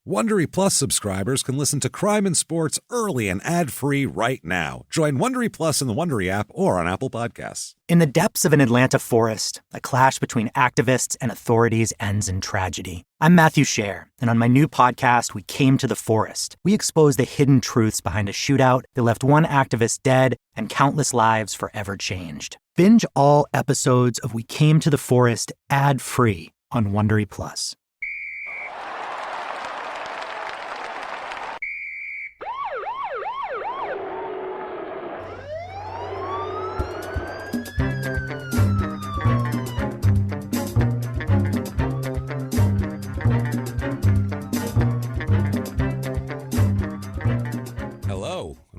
Wondery Plus subscribers can listen to Crime and Sports early and ad-free right now. Join Wondery Plus in the Wondery app or on Apple Podcasts. In the depths of an Atlanta forest, a clash between activists and authorities ends in tragedy. I'm Matthew Scher, and on my new podcast, We Came to the Forest, we expose the hidden truths behind a shootout that left one activist dead and countless lives forever changed. Binge all episodes of We Came to the Forest ad-free on Wondery Plus.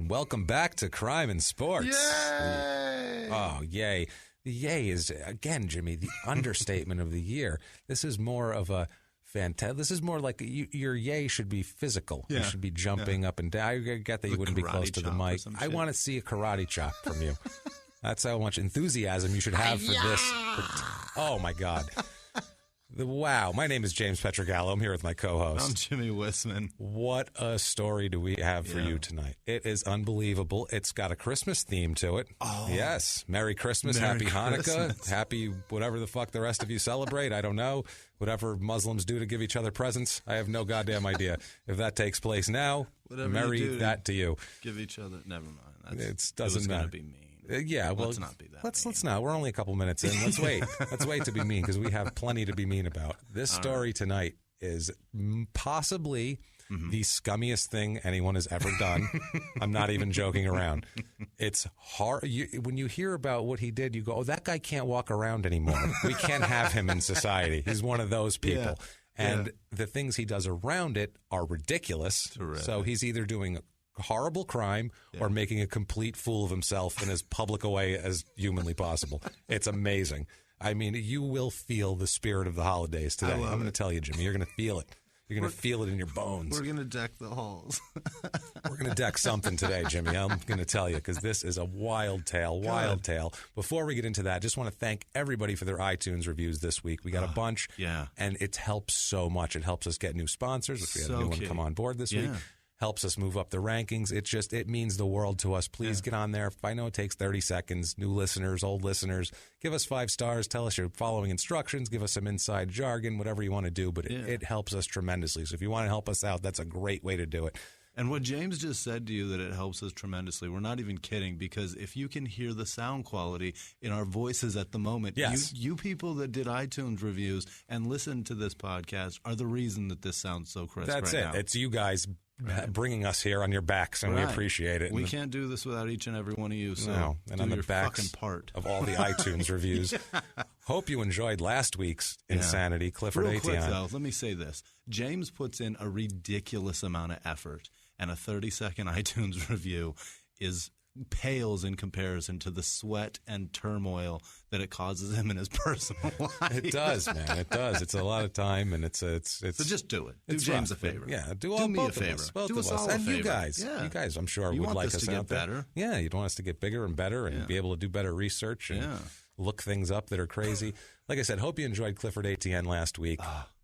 Welcome back to Crime and Sports. Yay! Oh, yay. The yay is, again, Jimmy, the understatement of the year. This is more of a this is more like your yay should be physical. Yeah. You should be jumping up and down. I get that you wouldn't be close to the mic. I want to see a karate chop from you. That's how much enthusiasm you should have for this. Oh, my God. Wow. My name is James Pietragallo. I'm here with my co-host. I'm Jimmie Whisman. What a story do we have for you tonight. It is unbelievable. It's got a Christmas theme to it. Oh. Yes. Merry Christmas. Happy Hanukkah. Happy whatever the fuck the rest of you celebrate. I don't know. Whatever Muslims do to give each other presents. I have no goddamn idea. If that takes place now, whatever merry you do that to you. Give each other. Never mind. It doesn't matter. Going to be mean. Yeah, well, let's not be that. Let's not. We're only a couple minutes in. Let's wait. Let's wait to be mean because we have plenty to be mean about. This story tonight is possibly the scummiest thing anyone has ever done. I'm not even joking around. It's hard. When you hear about what he did, you go, "Oh, that guy can't walk around anymore. We can't have him in society. He's one of those people." Yeah. And the things he does around it are ridiculous. Terrific. So he's either doing horrible crime or making a complete fool of himself in as public a way as humanly possible. It's amazing. I mean, you will feel the spirit of the holidays today. I'm going to tell you, Jimmy, you're going to feel it. You're going to feel it in your bones. We're going to deck the halls. We're going to deck something today, Jimmy. I'm going to tell you because this is a wild tale, tale. Before we get into that, just want to thank everybody for their iTunes reviews this week. We got a bunch, and it helps so much. It helps us get new sponsors, which we had a new one come on board this week. Helps us move up the rankings. It means the world to us. Please get on there. I know it takes 30 seconds. New listeners, old listeners, give us 5 stars. Tell us you're following instructions. Give us some inside jargon, whatever you want to do. But it helps us tremendously. So if you want to help us out, that's a great way to do it. And what James just said to you, that it helps us tremendously, we're not even kidding, because if you can hear the sound quality in our voices at the moment, you people that did iTunes reviews and listen to this podcast are the reason that this sounds so crisp That's right it. now. It's you guys bringing us here on your backs, and we appreciate it. We can't do this without each and every one of you. So and do on the your backs fucking part of all the iTunes reviews. Hope you enjoyed last week's insanity. Clifford Real quick, Etienne. though, let me say this. James puts in a ridiculous amount of effort, and a 30-second iTunes review pales in comparison to the sweat and turmoil that it causes him in his personal life. It does, man. It does. It's a lot of time, and it's. So just do it. Do James rough. A favor. Yeah, do me both a favor. Of us, both do of us us, all and a favor. you guys. Yeah. You guys, I'm sure you would want like this us to get out there. better. Yeah, you'd want us to get bigger and better, and be able to do better research and look things up that are crazy. Like I said, hope you enjoyed Clifford Etienne last week.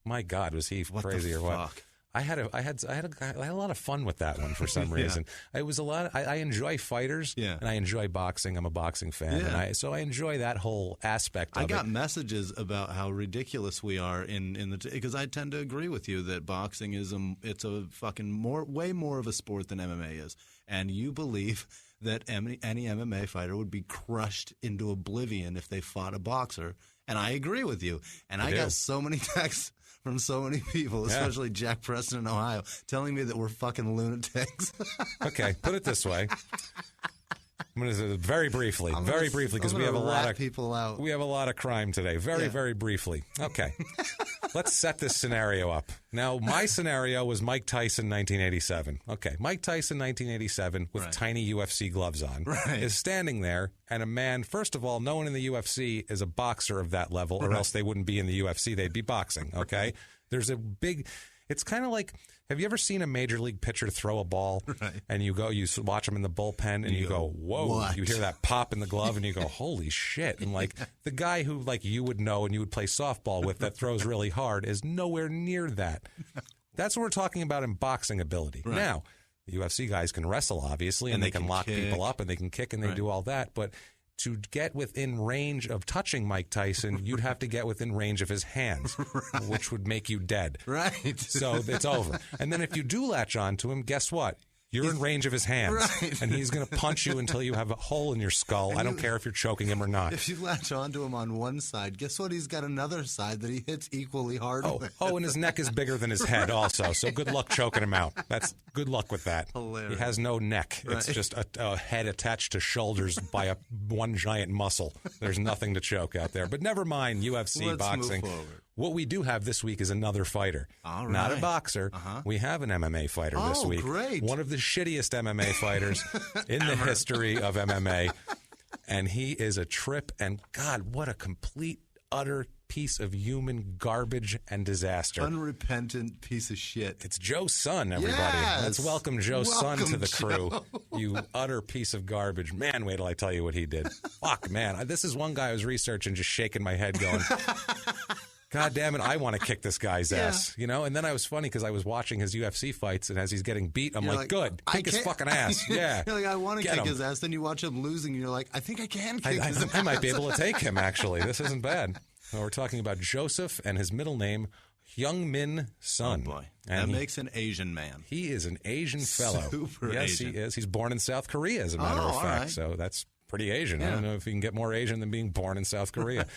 My God, was he crazy or what? I had a lot of fun with that one for some reason. It was a lot. I enjoy fighters, and I enjoy boxing. I'm a boxing fan, and so I enjoy that whole aspect of it. I got messages about how ridiculous we are because I tend to agree with you that boxing is it's a fucking way more of a sport than MMA is, and you believe that any MMA fighter would be crushed into oblivion if they fought a boxer, and I agree with you. And I got so many texts from so many people, especially Jack Preston in Ohio, telling me that we're fucking lunatics. Okay, put it this way. I'm going to very briefly, because we have a lot of people out. We have a lot of crime today. Very briefly. Okay, let's set this scenario up. Now, my scenario was Mike Tyson, 1987. Okay, Mike Tyson, 1987, with tiny UFC gloves on, is standing there, and a man. First of all, no one in the UFC is a boxer of that level, or else they wouldn't be in the UFC. They'd be boxing. Okay, there's a big. It's kind of like, have you ever seen a major league pitcher throw a ball and you watch him in the bullpen and you go, whoa, what? You hear that pop in the glove and you go, holy shit. And like the guy who like you would know and you would play softball with that throws really hard is nowhere near that. That's what we're talking about in boxing ability. Right. Now, the UFC guys can wrestle, obviously, and they can lock people up, and they can kick, and they do all that. But to get within range of touching Mike Tyson, you'd have to get within range of his hands, which would make you dead. Right. So it's over. And then if you do latch on to him, guess what? You're in range of his hands, and he's going to punch you until you have a hole in your skull. I don't care if you're choking him or not. If you latch onto him on one side, guess what? He's got another side that he hits equally hard with. Oh, and his neck is bigger than his head also, so good luck choking him out. That's good luck with that. Hilarious. He has no neck. It's just a head attached to shoulders by one giant muscle. There's nothing to choke out there. But never mind UFC, boxing. Move forward. What we do have this week is another fighter. All right. Not a boxer. We have an MMA fighter this week. Great. One of the shittiest MMA fighters in the history of MMA. And he is a trip. And God, what a complete, utter piece of human garbage and disaster. Unrepentant piece of shit. It's Joe's son, everybody. Yes. Let's welcome Joe's son to the crew. Joe. You utter piece of garbage. Man, wait till I tell you what he did. Fuck, man. This is one guy I was researching, just shaking my head going... God damn it, I want to kick this guy's ass, you know? And then I was funny because I was watching his UFC fights, and as he's getting beat, I'm like, good, kick his fucking ass. Yeah. You're like, I want to kick his ass. Then you watch him losing, and you're like, I think I can kick his ass. I might be able to take him, actually. This isn't bad. Well, we're talking about Joseph and his middle name, Hyung-Min Son. Oh, boy. And that makes an Asian man. He is an Asian fellow. Super yes, Asian. He is. He's born in South Korea, as a matter of fact. Right. So that's pretty Asian. Yeah. I don't know if you can get more Asian than being born in South Korea.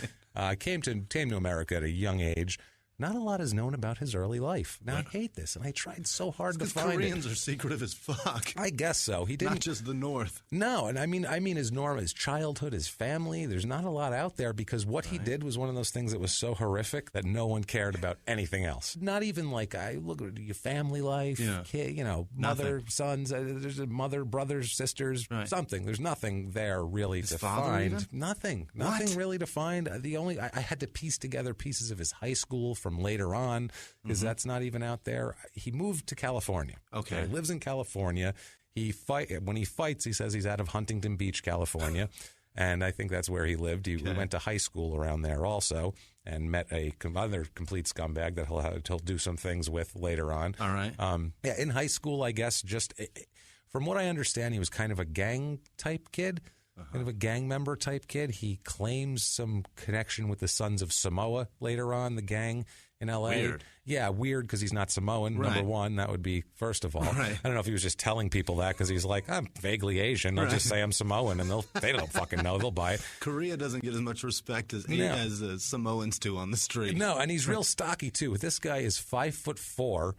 Came to America at a young age. Not a lot is known about his early life. Now, I hate this, and I tried so hard to find Koreans are secretive as fuck. I guess so. He didn't. Not just the North. No, and I mean his childhood, his family. There's not a lot out there because what he did was one of those things that was so horrific that no one cared about anything else. Not even like I look at your family life, kid, mother, sons. There's a mother, brothers, sisters, something. There's nothing there really to find. Nothing really to find. The only I had to piece together pieces of his high school from later on because that's not even out there. He moved to California. Okay. He lives in California. When he fights, he says he's out of Huntington Beach, California. And I think that's where he lived. He went to high school around there also and met another complete scumbag that he'll do some things with later on. All right. In high school, I guess, from what I understand, he was kind of a gang-type kid. Kind of a gang member type kid. He claims some connection with the Sons of Samoa later on, the gang in L.A. Weird. Yeah, weird because he's not Samoan, number one. That would be first of all. Right. I don't know if he was just telling people that because he's like, I'm vaguely Asian. I'll just say I'm Samoan, and they don't fucking know. They'll buy it. Korea doesn't get as much respect as Samoans do on the street. No, and he's real stocky, too. This guy is 5'4".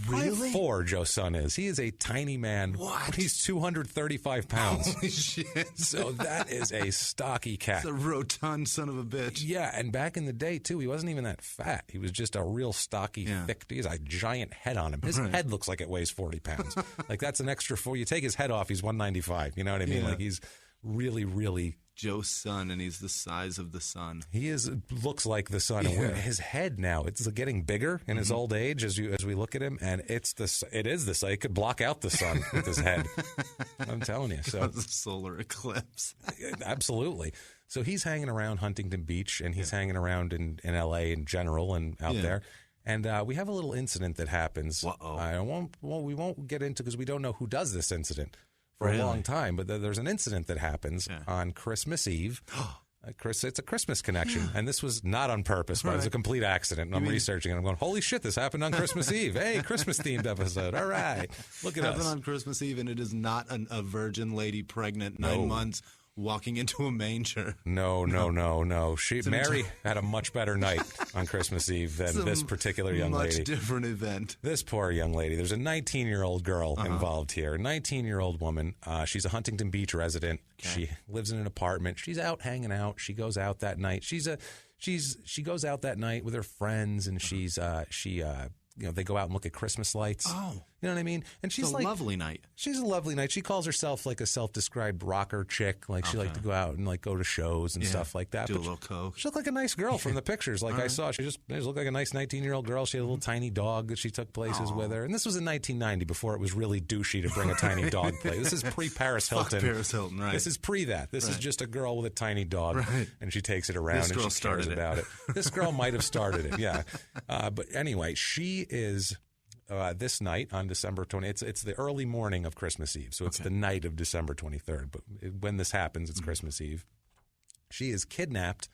Really? 5'4", Joe's son is. He is a tiny man. What? He's 235 pounds. Holy shit. So that is a stocky cat. It's a rotund son of a bitch. Yeah, and back in the day, too, he wasn't even that fat. He was just a real stocky, thick. He has a giant head on him. His head looks like it weighs 40 pounds. Like, that's an extra 4. You take his head off, he's 195. You know what I mean? Yeah. Like, he's really, really... Joe's son, and he's the size of the sun. He looks like the sun. And his head now, it's getting bigger in his old age as we look at him, and it is the sun. It could block out the sun with his head. I'm telling you. So the solar eclipse. Absolutely. So he's hanging around Huntington Beach, and he's hanging around in L.A. in general and out there. And we have a little incident that happens. We won't get into because we don't know who does this incident. For a long time, but there's an incident that happens on Christmas Eve. It's a Christmas connection, and this was not on purpose, but it was a complete accident. And I'm researching, and I'm going, holy shit, this happened on Christmas Eve. Hey, Christmas-themed episode. All right. Look at us. Happened on Christmas Eve, and it is not a virgin lady pregnant 9 months walking into a manger. No. Mary had a much better night on Christmas Eve than this particular young lady. Much different event. This poor young lady. There's a 19-year-old girl involved here. A 19-year-old woman. She's a Huntington Beach resident. Okay. She lives in an apartment. She's out hanging out. She goes out that night. She goes out that night with her friends, and they go out and look at Christmas lights. Oh. You know what I mean? And she's a lovely night. She's a lovely night. She calls herself like a self-described rocker chick. Like she liked to go out and like go to shows and stuff like that. Do a little coke. She looked like a nice girl from the pictures. Like I saw, she just looked like a nice 19-year-old girl. She had a little tiny dog that she took places with her. And this was in 1990 before it was really douchey to bring a tiny dog play. This is pre-Paris Hilton. Fuck Paris Hilton, right. This is pre that. This is just a girl with a tiny dog. Right. And she takes it around and she cares about it. This girl might have started it, yeah. But anyway, she is... this night on December 20th. It's the early morning of Christmas Eve, so it's the night of December 23rd. But when this happens, it's Christmas Eve. She is kidnapped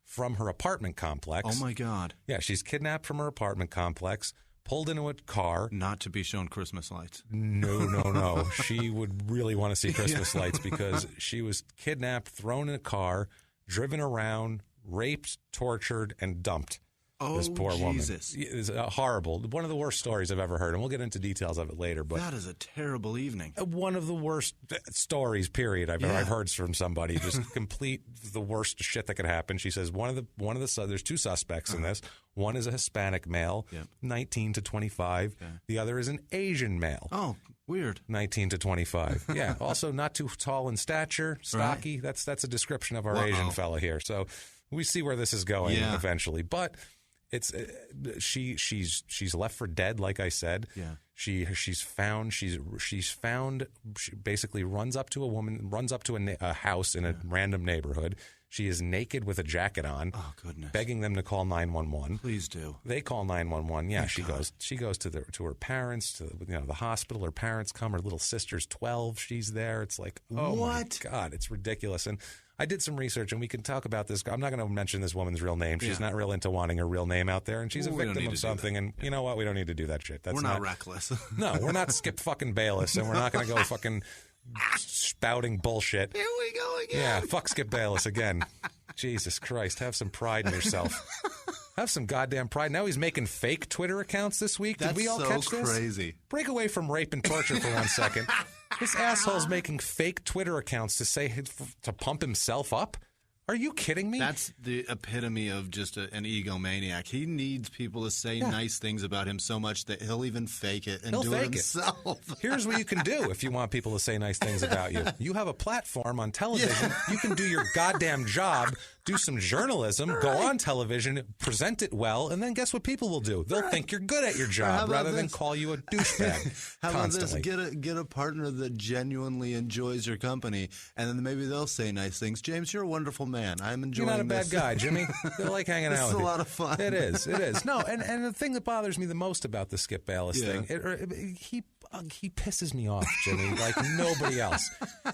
from her apartment complex. Oh, my God. Yeah, she's kidnapped from her apartment complex, pulled into a car. Not to be shown Christmas lights. No. She would really want to see Christmas lights because she was kidnapped, thrown in a car, driven around, raped, tortured, and dumped. This poor Jesus. woman. It's horrible. One of the worst stories I've ever heard, and we'll get into details of it later. But that is a terrible evening. One of the worst stories, period, I've heard from somebody. Just complete the worst shit that could happen. She says there's two suspects in this. One is a Hispanic male, 19 to 25. The other is an Asian male. Oh, weird. 19 to 25. Yeah. Also not too tall in stature, stocky. Right. That's a description of our Asian fella here. So we see where this is going eventually. But it's she's left for dead, like I said. Yeah. She's found. She basically runs up to a house in a random neighborhood. She is naked with a jacket on. Oh, goodness. Begging them to call 911. Please do. They call 911. Yeah, she goes to her parents, to the hospital. Her parents come. Her little sister's 12. She's there. It's like, oh my God, it's ridiculous. And I did some research, and we can talk about this. I'm not going to mention this woman's real name. She's not real into wanting her real name out there, and she's a victim of something. And you know what? We don't need to do that shit. We're not reckless. No, we're not Skip fucking Bayless, and we're not going to go fucking spouting bullshit. Here we go again. Yeah, fuck Skip Bayless again. Jesus Christ, have some pride in yourself. Have some goddamn pride. Now he's making fake Twitter accounts this week. Did we all catch this? That's so crazy. Break away from rape and torture for 1 second. This asshole's making fake Twitter accounts to pump himself up. Are you kidding me? That's the epitome of just an egomaniac. He needs people to say nice things about him so much that he'll even fake it and do it himself. Here's what you can do if you want people to say nice things about you. You have a platform on television. You can do your goddamn job, do some journalism, go on television, present it well, and then guess what people will do? They'll think you're good at your job rather than call you a douchebag How constantly. About this? Get a partner that genuinely enjoys your company, and then maybe they'll say nice things. James, you're a wonderful man. I'm enjoying You're not a this. bad guy, Jimmy. They like hanging out with you. It's a lot of fun. It is. No, and the thing that bothers me the most about the Skip Bayless thing, he pisses me off, Jimmy, like nobody else.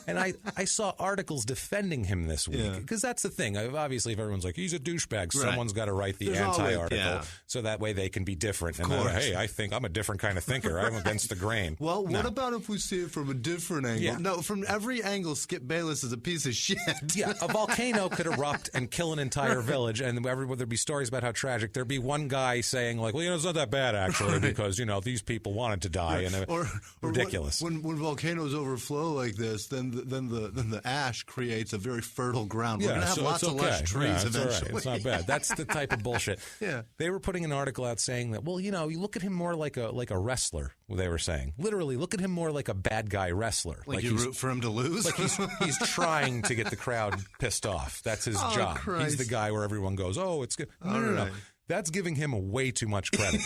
And I saw articles defending him this week because that's the thing. Obviously, if everyone's like, he's a douchebag, someone's got to write the anti-article so that way they can be different. And then, hey, I think I'm a different kind of thinker. I'm against the grain. Well, what about if we see it from a different angle? Yeah. No, from every angle, Skip Bayless is a piece of shit. Yeah, a volcano could erupt and kill an entire village, and there'd be stories about how tragic. There'd be one guy saying, like, well, it's not that bad, actually, because, these people wanted to die. And ridiculous. When volcanoes overflow like this, then the ash creates a very fertile ground. We're going to have lots of lush trees eventually. It's not bad. That's the type of bullshit. They were putting an article out saying that, well, you look at him more like a wrestler, they were saying. Literally, look at him more like a bad guy wrestler. Like you root for him to lose? Like he's trying to get the crowd pissed off. That's his job. Christ. He's the guy where everyone goes, oh, it's good. No. That's giving him way too much credit.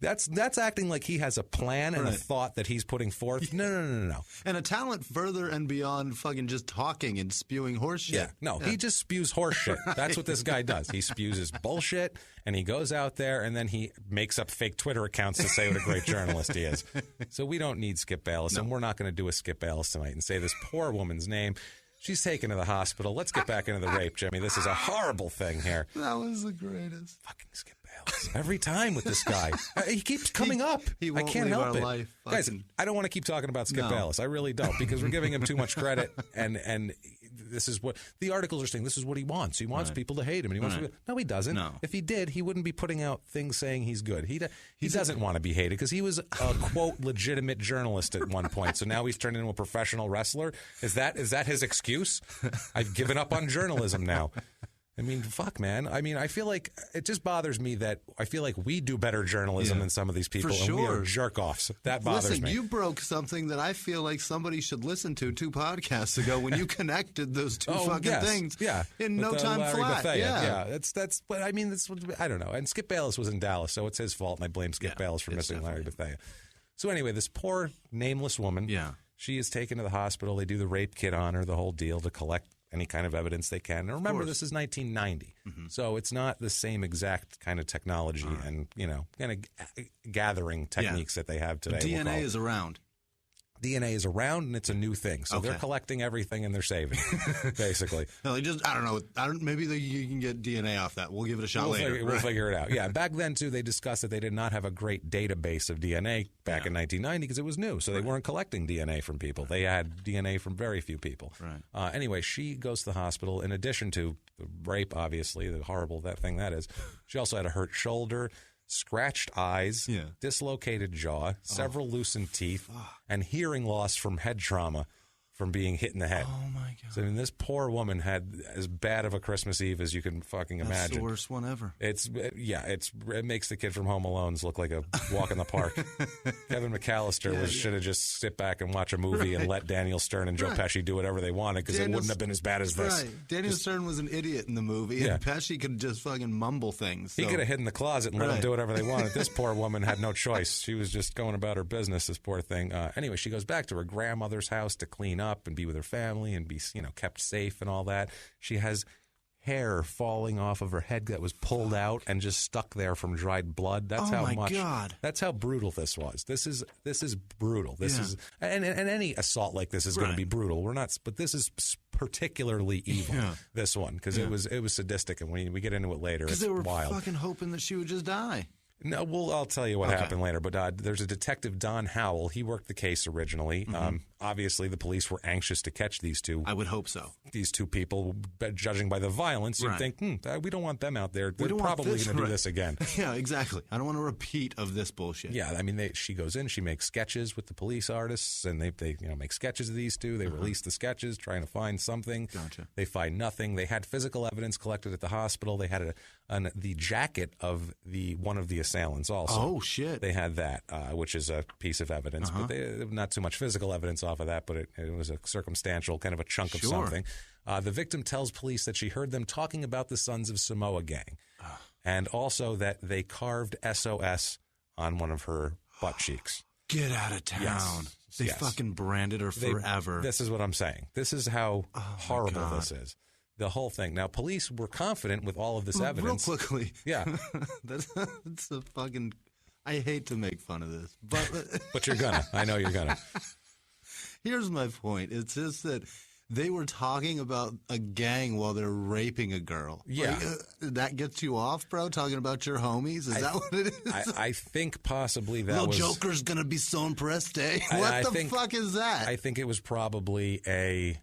That's acting like he has a plan and a thought that he's putting forth. No. And a talent further and beyond fucking just talking and spewing horse shit. Yeah, no, he just spews horse shit. That's what this guy does. He spews his bullshit, and he goes out there, and then he makes up fake Twitter accounts to say what a great journalist he is. So we don't need Skip Bayless, and we're not going to do a Skip Bayless tonight and say this poor woman's name. She's taken to the hospital. Let's get back into the rape, Jimmy. This is a horrible thing here. That was the greatest. Fucking Skip Bayless. Every time with this guy. He keeps coming up. I can't help it. Life. Guys, I don't want to keep talking about Skip Bayless. I really don't, because we're giving him too much credit. And this is what the articles are saying. This is what he wants. He wants people to hate him. And he wants No, he doesn't. No. If he did, he wouldn't be putting out things saying he's good. He doesn't want to be hated because he was a, quote, legitimate journalist at one point. So now he's turned into a professional wrestler. Is that his excuse? I've given up on journalism now. I mean, fuck, man. I mean, I feel like it just bothers me that I feel like we do better journalism than some of these people, and we are jerk-offs. That bothers me. You broke something that I feel like somebody should listen to 2 podcasts ago when you connected those two things. Yeah, in no time flat. That's. But I mean, I don't know. And Skip Bayless was in Dallas, so it's his fault, and I blame Skip Bayless for missing Larry Bethea. So anyway, this poor nameless woman. Yeah. She is taken to the hospital. They do the rape kit on her, the whole deal, to collect any kind of evidence they can. And remember, this is 1990, so it's not the same exact kind of technology and, kind of gathering techniques that they have today. But DNA is around. DNA is around, and it's a new thing. So they're collecting everything, and they're saving it, basically. No, I don't know. Maybe you can get DNA off that. We'll give it a shot later. We'll figure it out. Yeah, back then, too, they discussed that they did not have a great database of DNA back in 1990 because it was new. So they weren't collecting DNA from people. They had DNA from very few people. Right. Anyway, she goes to the hospital. In addition to the rape, obviously, the horrible thing that is, she also had a hurt shoulder, scratched eyes, dislocated jaw, several loosened teeth, and hearing loss from head trauma from being hit in the head. Oh, my God. So, this poor woman had as bad of a Christmas Eve as you can fucking imagine. That's the worst one ever. It makes the kid from Home Alone look like a walk in the park. Kevin McAllister should have just sit back and watch a movie and let Daniel Stern and Joe Pesci do whatever they wanted because it wouldn't have been as bad as this. Right. Daniel Stern was an idiot in the movie, and Pesci could just fucking mumble things. So. He could have hid in the closet and let them do whatever they wanted. This poor woman had no choice. She was just going about her business, this poor thing. Anyway, she goes back to her grandmother's house to clean up and be with her family and be, kept safe and all that. She has hair falling off of her head that was pulled out and just stuck there from dried blood. That's God. That's how brutal this was. This is brutal. This is and any assault like this is going to be brutal. But this is particularly evil. This one because it was sadistic, and we get into it later. It's they were wild. Fucking hoping that she would just die. No, I'll tell you what happened later. But there's a detective, Don Howell. He worked the case originally. Obviously, the police were anxious to catch these two. I would hope so. These two people, but judging by the violence, you'd think, we don't want them out there. They're probably going to do this again. Yeah, exactly. I don't want a repeat of this bullshit. Yeah, I mean, she goes in, she makes sketches with the police artists, and they make sketches of these two. They release the sketches, trying to find something. Gotcha. They find nothing. They had physical evidence collected at the hospital. They had the jacket of one of the assailants also. Oh, shit. They had that, which is a piece of evidence, but not too much physical evidence off of that, but it was a circumstantial kind of a chunk of something. The victim tells police that she heard them talking about the Sons of Samoa gang, and also that they carved SOS on one of her butt cheeks. Get out of town. Yes. They fucking branded her forever. This is what I'm saying. This is how horrible this is. The whole thing. Now, police were confident with all of this evidence. Real quickly. Yeah. That's a fucking... I hate to make fun of this, but... But you're gonna. I know you're gonna. Here's my point. It's just that they were talking about a gang while they're raping a girl. Yeah. That gets you off, bro? Talking about your homies? Is that what it is? I think possibly that Little was... Joker's going to be so impressed, eh? What the fuck is that? I think it was probably a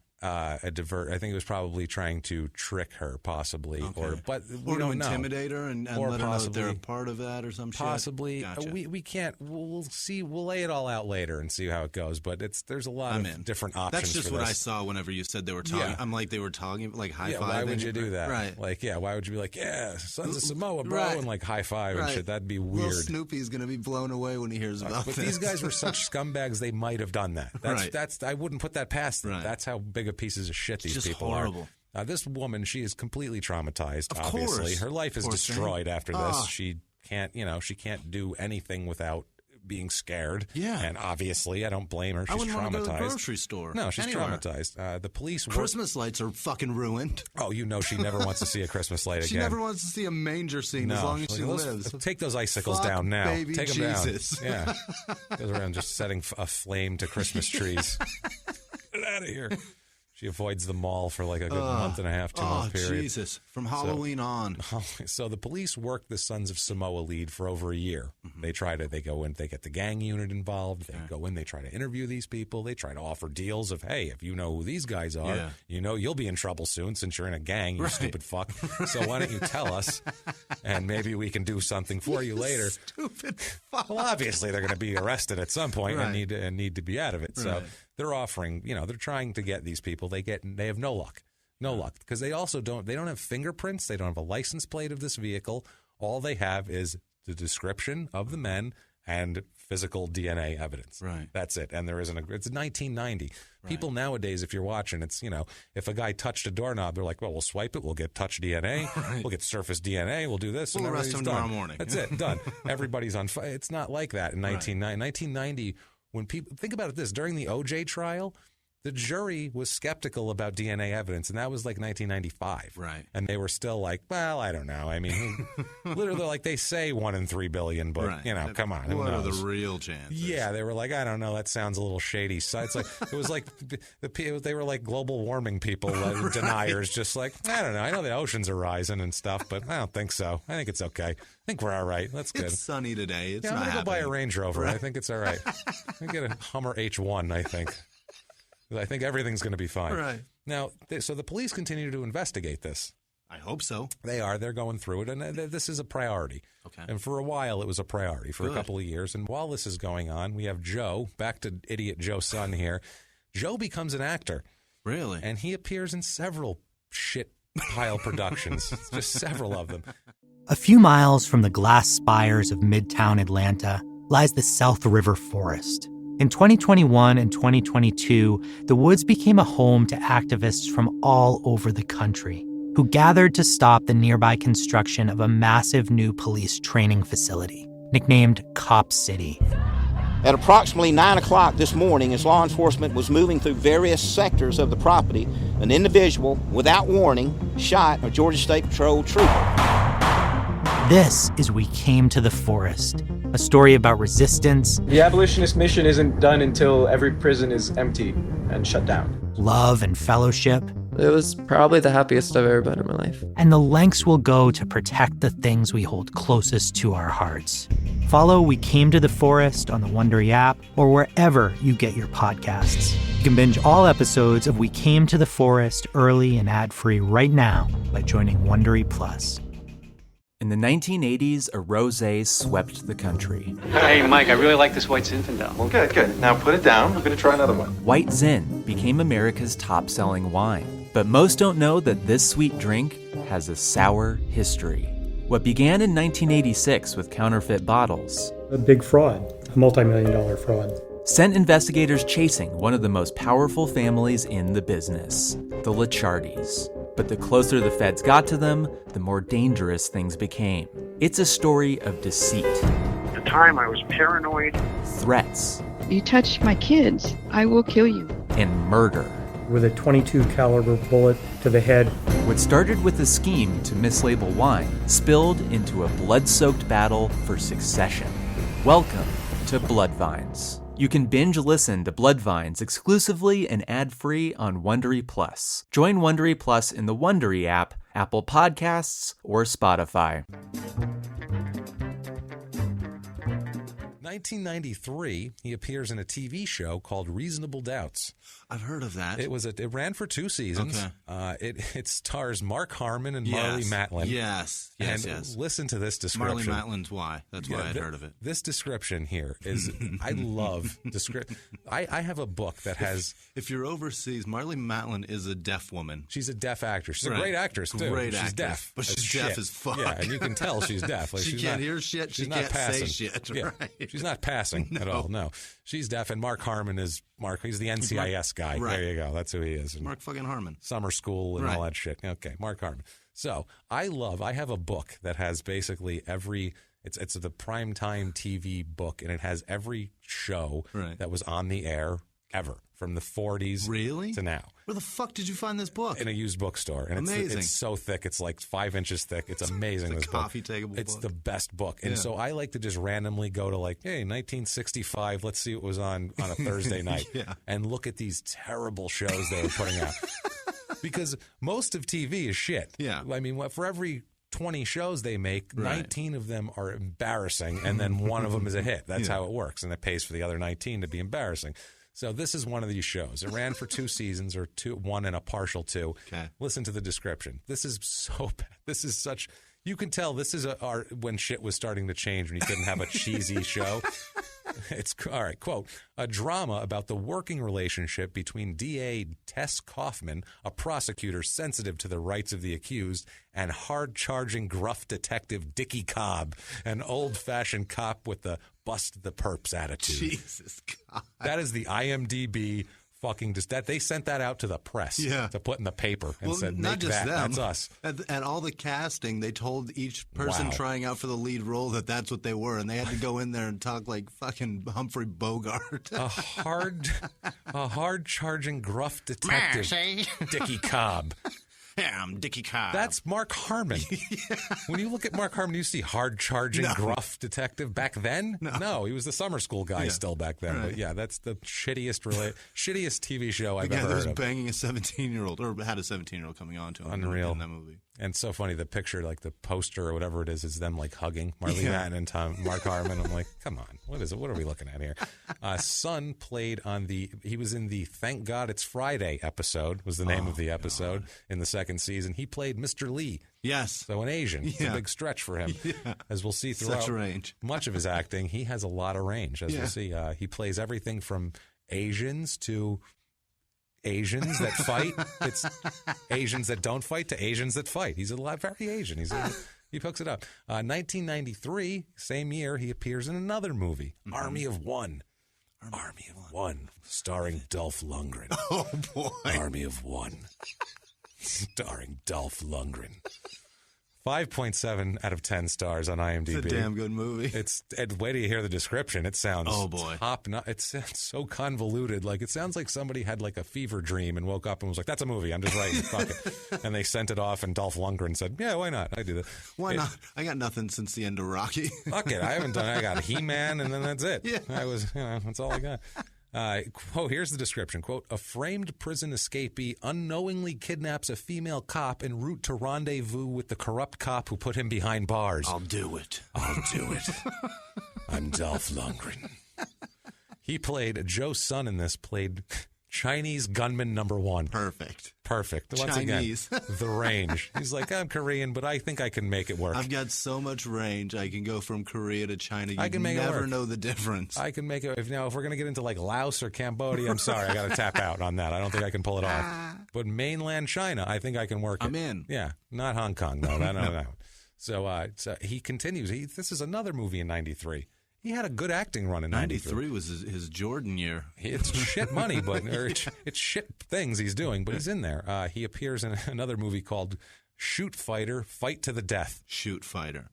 divert. I think it was probably trying to trick her, possibly, but we don't know. Intimidate her and let her know that they're a part of that or some shit. Possibly, Gotcha. We can't. We'll see. We'll lay it all out later and see how it goes. But there's a lot of different options. That's just for what this. I saw whenever you said they were talking. Yeah. I'm like they were talking like high five. Why would you do that? Right. Like, why would you be like, Sons of Samoa, bro, and like high five and shit? That'd be weird. Little Snoopy's gonna be blown away when he hears about this. But these guys were such scumbags; they might have done that. That's I wouldn't put that past them. That's how big of pieces of shit these people horrible. Are. This woman, she is completely traumatized. Of obviously, course. her life is destroyed after this. She can't, she can't do anything without being scared. Yeah, and obviously, I don't blame her. She's traumatized. Want to go to the grocery store. No, she's traumatized. The police. Christmas lights are fucking ruined. Oh, she never wants to see a Christmas light again. She never wants to see a manger scene as long as she lives. Take those icicles down now. Baby Take them Jesus. down. Yeah, goes around just setting a flame to Christmas trees. Get out of here. She avoids the mall for like a good month and a half, 2-month period. Oh, Jesus. From Halloween on. So the police work the Sons of Samoa lead for over a year. They go in, they get the gang unit involved. They go in, they try to interview these people. They try to offer deals of, hey, if you know who these guys are, you'll be in trouble soon since you're in a gang, you stupid fuck. So why don't you tell us, and maybe we can do something for you later. Stupid fuck. Well, obviously they're going to be arrested at some point and need to be out of it. So they're offering, they're trying to get these people. They have no luck. No luck, because they also don't have fingerprints. They don't have a license plate of this vehicle. All they have is the description of the men and physical DNA evidence. Right. That's it. And it's 1990. Right. People nowadays, if you're watching, it's, if a guy touched a doorknob, they're like, well, we'll swipe it. We'll get touch DNA. We'll get surface DNA. We'll do this. We'll arrest him tomorrow morning. That's it. Done. Everybody's on fire. It's not like that in 1990. When people think about it, during the OJ trial, the jury was skeptical about DNA evidence, and that was like 1995. Right. And they were still like, well, I don't know. I mean, literally, like they say 1 in 3 billion, but, right. Come on. What are the real chances? Yeah, they were like, I don't know. That sounds a little shady. So it's like, it was like, they were like global warming people, right. deniers, just like, I don't know. I know the oceans are rising and stuff, but I don't think so. I think it's okay. I think we're all right. That's good. It's sunny today. It's I'm not going to go buy a happening. Range Rover. Right. I think it's all right. I'm going to get a Hummer H1, I think. I think everything's going to be fine. Right. Now, so the police continue to investigate this. I hope so. They are. They're going through it, and this is a priority. Okay. And for a while, it was a priority for a couple of years. And while this is going on, we have Joe, back to idiot Joe's son here. Joe becomes an actor. Really? And he appears in several shit pile productions, just several of them. A few miles from the glass spires of Midtown Atlanta lies the South River Forest. In 2021 and 2022, the woods became a home to activists from all over the country who gathered to stop the nearby construction of a massive new police training facility, nicknamed Cop City. At approximately 9 o'clock this morning, as law enforcement was moving through various sectors of the property, an individual, without warning, shot a Georgia State Patrol trooper. This is We Came to the Forest, a story about resistance. The abolitionist mission isn't done until every prison is empty and shut down. Love and fellowship. It was probably the happiest I've ever been in my life. And the lengths we'll go to protect the things we hold closest to our hearts. Follow We Came to the Forest on the Wondery app or wherever you get your podcasts. You can binge all episodes of We Came to the Forest early and ad-free right now by joining Wondery Plus. In the 1980s, a rosé swept the country. Hey, Mike, I really like this White Zinfandel. Well, good. Now put it down. I'm going to try another one. White Zin became America's top-selling wine. But most don't know that this sweet drink has a sour history. What began in 1986 with counterfeit bottles, a big fraud, a multi-million-dollar fraud, sent investigators chasing one of the most powerful families in the business, the Licciardis. But the closer the feds got to them, the more dangerous things became. It's a story of deceit. At the time, I was paranoid. Threats. You touch my kids, I will kill you. And murder. With a .22 caliber bullet to the head. What started with a scheme to mislabel wine spilled into a blood-soaked battle for succession. Welcome to Bloodvines. You can binge listen to Bloodvines exclusively and ad-free on Wondery Plus. Join Wondery Plus in the Wondery app, Apple Podcasts, or Spotify. 1993, he appears in a TV show called Reasonable Doubts. I've heard of that. It ran for 2 seasons. Okay. It stars Mark Harmon and Marlee Matlin. Yes. Listen to this description. Marlee Matlin's why. That's why I'd heard of it. This description here is, I love I have a book that has... If you're overseas, Marlee Matlin is a deaf woman. She's a deaf actress. She's a great actress, too. She's deaf. But she's deaf as fuck. Yeah, and you can tell she's deaf. Like, she can't hear shit. She can't say shit. Yeah. Right. She's not passing at all, no. She's deaf, and Mark Harmon is He's the NCIS guy. Right. There you go. That's who he is. And Mark fucking Harmon. Summer school and all that shit. Okay, Mark Harmon. So I have a book that has basically it's the primetime TV book, and it has every show that was on the air ever from the 40s to now. Where the fuck did you find this book? In a used bookstore. And amazing. It's so thick. It's like 5 inches thick. It's amazing. It's a coffee table book. It's the best book. And so I like to just randomly go to like, hey, 1965, let's see what was on a Thursday night. And look at these terrible shows they were putting out. Because most of TV is shit. Yeah. I mean, for every 20 shows they make, 19 of them are embarrassing, and then one of them is a hit. That's how it works. And it pays for the other 19 to be embarrassing. So this is one of these shows. It ran for 2 seasons, or 1 and a partial 2. Okay. Listen to the description. This is so bad. This is such... You can tell this is when shit was starting to change, when you couldn't have a cheesy show. It's all right. Quote, a drama about the working relationship between DA Tess Kaufman, a prosecutor sensitive to the rights of the accused, and hard-charging gruff detective Dickie Cobb, an old-fashioned cop with the bust the perps attitude. Jesus God. That is the IMDb fucking just that they sent that out to the press to put in the paper and said, not make just that, them. that's us. At all the casting, they told each person trying out for the lead role that that's what they were, and they had to go in there and talk like fucking Humphrey Bogart. a hard charging gruff detective, Dickie Cobb. Yeah, I'm Dickie Cobb. That's Mark Harmon. When you look at Mark Harmon, you see hard-charging, gruff detective. Back then? No, he was the summer school guy still back then. Right. But yeah, that's the shittiest TV show I've ever heard of. The guy that was banging a 17-year-old, or had a 17-year-old coming on to him. Unreal. In that movie. And so funny, the picture, like the poster or whatever it is them like hugging Marlene Matlin and Mark Harmon. I'm like, come on, what is it? What are we looking at here? Son played he was in the Thank God It's Friday episode, was the name of the episode in the second season. He played Mr. Lee. Yes. So an Asian. It's a big stretch for him. Yeah. As we'll see throughout much of his acting, he has a lot of range, as we'll see. He plays everything from Asians to Asians that fight. It's Asians that don't fight to Asians that fight. He's very Asian. He hooks it up. 1993, same year, he appears in another movie, Army of One. Army of One, starring Dolph Lundgren. Oh, boy. Army of One, starring Dolph Lundgren. 5.7 out of 10 stars on IMDb. It's a damn good movie. Wait till you hear the description. It sounds top. It's so convoluted. Like, it sounds like somebody had like a fever dream and woke up and was like, "That's a movie. I'm just writing. Fuck it." And they sent it off, and Dolph Lundgren said, "Yeah, why not? I do that. Why not? I got nothing since the end of Rocky. Fuck it. I haven't done. I got He-Man, and then that's it. Yeah, that's all I got." Quote, here's the description. Quote, "A framed prison escapee unknowingly kidnaps a female cop en route to rendezvous with the corrupt cop who put him behind bars." I'll do it. I'm Dolph Lundgren. He played Joe Son in this, played Chinese gunman number 1. Perfect. Once Chinese. Again, the range. He's like, "I'm Korean, but I think I can make it work. I've got so much range. I can go from Korea to China. I can make never it work. know the difference. I can make it. If we're going to get into like Laos or Cambodia, I'm sorry. I got to tap out on that. I don't think I can pull it off. But mainland China, I think I can work it. I'm in. Yeah. Not Hong Kong, though. No. So he continues. This is another movie in 93. He had a good acting run in 93. 93 was his Jordan year. It's shit money, it's shit things he's doing, but he's in there. He appears in another movie called Shoot Fighter, Fight to the Death. Shoot Fighter,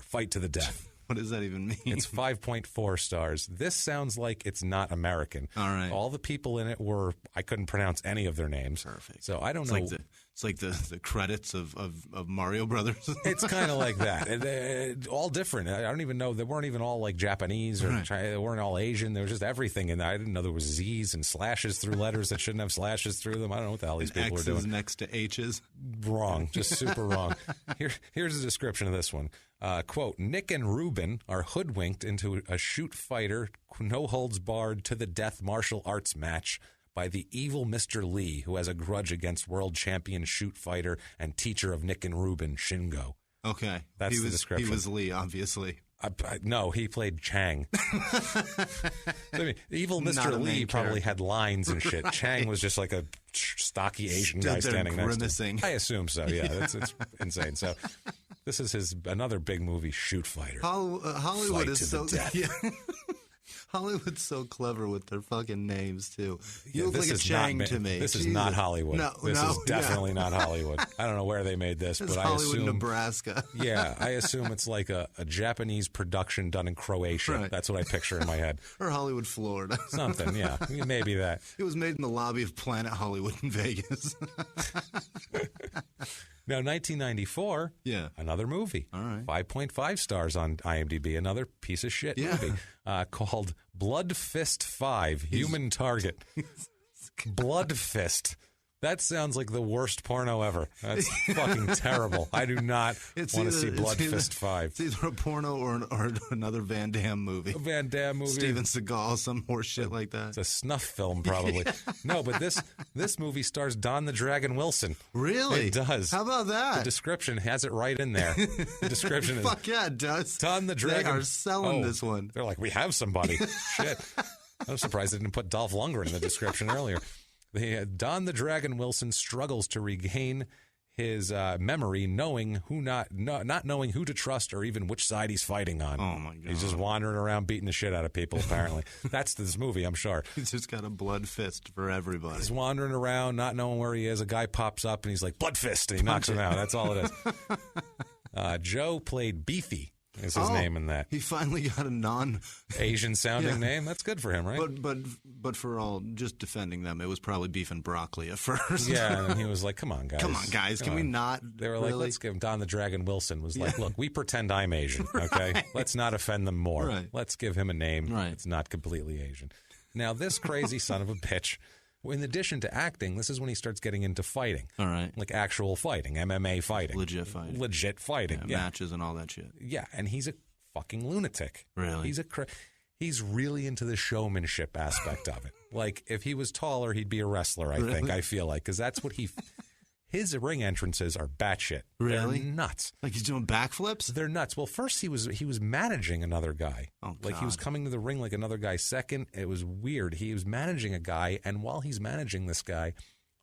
Fight to the Death. What does that even mean? It's 5.4 stars. This sounds like it's not American. All right. All the people in it I couldn't pronounce any of their names. Perfect. So I don't know. It's like the credits of Mario Brothers. It's kind of like that. All different. I don't even know. They weren't even all like Japanese or Chinese. They weren't all Asian. There was just everything in there. I didn't know there was Z's and slashes through letters that shouldn't have slashes through them. I don't know what the hell these people X's are doing. Next to H's. Wrong. Just super wrong. Here's the description of this one. Quote, "Nick and Ruben are hoodwinked into a shoot fighter, no holds barred to the death martial arts match by the evil Mr. Lee, who has a grudge against world champion shoot fighter and teacher of Nick and Ruben, Shingo." Okay. That's the description. He was Lee, obviously. No, he played Chang. Evil Mr. Lee probably had lines and shit. Chang was just like a stocky Asian guy standing next to him. I assume so, yeah. It's insane. So this is another big movie, Shoot Fighter. Hollywood is so... Yeah. Hollywood's so clever with their fucking names, too. You look like a Chang to me. This is not Hollywood. This is definitely not Hollywood. I don't know where they made this, but I assume... Hollywood, Nebraska. Yeah, I assume it's like a Japanese production done in Croatia. Right. That's what I picture in my head. Or Hollywood, Florida. Something, yeah. Maybe that. It was made in the lobby of Planet Hollywood in Vegas. Now, 1994, another movie. All right. 5.5 stars on IMDb, another piece of shit movie called Blood Fist 5, Human Target. Blood Fist. That sounds like the worst porno ever. That's fucking terrible. I do not want to see Blood Fist 5. It's either a porno or another Van Damme movie. A Van Damme movie. Steven Seagal, some horse shit like that. It's a snuff film, probably. No, but this movie stars Don the Dragon Wilson. Really? It does. How about that? The description has it right in there. The description is... Fuck yeah, it does. Don the Dragon... They are selling this one. They're like, we have somebody. Shit. I'm surprised they didn't put Dolph Lundgren in the description earlier. Don the Dragon Wilson struggles to regain his memory, not knowing who to trust or even which side he's fighting on. Oh, my God. He's just wandering around beating the shit out of people, apparently. That's this movie, I'm sure. He's just got a blood fist for everybody. He's wandering around, not knowing where he is. A guy pops up, and he's like, blood fist, and he knocks him out. That's all it is. Joe played Beefy. Is his name in that? He finally got a Asian sounding name. That's good for him, right? But for all just defending them, it was probably beef and broccoli at first. Yeah, and he was like, "Come on, guys, can we not?" They were like, "Let's give him." Don the Dragon Wilson was like, "Look, we pretend I'm Asian, okay? Right. Let's not offend them more. Right. Let's give him a name that's not completely Asian." Now, this crazy son of a bitch. In addition to acting, this is when he starts getting into fighting. All right. Like actual fighting, MMA fighting. Legit fighting. Yeah. Matches and all that shit. Yeah, and he's a fucking lunatic. Really? He's really into the showmanship aspect of it. Like, if he was taller, he'd be a wrestler, I think, I feel like, because that's what his ring entrances are batshit. Really? They're nuts. Like he's doing backflips? They're nuts. Well, first he was managing another guy. Oh, like he was coming to the ring like another guy second. It was weird. He was managing a guy, and while he's managing this guy,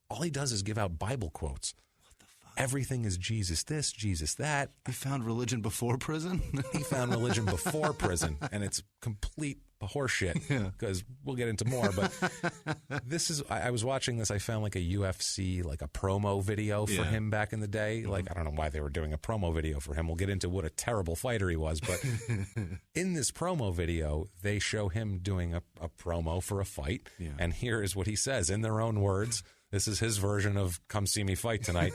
all he does is give out Bible quotes. What the fuck? Everything is Jesus this, Jesus that. He found religion before prison? He found religion before prison, and it's complete horseshit, because we'll get into more, but I was watching this. I found like a UFC, like a promo video for him back in the day. Like, I don't know why they were doing a promo video for him. We'll get into what a terrible fighter he was, but in this promo video, they show him doing a promo for a fight, and here is what he says in their own words. This is his version of "Come see me fight tonight."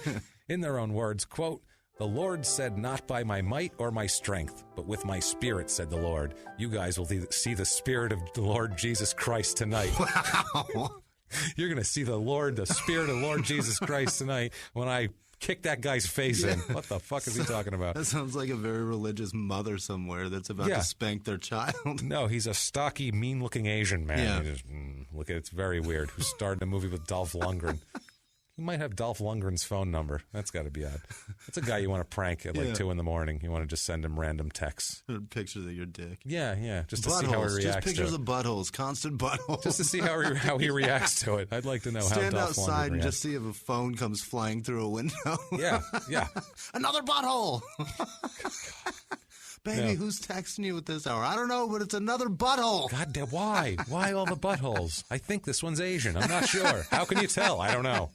In their own words, quote, "The Lord said, not by my might or my strength, but with my spirit, said the Lord. You guys will see the spirit of the Lord Jesus Christ tonight." Wow. You're going to see the spirit of Lord Jesus Christ tonight when I kick that guy's face in. What the fuck is he talking about? That sounds like a very religious mother somewhere that's about to spank their child. No, he's a stocky, mean-looking Asian man. Yeah. Just, look, it's very weird. Who starred in a movie with Dolph Lundgren. You might have Dolph Lundgren's phone number. That's got to be odd. That's a guy you want to prank at like 2 in the morning. You want to just send him random texts. Pictures of your dick. Yeah. Just to see how he reacts to it. Just pictures of buttholes, constant buttholes. Just to see how he reacts to it. I'd like to know how Dolph Lundgren reacts. Stand outside and just see if a phone comes flying through a window. Yeah. Another butthole. Baby, who's texting you at this hour? I don't know, but it's another butthole. God damn, why? Why all the buttholes? I think this one's Asian. I'm not sure. How can you tell? I don't know.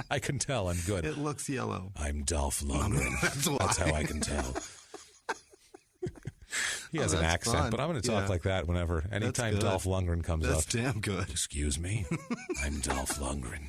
I can tell. I'm good. It looks yellow. I'm Dolph Lundgren. That's how I can tell. He has an accent, fun. But I'm going to talk like that anytime Dolph Lundgren comes up. That's damn good. Excuse me. I'm Dolph Lundgren.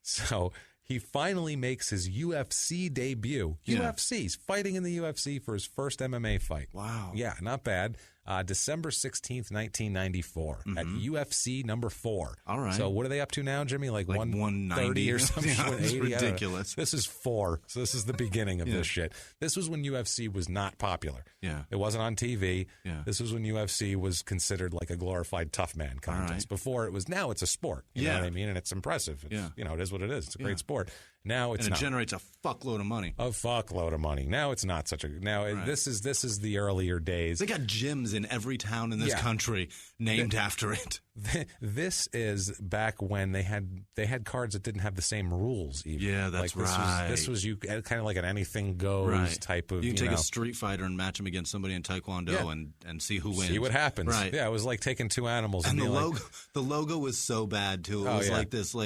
So he finally makes his UFC debut. He's fighting in the UFC for his first MMA fight. Wow. Yeah, not bad. December 16th, 1994 at UFC number 4. All right. So what are they up to now, Jimmy? Like 130 or something? It's ridiculous. This is 4. So this is the beginning of this shit. This was when UFC was not popular. Yeah. It wasn't on TV. Yeah. This was when UFC was considered like a glorified tough man contest. Right. Before now it's a sport. You know what I mean? And it's impressive. It's, it is what it is. It's a great sport. Now it's not. Generates a fuckload of money. A fuckload of money. Now it's not such a. This is the earlier days. They got gyms in every town in this country named after it. This is back when they had cards that didn't have the same rules. Even. Yeah, that's right. This was you kind of like an anything goes type of. You can take a street fighter and match him against somebody in Taekwondo and see who wins. See what happens. Right. Yeah, it was like taking two animals and the logo was so bad too. It was like this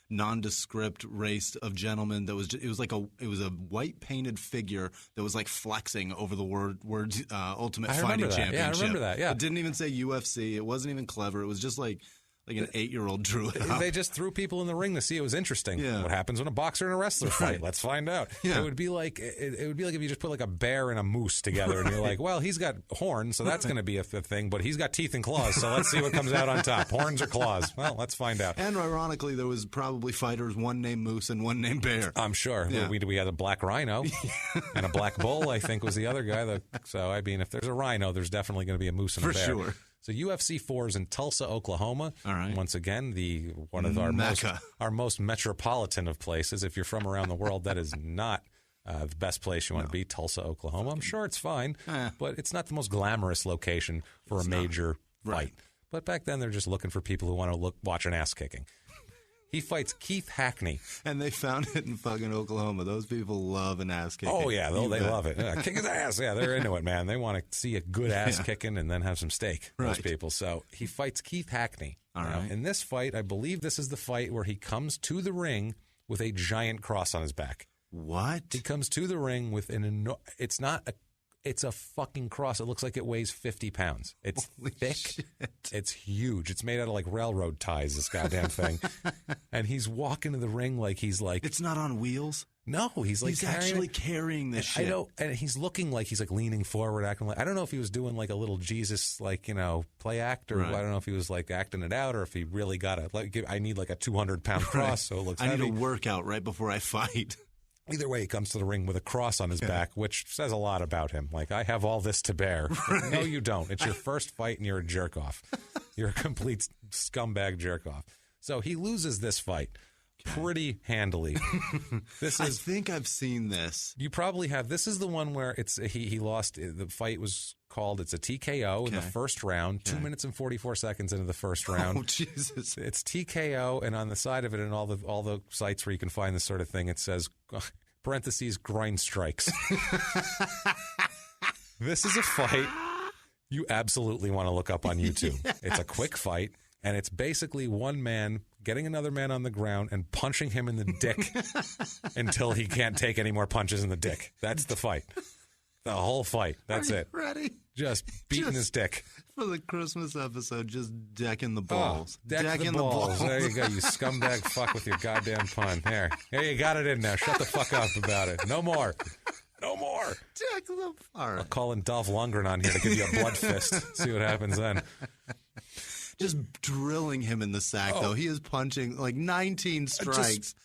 nondescript race of gentlemen that was it was a white painted figure that was like flexing over the words Ultimate Fighting Championship. Yeah, I remember that. Yeah, it didn't even say UFC. It wasn't even clever. It was just like an 8-year-old drew it up. They just threw people in the ring to see it was interesting. Yeah. What happens when a boxer and a wrestler fight? Let's find out. Yeah. It would be like if you just put like a bear and a moose together, and you're like, well, he's got horns, so that's going to be a thing, but he's got teeth and claws, so let's see what comes out on top. Horns or claws? Well, let's find out. And ironically, there was probably fighters, one named Moose and one named Bear. I'm sure. Yeah. We had a black rhino and a black bull, I think, was the other guy. So, I mean, if there's a rhino, there's definitely going to be a moose and a bear. For sure. So UFC 4 is in Tulsa, Oklahoma. All right. Once again, one of our most metropolitan of places. If you're from around the world, that is not the best place you want to be. Tulsa, Oklahoma. I'm sure it's fine, but it's not the most glamorous location for a major fight. But back then, they're just looking for people who want to watch an ass kicking. He fights Keith Hackney. And they found it in fucking Oklahoma. Those people love an ass kicking. Oh, yeah, they love it. Yeah, kick his ass. Yeah, they're into it, man. They want to see a good ass kicking and then have some steak, those people. So he fights Keith Hackney. All right. In this fight, I believe this is the fight where he comes to the ring with a giant cross on his back. What? He comes to the ring with it's a fucking cross. It looks like it weighs 50 pounds. It's Holy thick. Shit. It's huge. It's made out of like railroad ties, this goddamn thing. And he's walking to the ring like he's like... It's not on wheels? No, he's like actually carrying this shit. I know, and he's looking like he's like leaning forward, acting like... I don't know if he was doing like a little Jesus, like, play act, or I don't know if he was like acting it out, or if he really got I need like a 200-pound cross, so it looks heavy. I need a workout right before I fight. Either way, he comes to the ring with a cross on his back, which says a lot about him. Like, I have all this to bear. Right. No, you don't. It's your first fight, and you're a jerk-off. You're a complete scumbag jerk-off. So he loses this fight pretty handily. I think I've seen this. You probably have. This is the one where he lost. The fight was called, it's a TKO in the first round, 2 minutes and 44 seconds into the first round. Oh, Jesus. It's TKO, and on the side of it, and all the sites where you can find this sort of thing, it says, parentheses, grind strikes. This is a fight you absolutely want to look up on YouTube. Yes. It's a quick fight, and it's basically one man getting another man on the ground and punching him in the dick until he can't take any more punches in the dick. That's the fight. The whole fight. That's it. Ready? Just beating his dick. For the Christmas episode, just decking the balls. Decking the balls. There you go, you scumbag fuck with your goddamn pun. There, you got it in now. Shut the fuck up about it. No more. No more. Deck the... All right. I'll call in Dolph Lundgren on here to give you a blood fist. See what happens then. Just drilling him in the sack, though. He is punching like 19 strikes.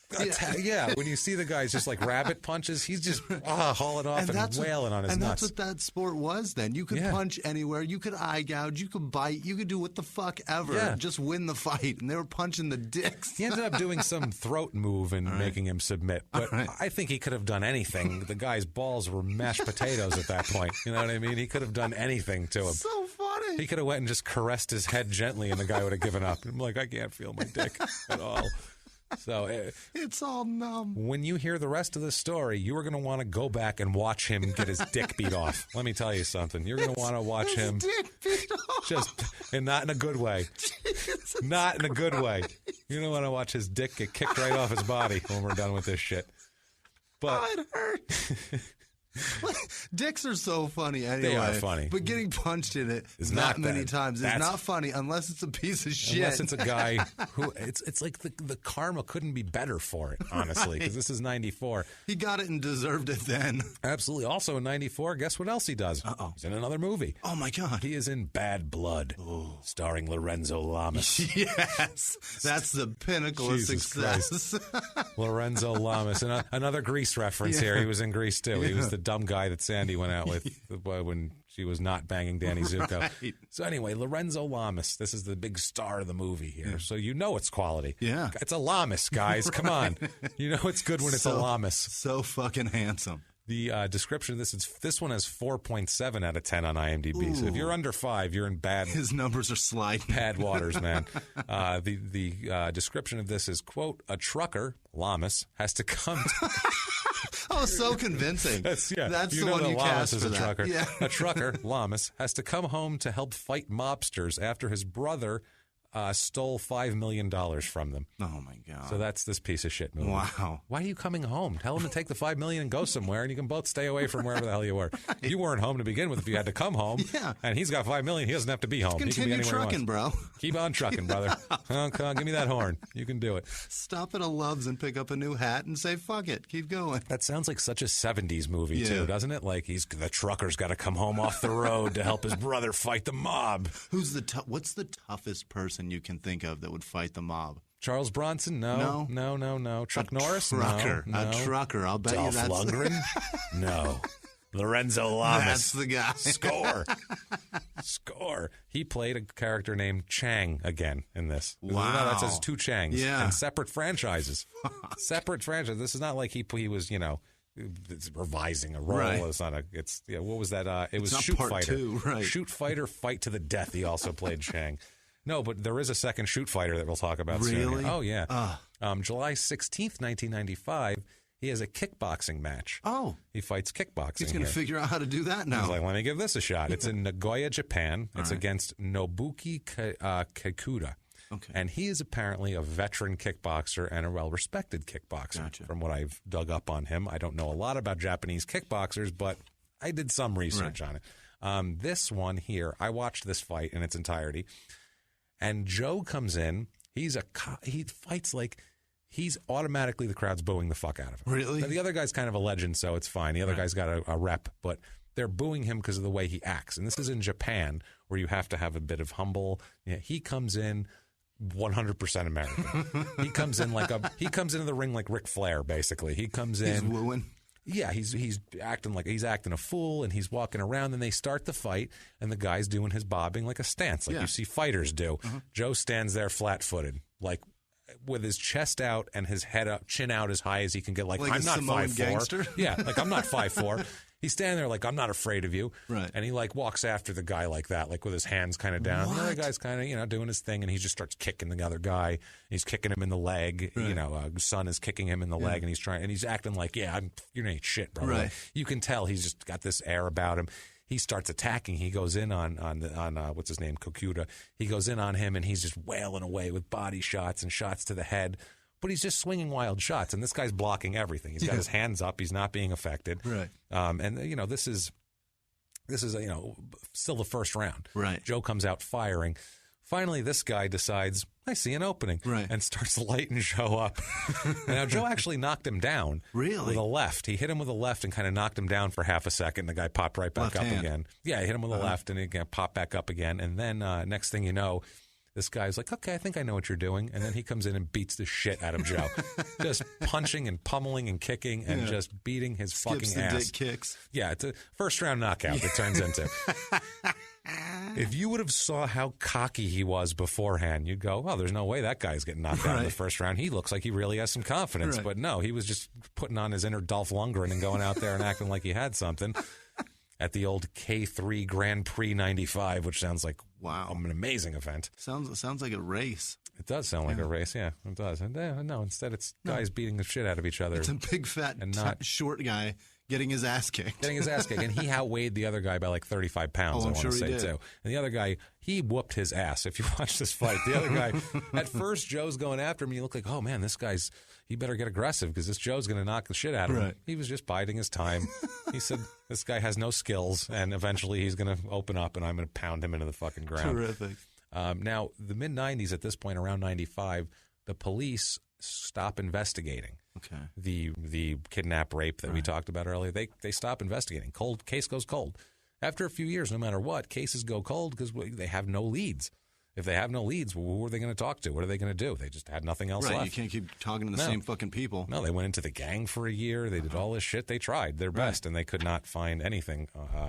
Yeah, when you see the guys just like rabbit punches, he's just hauling off and wailing on his nuts. And that's what that sport was then. You could punch anywhere. You could eye gouge. You could bite. You could do what the fuck ever. Yeah. Just win the fight. And they were punching the dicks. He ended up doing some throat move and making him submit. But I think he could have done anything. The guy's balls were mashed potatoes at that point. You know what I mean? He could have done anything to him. So funny. He could have went and just caressed his head gently, and the guy would have given up. I'm like, I can't feel my dick at all. So it's all numb. When you hear the rest of the story, you are going to want to go back and watch him get his dick beat off. Let me tell you something. You're going to want to watch him dick beat off. And not in a good way. Jesus not in a good way. You're going to want to watch his dick get kicked right off his body when we're done with this shit. But it hurts. Dicks are so funny anyway. They are funny. But getting punched in it not many times is not funny unless it's a piece of shit. Unless it's a guy who, it's like the karma couldn't be better for it, honestly, because this is 94. He got it and deserved it then. Absolutely. Also in 94, guess what else he does? He's in another movie. Oh, my God. He is in Bad Blood, starring Lorenzo Lamas. Yes. That's the pinnacle of success. Lorenzo Lamas. And another Grease reference here. He was in Grease, too. He was the dumb guy that Sandy went out with when she was not banging Danny Zuko. Right. So anyway, Lorenzo Lamas, this is the big star of the movie here. Yeah. So you know it's quality. Yeah. It's a Lamas, guys. Come on. You know it's good when it's a Lamas. So fucking handsome. The description of this one has 4.7 out of 10 on IMDb. Ooh. So if you're under 5, you're in bad... His numbers are sliding. Bad waters, man. The description of this is, quote, a trucker, Lamas, has to come... Oh, so convincing. That's the one you cast for a trucker. Yeah. A trucker, Lamas, has to come home to help fight mobsters after his brother stole $5 million from them. Oh, my God. So that's this piece of shit movie. Wow. Why are you coming home? Tell him to take the $5 million and go somewhere, and you can both stay away from wherever the hell you were. Right. You weren't home to begin with if you had to come home. Yeah. And he's got $5 million. He doesn't have to be home. Continue he can be anywhere trucking, he wants. bro. Keep on trucking, brother. Come on, give me that horn. You can do it. Stop at a Love's and pick up a new hat and say, fuck it. Keep going. That sounds like such a 70s movie, too, doesn't it? Like the trucker's got to come home off the road to help his brother fight the mob. What's the toughest person you can think of that would fight the mob? Charles Bronson? No. Chuck Norris? No. A trucker. I'll bet Dolph you that's... Lundgren? No. Lorenzo Lamas. That's the guy. Score. He played a character named Chang again in this. Wow. No, that says two Changs. Yeah. And separate franchises. Separate franchises. This is not like he was, revising a role. Right. It's not what was that? It was it's Shoot not part Fighter. 2, right. Shoot Fighter, Fight to the Death. He also played Chang. No, but there is a second Shoot Fighter that we'll talk about soon. Really? Oh, yeah. July 16th, 1995, he has a kickboxing match. Oh. He fights kickboxing. He's going to figure out how to do that now. He's like, let me give this a shot. It's in Nagoya, Japan. It's against Nobuki Kikuta. Okay. And he is apparently a veteran kickboxer and a well-respected kickboxer. From what I've dug up on him. I don't know a lot about Japanese kickboxers, but I did some research on it. This one here, I watched this fight in its entirety. And Joe comes in. He fights like... He's automatically, the crowd's booing the fuck out of him. Really? The other guy's kind of a legend, so it's fine. The other guy's got a rep, but they're booing him because of the way he acts. And this is in Japan, where you have to have a bit of humble. He comes in 100% American. He comes into the ring like Ric Flair, basically. He comes in. He's wooing. Yeah, he's acting a fool, and he's walking around. And they start the fight, and the guy's doing his bobbing like a stance, like you see fighters do. Joe stands there flat-footed, like with his chest out and his head up, chin out as high as he can get. Like I'm not 5'4". Yeah, like I'm not 5'4". He's standing there like, I'm not afraid of you. Right. And he like walks after the guy like that, like with his hands kind of down. What? The other guy's kind of, doing his thing, and he just starts kicking the other guy. He's kicking him in the leg. Right. Son is kicking him in the leg, and he's acting like, you ain't shit, bro. Right. You can tell he's just got this air about him. He starts attacking. He goes in on what's his name, Kokuda. He goes in on him, and he's just wailing away with body shots and shots to the head. But he's just swinging wild shots, and this guy's blocking everything. He's got his hands up. He's not being affected. Right. And this is still the first round. Right. Joe comes out firing. Finally, this guy decides, I see an opening. Right. And starts lighting Joe up. And now, Joe actually knocked him down. Really? With a left. He hit him with a left and kind of knocked him down for half a second. The guy popped right back up again. Yeah, he hit him with a left, and he popped back up again. And then next thing you know, this guy's like, okay, I think I know what you're doing. And then he comes in and beats the shit out of Joe. Just punching and pummeling and kicking and just beating his fucking ass. Dick kicks. Yeah, it's a first-round knockout, it turns into. If you would have saw how cocky he was beforehand, you'd go, well, there's no way that guy's getting knocked out in the first round. He looks like he really has some confidence. Right. But no, he was just putting on his inner Dolph Lundgren and going out there and acting like he had something. At the old K3 Grand Prix 95, which sounds like an amazing event. Sounds like a race. It does sound like a race, yeah. It does. And, no, instead it's guys beating the shit out of each other. It's a big, fat, short guy getting his ass kicked. And he outweighed the other guy by like 35 pounds, I want to say, too. And the other guy, he whooped his ass. If you watch this fight, the other guy, at first, Joe's going after him, and you look like, oh, man, this guy's, he better get aggressive because this Joe's going to knock the shit out of him. He was just biding his time. He said, this guy has no skills, and eventually he's going to open up, and I'm going to pound him into the fucking ground. Terrific. Now, the mid-'90s, at this point, around 95, the police stop investigating. Okay. The kidnap rape that we talked about earlier, they stop investigating. Case goes cold. After a few years, no matter what, cases go cold because they have no leads. If they have no leads, who are they going to talk to? What are they going to do? They just had nothing else left. You can't keep talking to the same fucking people. No, they went into the gang for a year. They did all this shit. They tried their best, and they could not find anything.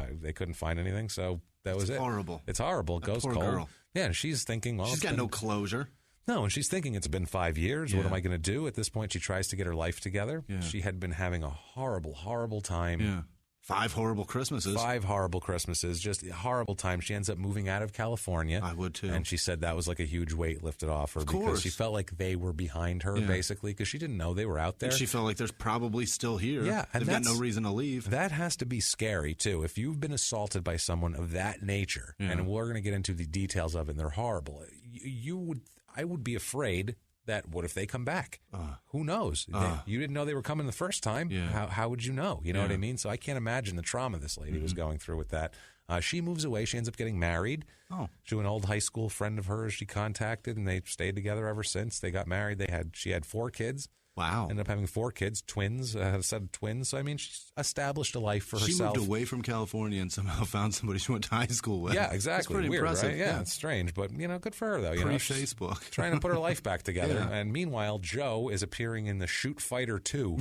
They couldn't find anything, so that was it. Horrible. It's horrible. It goes poor cold. Girl. Yeah, and she's thinking, well, she's got no closure. No, and she's thinking it's been 5 years. What am I going to do? At this point, she tries to get her life together. Yeah. She had been having a horrible, horrible time. Yeah. 5 horrible Christmases. 5 horrible Christmases. Just a horrible time. She ends up moving out of California. I would, too. And she said that was like a huge weight lifted off her because she felt like they were behind her, basically, because she didn't know they were out there. And she felt like there's probably still here. Yeah. And they've got no reason to leave. That has to be scary, too. If you've been assaulted by someone of that nature, and we're going to get into the details of it, and they're horrible, I would be afraid that what if they come back? Who knows? You didn't know they were coming the first time. Yeah. How would you know? You know what I mean? So I can't imagine the trauma this lady was going through with that. She moves away. She ends up getting married to an old high school friend of hers she contacted, and they stayed together ever since. They got married. She had 4 kids. Wow. Ended up having 4 kids, twins, had a set of twins. So, I mean, she established a life for herself. She moved away from California and somehow found somebody she went to high school with. Yeah, exactly. That's pretty weird, impressive. Right? Yeah, it's strange. But, good for her, though. Pre-Facebook. Trying to put her life back together. And meanwhile, Joe is appearing in the Shoot Fighter 2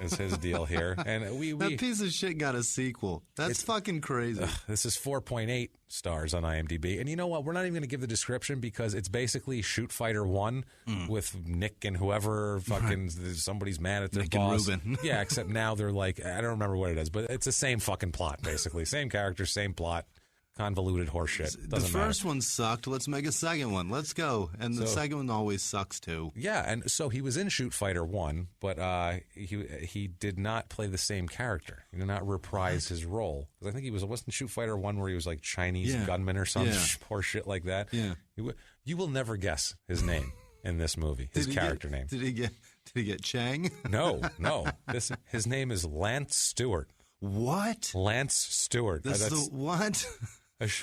is his deal here. And that piece of shit got a sequel. That's fucking crazy. This is 4.8 stars on IMDb. And you know what? We're not even going to give the description because it's basically Shoot Fighter 1 with Nick and whoever fucking somebody's mad at their Nick boss. And Ruben. Yeah, except now they're like, I don't remember what it is, but it's the same fucking plot, basically. Same character, same plot. convoluted horseshit. The first one sucked. Let's make a second one. Let's go. And the second one always sucks too. Yeah, and so he was in Shoot Fighter 1, but he did not play the same character. He did not reprise his role. Because I think wasn't Shoot Fighter 1 where he was like Chinese gunman or some horseshit like that. Yeah. You will never guess his name in this movie. His character name. Did he get Chang? No. His name is Lance Stewart. What? Lance Stewart. That's what?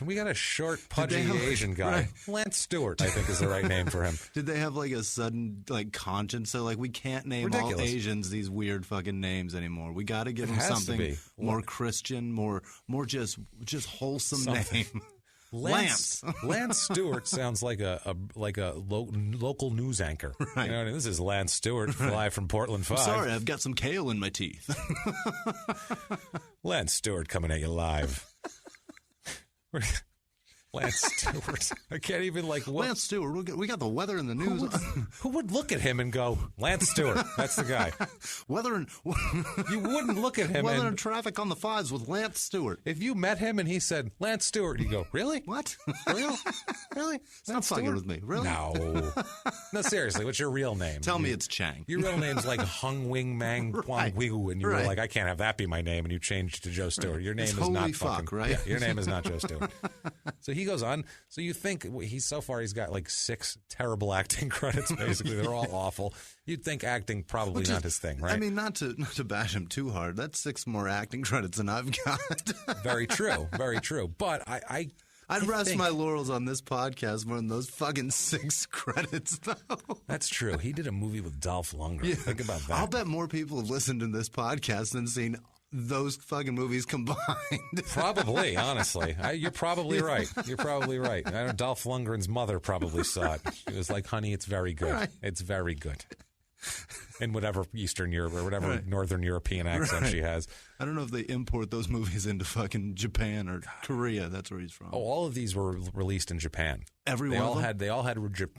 We got a short, pudgy Asian guy. Right. Lance Stewart, I think, is the right name for him. Did they have like a sudden conscience? So we can't name all Asians these weird fucking names anymore. We got to give them something more Christian, more just wholesome name. Lance Stewart sounds like a local news anchor. Right. You know, this is Lance Stewart, live from Portland 5. I'm sorry, I've got some kale in my teeth. Lance Stewart coming at you live. Lance Stewart. I can't even Lance Stewart. We got the weather in the news. Who would look at him and go, Lance Stewart? That's the guy. Weather and you wouldn't look at him. Weather and traffic on the 5s with Lance Stewart. If you met him and he said Lance Stewart, you go, really? What? Really? Stop fucking with me. Really? No, seriously. What's your real name? Tell me it's Chang. Your real name's like Hung Wing Mang Kwang Wigu, and you were like, I can't have that be my name, and you changed to Joe Stewart. Your name is not fucking right? Yeah, your name is not Joe Stewart. So he goes on. So you think he's got like 6 terrible acting credits. Basically, they're all awful. You'd think acting probably not his thing, right? I mean, not to bash him too hard. That's 6 more acting credits than I've got. Very true. Very true. But I'd rest my laurels on this podcast more than those fucking 6 credits, though. That's true. He did a movie with Dolph Lundgren. Yeah. Think about that. I'll bet more people have listened to this podcast than seen those fucking movies combined. Probably, honestly. You're probably right. You're probably right. I know Dolph Lundgren's mother probably saw it. She was like, honey, it's very good. Right. It's very good. In whatever Eastern Europe or whatever Northern European accent she has. I don't know if they import those movies into fucking Japan or Korea. That's where he's from. Oh, all of these were released in Japan. They all had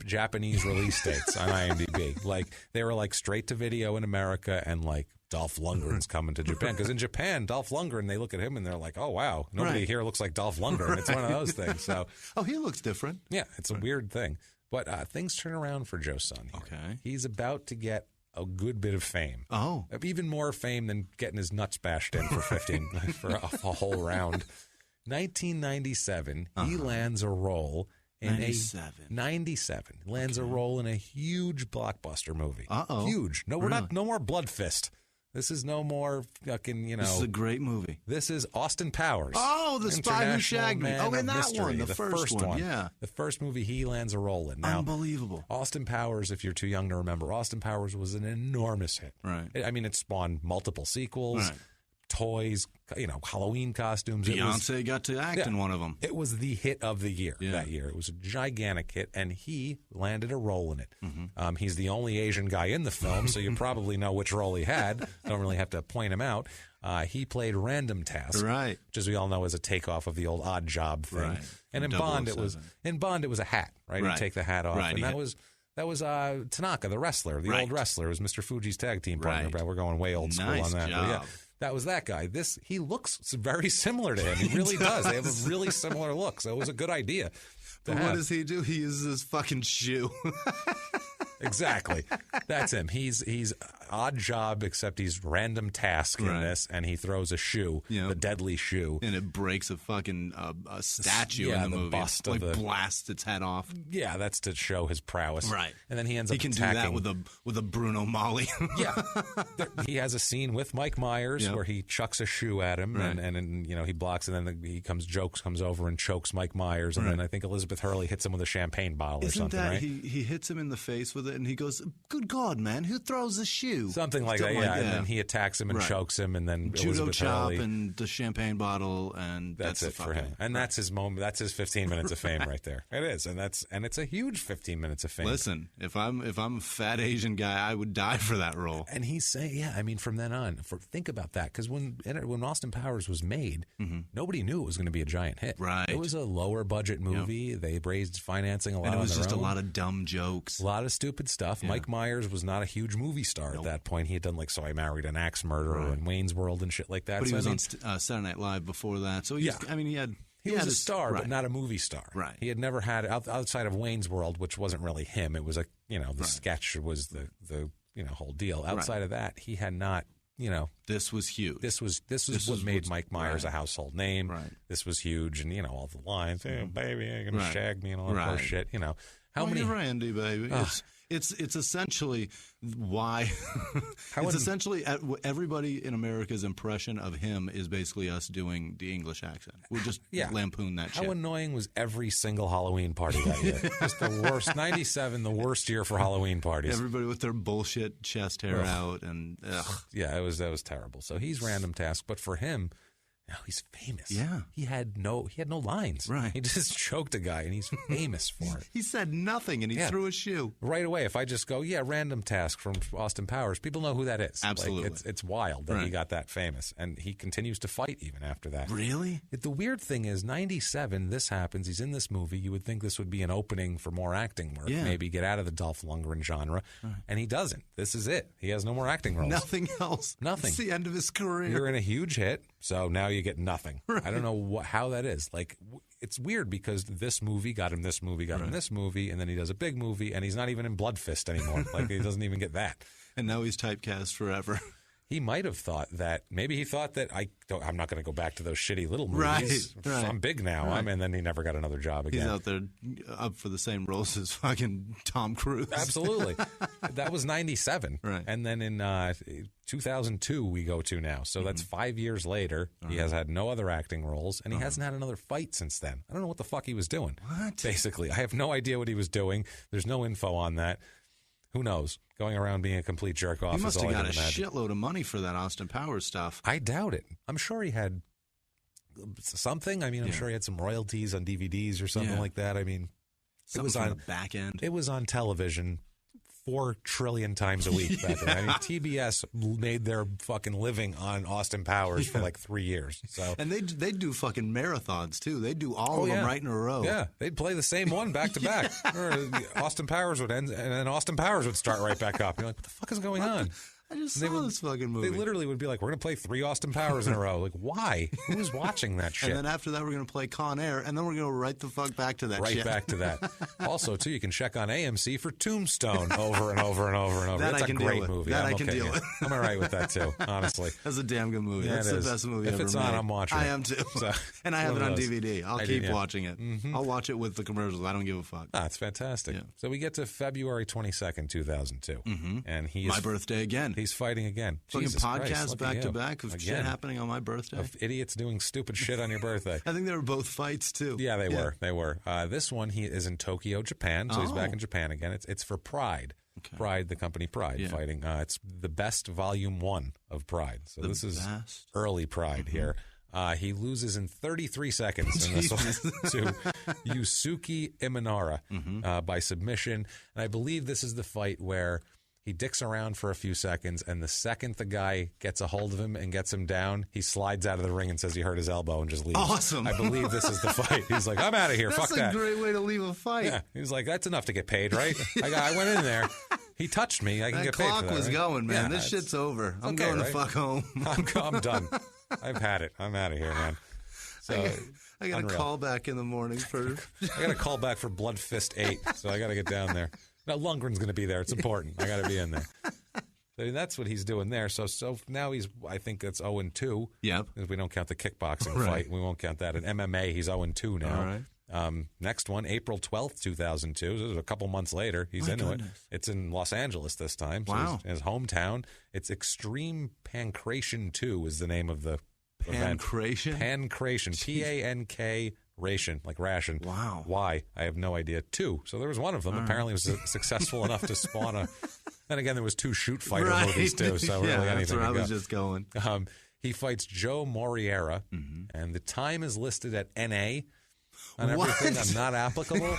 Japanese release dates on IMDb. Like they were like straight to video in America, and like Dolph Lundgren's coming to Japan, because in Japan, Dolph Lundgren, they look at him and they're like, oh wow, nobody here looks like Dolph Lundgren. It's one of those things. So he looks different. Yeah, it's a weird thing. But things turn around for Joe Son here. Okay, he's about to get a good bit of fame. Oh, even more fame than getting his nuts bashed in for 15 for a whole round. 1997, he lands a role in 97 lands a role in a huge blockbuster movie. Huge. No, we're not. No more Blood Fist. This is no more fucking, This is a great movie. This is Austin Powers. Oh, The Spy Who Shagged Me. Oh, in that Mystery, one. The first one. Yeah. The first movie he lands a role in. Now, unbelievable. Austin Powers, if you're too young to remember, Austin Powers was an enormous hit. Right. I mean, it spawned multiple sequels, toys, Halloween costumes. Beyonce got to act in one of them. It was the hit of the year that year. It was a gigantic hit, and he landed a role in it. Mm-hmm. He's the only Asian guy in the film, so you probably know which role he had. Don't really have to point him out. He played Random Task, right, which, as we all know, is a takeoff of the old Odd Job thing. Right. And in Bond, it was a hat, right? He'd take the hat off, and that was Tanaka, the wrestler, the old wrestler. It was Mr. Fuji's tag team partner. Right. We're going way old school on that. Job. But yeah, that was that guy. He looks very similar to him. He really does. They have a really similar look, so it was a good idea. But what does he do? He uses his fucking shoe. Exactly. That's him. He's Odd Job, except he's Random Task in this, and he throws a shoe, the deadly shoe. And it breaks a fucking a statue in the movie. Bust blasts its head off. Yeah, that's to show his prowess. Right. And then he ends up attacking. He can do that with a Bruno Mali. Yeah. He has a scene with Mike Myers where he chucks a shoe at him, and he blocks, and then comes over and chokes Mike Myers, and then I think Elizabeth Hurley hits him with a champagne bottle or something, right? He hits him in the face with it, and he goes, "Good God, man, who throws a shoe?" Something like that, yeah. And then he attacks him and chokes him, and then judo Elizabeth chop Hurley, and the champagne bottle, and that's it for him. And that's his moment. That's his 15 minutes of fame right there. It is, and it's a huge 15 minutes of fame. Listen, if I'm a fat Asian guy, I would die for that role. And he's saying, from then on, think about that, because when Austin Powers was made, nobody knew it was going to be a giant hit. Right. It was a lower budget movie. Yep. They raised financing a lot. And it was just a lot of dumb jokes, a lot of stupid stuff. Yeah. Mike Myers was not a huge movie star at that point. He had done So I Married an Axe Murderer and Wayne's World and shit like that. But he was on Saturday Night Live before that. So he had He was a star, right. but not a movie star. Right. He had never had outside of Wayne's World, which wasn't really him. It was the right. sketch was the whole deal. Outside right. of that, he had not. This was huge. This was what made Mike Myers right. a household name. Right. This was huge, and all the lines, hey, baby, you're gonna right. shag me and all that right. horse shit. How many Randy, baby? It's essentially why. It's essentially everybody in America's impression of him is basically us doing the English accent. We just lampoon that shit. How annoying was every single Halloween party that year? Just the worst. 97, the worst year for Halloween parties. Everybody with their bullshit chest hair out and yeah, that was terrible. So he's random task, but for him. No, he's famous. Yeah. He had no lines. Right. He just choked a guy, and he's famous for it. He said nothing, and he threw a shoe. Right away, if I just go, random task from Austin Powers, people know who that is. Absolutely. It's wild that he got that famous, and he continues to fight even after that. Really? The weird thing is, 97, this happens. He's in this movie. You would think this would be an opening for more acting work, maybe get out of the Dolph Lundgren genre, and he doesn't. This is it. He has no more acting roles. Nothing else. Nothing. It's the end of his career. You're in a huge hit, so now you get nothing. Right. I don't know how that is. It's weird because this movie got him this movie, got him this movie, and then he does a big movie, and he's not even in Blood Fist anymore. He doesn't even get that. And now he's typecast forever. He might have thought that maybe he thought that I'm not going to go back to those shitty little movies. Right. I'm big now. Right. And then he never got another job again. He's out there up for the same roles as fucking Tom Cruise. Absolutely. That was 97. Right. And then in 2002 we go to now. So that's 5 years later. He has had no other acting roles, and he hasn't had another fight since then. I don't know what the fuck he was doing. What? Basically. I have no idea what he was doing. There's no info on that. Who knows? Going around being a complete jerk off. He must is all have got I can imagine. shitload of money for that Austin Powers stuff. I doubt it. I'm sure he had something. I mean, I'm sure he had some royalties on DVDs or something like that. I mean, something it was on on the back end. It was on television 4 trillion times a week back then. I mean, TBS made their fucking living on Austin Powers for 3 years. So, and they do fucking marathons too. They do all of them right in a row. Yeah, they'd play the same one back to back. Or Austin Powers would end, and then Austin Powers would start right back up. You're like, what the fuck is going on? I just saw this fucking movie. They literally would be like, we're going to play 3 Austin Powers in a row. Like, why? Who's watching that shit? And then after that, we're going to play Con Air, and then we're going to right the fuck back to that shit. Right back to that. Also, too, you can check on AMC for Tombstone over and over and over and over. That's a great movie. That I can deal with. I'm all right with that, too, honestly. That's a damn good movie. That's the best movie ever made. If it's on, I'm watching it. I am, too. So, and I have it on DVD. I'll keep watching it. Mm-hmm. I'll watch it with the commercials. I don't give a fuck. It's fantastic. Yeah. So we get to February 22nd, 2002. Mm-hmm. And my birthday again. He's fighting again. Fucking podcasts back to back of again. Shit happening on my birthday. Of idiots doing stupid shit on your birthday. I think they were both fights too. Yeah, they were. They were. This one he is in Tokyo, Japan. So he's back in Japan again. It's for Pride. Okay. Pride, the company Pride, fighting. It's the best volume 1 of Pride. So this is early Pride here. He loses in 33 seconds in this one to Yusuke Imanara by submission. And I believe this is the fight where he dicks around for a few seconds, and the second the guy gets a hold of him and gets him down, he slides out of the ring and says he hurt his elbow and just leaves. Awesome. I believe this is the fight. He's like, I'm out of here. Fuck that. That's a great way to leave a fight. Yeah. He's like, that's enough to get paid, right? I went in there. He touched me. I can get paid for that. That clock was going, man. This shit's over. I'm going to fuck home. I'm done. I've had it. I'm out of here, man. So I got a call back in the morning for. I got a call back for Blood Fist 8, so I got to get down there. Now Lundgren's going to be there. It's important. I got to be in there. So that's what he's doing there. So now I think it's 0-2. Yep. If we don't count the kickboxing fight, we won't count that. In MMA, he's 0-2 now. All right. Next one, April 12th, 2002. So a couple months later, he's into it. It's in Los Angeles this time. So wow. His hometown. It's Extreme Pancration 2 is the name of the event. Pancration? Pancration. P-A-N-K ration, like ration. Wow. Why? I have no idea. 2. So there was one of them. Apparently it was successful enough to spawn a... Then again, there was 2 shoot fighter movies too. So really anything that's where I was just going. He fights Joe Moriera, and the time is listed at NA on everything. I'm not applicable.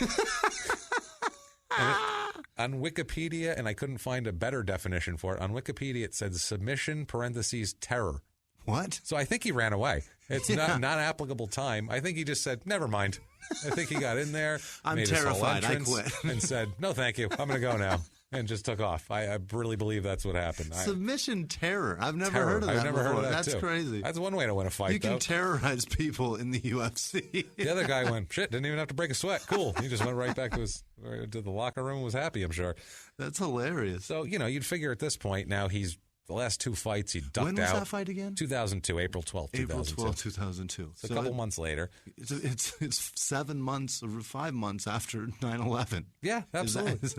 On Wikipedia, and I couldn't find a better definition for it. On Wikipedia, it said submission parentheses terror. What? So I think he ran away. It's not applicable time. I think he just said, never mind. I think he got in there. I'm made terrified. His whole I quit. and said, no, thank you. I'm going to go now. and just took off. I really believe that's what happened. Submission terror. I've never heard of that I've never before. Heard of that That's too. Crazy. That's one way to win a fight, You can terrorize people in the UFC. The other guy went, shit, didn't even have to break a sweat. Cool. He just went right back to the locker room and was happy, I'm sure. That's hilarious. So, you'd figure at this point, now the last 2 fights, he ducked out. When was that fight again? 2002, April 12th, 2002. April 12th, 2002. So a couple months later. It's 7 months or 5 months after 9/11. Yeah, absolutely.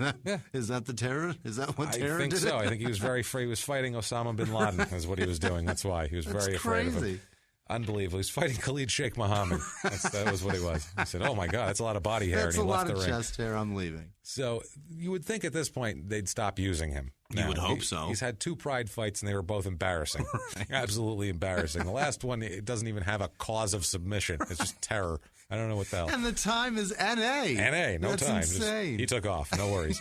Is that the terror? Is that what terror I think did? so. I think he was very afraid. He was fighting Osama bin Laden is what he was doing. That's why. He was very afraid of him. Unbelievable. He was fighting Khalid Sheikh Mohammed. That was what he was. He said, oh, my God, that's a lot of body hair. That's and he a left lot the of ring. chest hair. I'm leaving. So you would think at this point they'd stop using him. You would hope so. He's had 2 Pride fights, and they were both embarrassing. Right. Absolutely embarrassing. The last one, it doesn't even have a cause of submission. It's just terror. I don't know what the hell. And the time is N.A. N.A., no That's time. insane. He took off. No worries.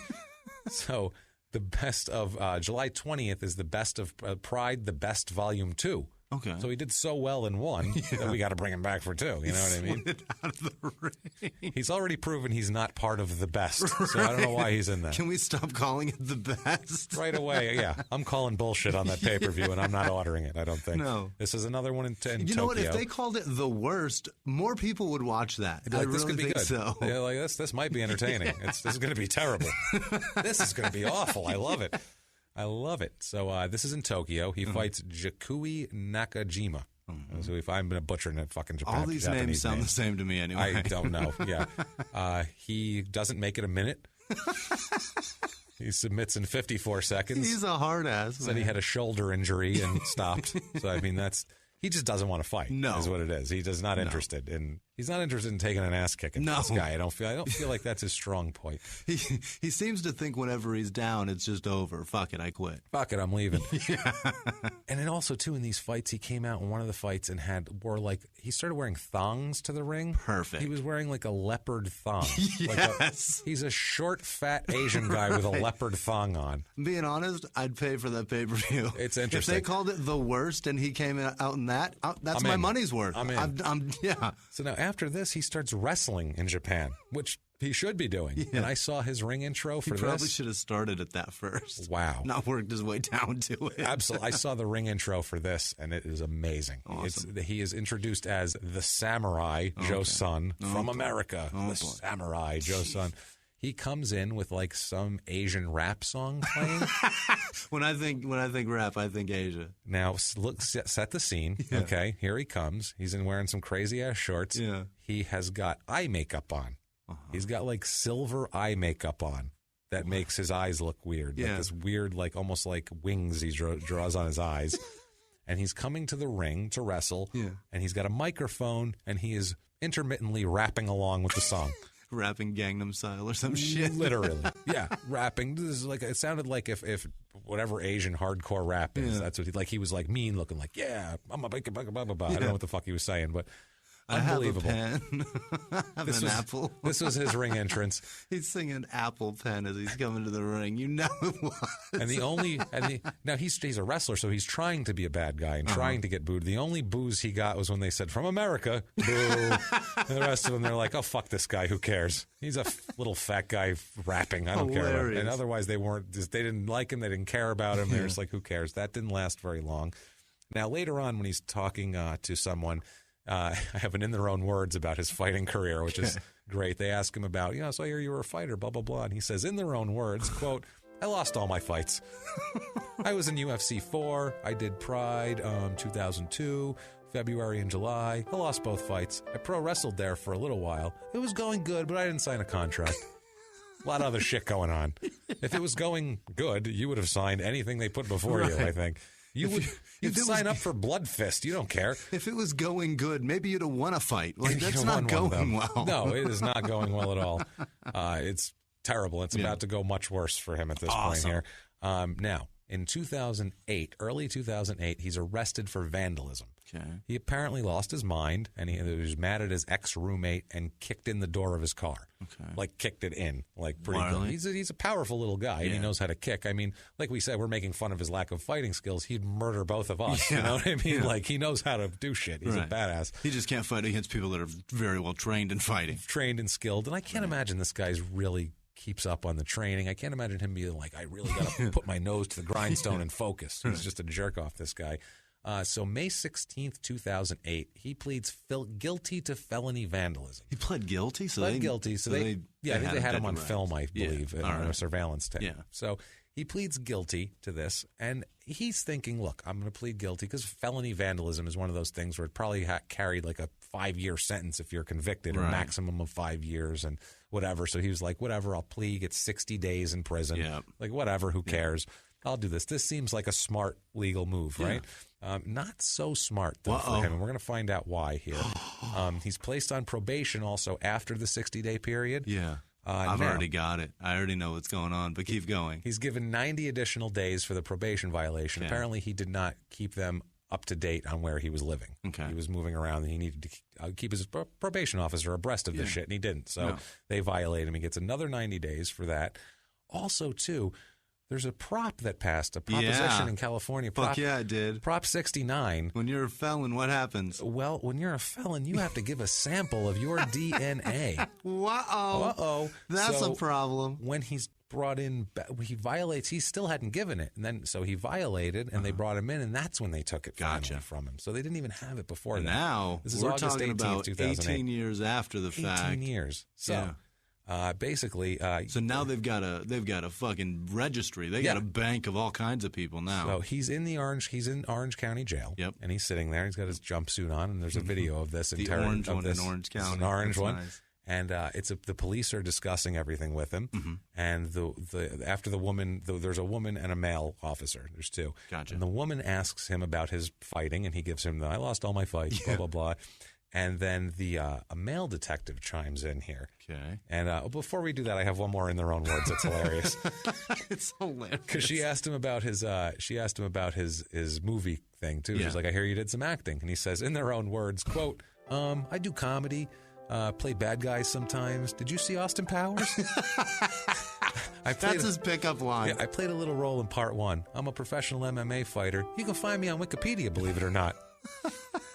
So the best of July 20th is the best of Pride, the best Volume 2. Okay. So he did so well in 1 that we got to bring him back for 2. You know what I mean? Out of the ring. He's already proven he's not part of the best. Right. So I don't know why he's in that. Can we stop calling it the best? Right away, yeah. I'm calling bullshit on that pay-per-view, and I'm not ordering it, I don't think. No. This is another one in Tokyo. You know what? If they called it the worst, more people would watch that. Like, I this really could be think good. so. Yeah, like this might be entertaining. This is going to be terrible. This is going to be awful. I love it. I love it. So this is in Tokyo. He fights Jakui Nakajima. So if I'm going to butcher in fucking Japan, all these names sound the same to me anyway. I don't know. Yeah, he doesn't make it a minute. He submits in 54 seconds. He's a hard ass. Said he had a shoulder injury and stopped. So I mean, he just doesn't want to fight. No, is what it is. He's just not interested in. He's not interested in taking an ass kicking. No, this guy. I don't feel like that's his strong point. He seems to think whenever he's down, it's just over. Fuck it, I quit. Fuck it, I'm leaving. Yeah. And then also too in these fights, he came out in one of the fights and he started wearing thongs to the ring. Perfect. He was wearing like a leopard thong. Yes. He's a short, fat Asian guy with a leopard thong on. Being honest, I'd pay for that pay-per-view. It's interesting. If they called it the worst and he came out in that, that's my money's worth. I'm in. Yeah. So now after this, he starts wrestling in Japan, which he should be doing. Yeah. And I saw his ring intro for this. He probably should have started at that first. Wow. Not worked his way down to it. Absolutely. I saw the ring intro for this, and it is amazing. Awesome. He is introduced as the Samurai Joe-san from America. The Samurai Joe-san. He comes in with like some Asian rap song playing. When I think rap, I think Asia. Now look, set the scene. Yeah. Okay, here he comes. He's wearing some crazy ass shorts. Yeah. He has got eye makeup on. He's got like silver eye makeup on that makes his eyes look weird. Yeah. Like this weird, like almost like wings he draws on his eyes. And he's coming to the ring to wrestle. Yeah. And he's got a microphone and he is intermittently rapping along with the song. Rapping Gangnam Style or some shit. Literally. Yeah, rapping. This is it sounded like if whatever Asian hardcore rap is, that's what he was like mean looking, like, yeah, I'm a blah, blah, blah, blah. I don't know what the fuck he was saying, but unbelievable. I have a pen. I have an apple. This was his ring entrance. He's singing Apple Pen as he's coming to the ring. You know it was. Now he's a wrestler, so he's trying to be a bad guy and trying to get booed. The only boos he got was when they said, "From America," boo. And the rest of them, they're like, "Oh, fuck this guy. Who cares? He's a little fat guy rapping. I don't care about him." And otherwise, they didn't like him. They didn't care about him. They're just like, "Who cares?" That didn't last very long. Now later on, when he's talking to someone. I have an in their own words about his fighting career, which is great. They ask him about, so I hear you were a fighter, blah, blah, blah. And he says, in their own words, quote, I lost all my fights. I was in UFC 4. I did Pride 2002, February and July. I lost both fights. I pro wrestled there for a little while. It was going good, but I didn't sign a contract. A lot of other shit going on. If it was going good, you would have signed anything they put before you, I think. You'd sign up for Blood Fist. You don't care. If it was going good, maybe you'd have won a fight. Like, that's not going well. No, it is not going well at all. It's terrible. It's about to go much worse for him at this point here. Now, in 2008, early 2008, he's arrested for vandalism. Okay. He apparently lost his mind, and he was mad at his ex-roommate and kicked in the door of his car. Okay. Like, kicked it in. Like, pretty good. He's a powerful little guy, and he knows how to kick. I mean, like we said, we're making fun of his lack of fighting skills. He'd murder both of us. You know what I mean? Like, he knows how to do shit. He's a badass. He just can't fight against people that are very well trained in fighting. Trained and skilled. And I can't imagine this guy's really keeps up on the training. I can't imagine him being like, I really got to put my nose to the grindstone and focus. He's just a jerk off, this guy. So May 16th, 2008, he pleads guilty to felony vandalism. He pled guilty? So guilty. So they I think they had him on film, I believe, on a surveillance tape. Yeah. So he pleads guilty to this, and he's thinking, look, I'm going to plead guilty because felony vandalism is one of those things where it probably carried like a 5-year sentence if you're convicted, or maximum of 5 years and whatever. So he was like, whatever, I'll plead, get 60 days in prison. Yeah. Like, whatever, who cares? I'll do this. This seems like a smart legal move, right? Not so smart, though, for him, and we're going to find out why here. He's placed on probation also after the 60-day period. Yeah. I've already got it. I already know what's going on, but keep going. He's given 90 additional days for the probation violation. Okay. Apparently, he did not keep them up to date on where he was living. Okay. He was moving around, and he needed to keep his probation officer abreast of this shit, and he didn't. So they violate him. He gets another 90 days for that. Also, too, there's a prop that passed, a proposition in California. Fuck yeah, it did. Prop 69. When you're a felon, what happens? Well, when you're a felon, you have to give a sample of your DNA. Uh-oh. That's a problem. When he's brought in, he violates, he still hadn't given it. And then, so he violated, and they brought him in, and that's when they took it finally from him. So they didn't even have it before that. Now, this is we're August talking 18th, about 2008. 18 years after the fact. 18 years. So. Basically, so now they've got a fucking registry. They got a bank of all kinds of people now. So he's in Orange County Jail. Yep. And he's sitting there. He's got his jumpsuit on, and there's a video of this. The orange one in Orange County. It's an orange one. Nice. And the police are discussing everything with him. Mm-hmm. And after the woman, there's a woman and a male officer. There's two. Gotcha. And the woman asks him about his fighting, and he gives him I lost all my fights, blah, blah, blah. And then a male detective chimes in here. Okay. And before we do that, I have one more in their own words. That's hilarious. It's hilarious. Because she asked him about his movie thing too. She's like, I hear you did some acting, and he says in their own words, quote, I do comedy, play bad guys sometimes. Did you see Austin Powers? That's his pickup line. Yeah, I played a little role in part 1. I'm a professional MMA fighter. You can find me on Wikipedia, believe it or not.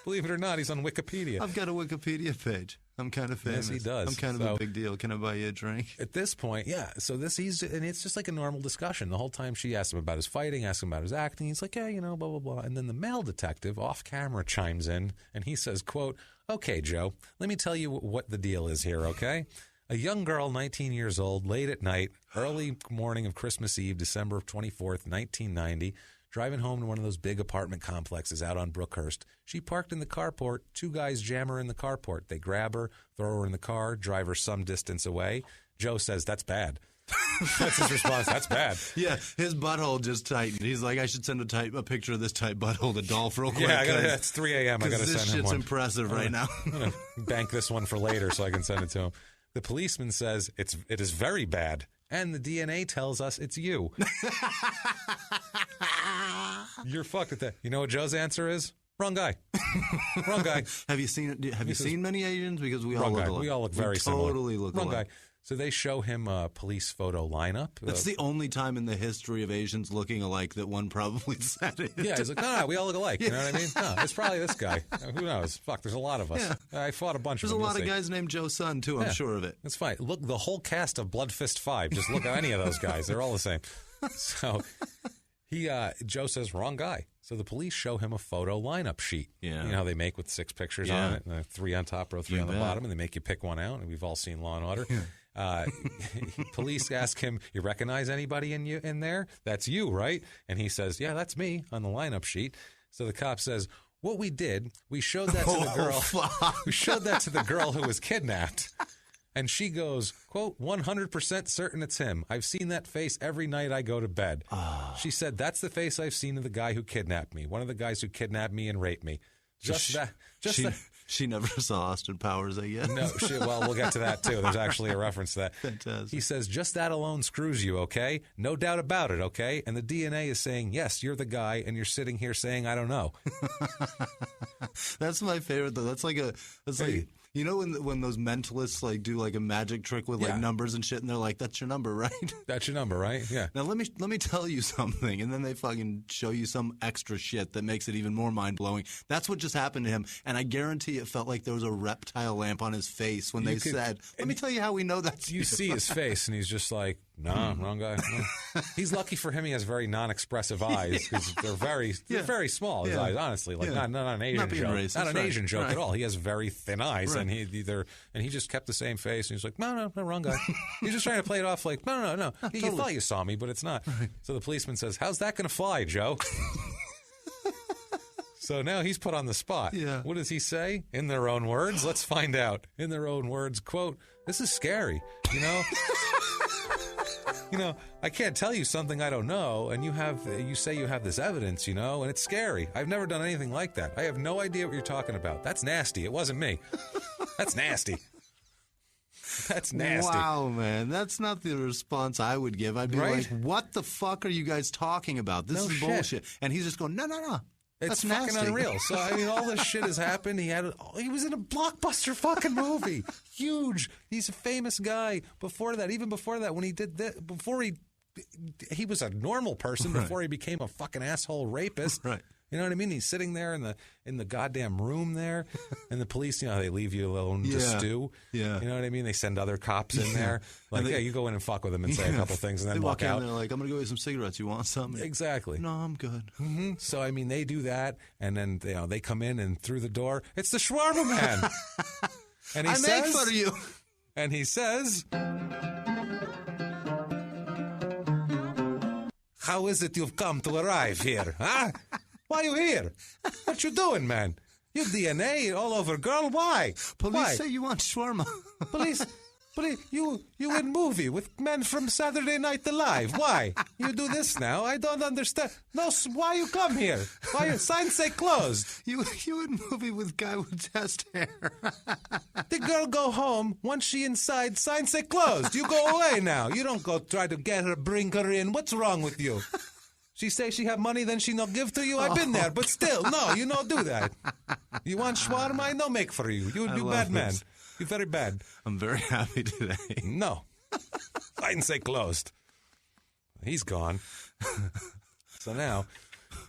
Believe it or not, he's on Wikipedia. I've got a Wikipedia page. I'm kind of famous. Yes, he does. I'm kind of a big deal. Can I buy you a drink? At this point, yeah. So and it's just like a normal discussion. The whole time she asks him about his fighting, asks him about his acting. He's like, yeah, blah, blah, blah. And then the male detective off camera chimes in, and he says, quote, okay, Joe, let me tell you what the deal is here, okay? A young girl, 19 years old, late at night, early morning of Christmas Eve, December 24th, 1990, driving home to one of those big apartment complexes out on Brookhurst. She parked in the carport. 2 guys jam her in the carport. They grab her, throw her in the car, drive her some distance away. Joe says, that's bad. That's his response. That's bad. Yeah, his butthole just tightened. He's like, I should send a picture of this tight butthole to Dolph real quick. Yeah, it's 3 a.m. I got to send him one. This shit's impressive right now. I'm going to bank this one for later so I can send it to him. The policeman says, it is very bad. And the DNA tells us it's you. You're fucked at that. You know what Joe's answer is? Wrong guy. Wrong guy. Have you seen many Asians? Because we all look alike. We all look very similar. Totally look Wrong alike. guy. So they show him a police photo lineup. That's the only time in the history of Asians looking alike that one probably said it. Yeah, he's like, no, we all look alike. You know what I mean? No, it's probably this guy. Who knows? Fuck, there's a lot of us. Yeah. I fought a bunch of them. There's a lot of guys named Joe Sun, too. I'm sure of it. It's fine. Look, the whole cast of Blood Fist 5. Just look at any of those guys. They're all the same. So Joe says, wrong guy. So the police show him a photo lineup sheet. Yeah. You know how they make with 6 pictures on it, and 3 on top, row 3 on the bottom, and they make you pick one out, and we've all seen Law & Order. Police ask him, you recognize anybody in there? That's you, right? And he says, yeah, that's me on the lineup sheet. So the cop says, what we did, we showed that to the girl. We showed that to the girl who was kidnapped. And she goes, quote, 100% certain it's him. I've seen that face every night I go to bed. Oh. She said, that's the face I've seen of the guy who kidnapped me. One of the guys who kidnapped me and raped me. She never saw Austin Powers, I guess. No, well, we'll get to that, too. There's actually a reference to that. Fantastic. He says, just that alone screws you, okay? No doubt about it, okay? And the DNA is saying, yes, you're the guy, and you're sitting here saying, I don't know. That's my favorite, though. That's like You know when those mentalists like do like a magic trick with like numbers and shit, and they're like, "That's your number, right?" That's your number, right? Yeah. Now let me tell you something, and then they fucking show you some extra shit that makes it even more mind blowing. That's what just happened to him, and I guarantee it felt like there was a reptile lamp on his face when they said, "Let me tell you how we know that's you." See his face, and he's just like, "No, wrong guy." No. He's lucky for him. He has very non-expressive eyes because they're very small. His eyes, honestly, like not an Asian joke, racist, not an Asian joke at all. He has very thin eyes, Right. and he just kept the same face. And he's like, no, wrong guy. He's just trying to play it off like, no. You totally. thought you saw me, but it's not. Right. So the policeman says, "How's that going to fly, Joe?" So now he's put on the spot. Yeah. What does he say? In their own words? Let's find out. In their own words, quote, "This is scary, you know." I can't tell you something I don't know, and you say you have this evidence, and it's scary. I've never done anything like that. I have no idea what you're talking about. That's nasty. It wasn't me. That's nasty. That's nasty. Wow, man. That's not the response I would give. I'd be like, what the fuck are you guys talking about? This is bullshit. And he's just going, no. It's That's fucking nasty. unreal. So, all this shit has happened. He was in a blockbuster fucking movie. Huge. He's a famous guy. Even before that, when he did that, he was a normal person before he became a fucking asshole rapist. Right. You know what I mean? He's sitting there in the goddamn room there, and the police, they leave you alone to stew. Yeah. You know what I mean? They send other cops in there. Like, you go in and fuck with them and say a couple things and then they walk out. in, they're like, "I'm going to go get some cigarettes. You want some?" Exactly. No, I'm good. Mm-hmm. So, they do that, and then they come in, and through the door, it's the shawarma man. And he says, make fun of you. And he says, "How is it you've come to arrive here, huh? Why are you here? What you doing, man? You DNA all over, girl. Why? Police say you want shawarma. Police, you in movie with men from Saturday Night Live. Why? You do this now? I don't understand. No, why you come here? Why your sign say closed? You in movie with guy with chest hair. The girl go home. Once she inside, sign say closed. You go away now. You don't go try to get her, bring her in. What's wrong with you? She say she have money, then she no give to you. I've been there, but still, no, you no do that. You want shawarma? I no make for you. You bad man. You very bad. I'm very happy today. No. I didn't say closed. He's gone. So now,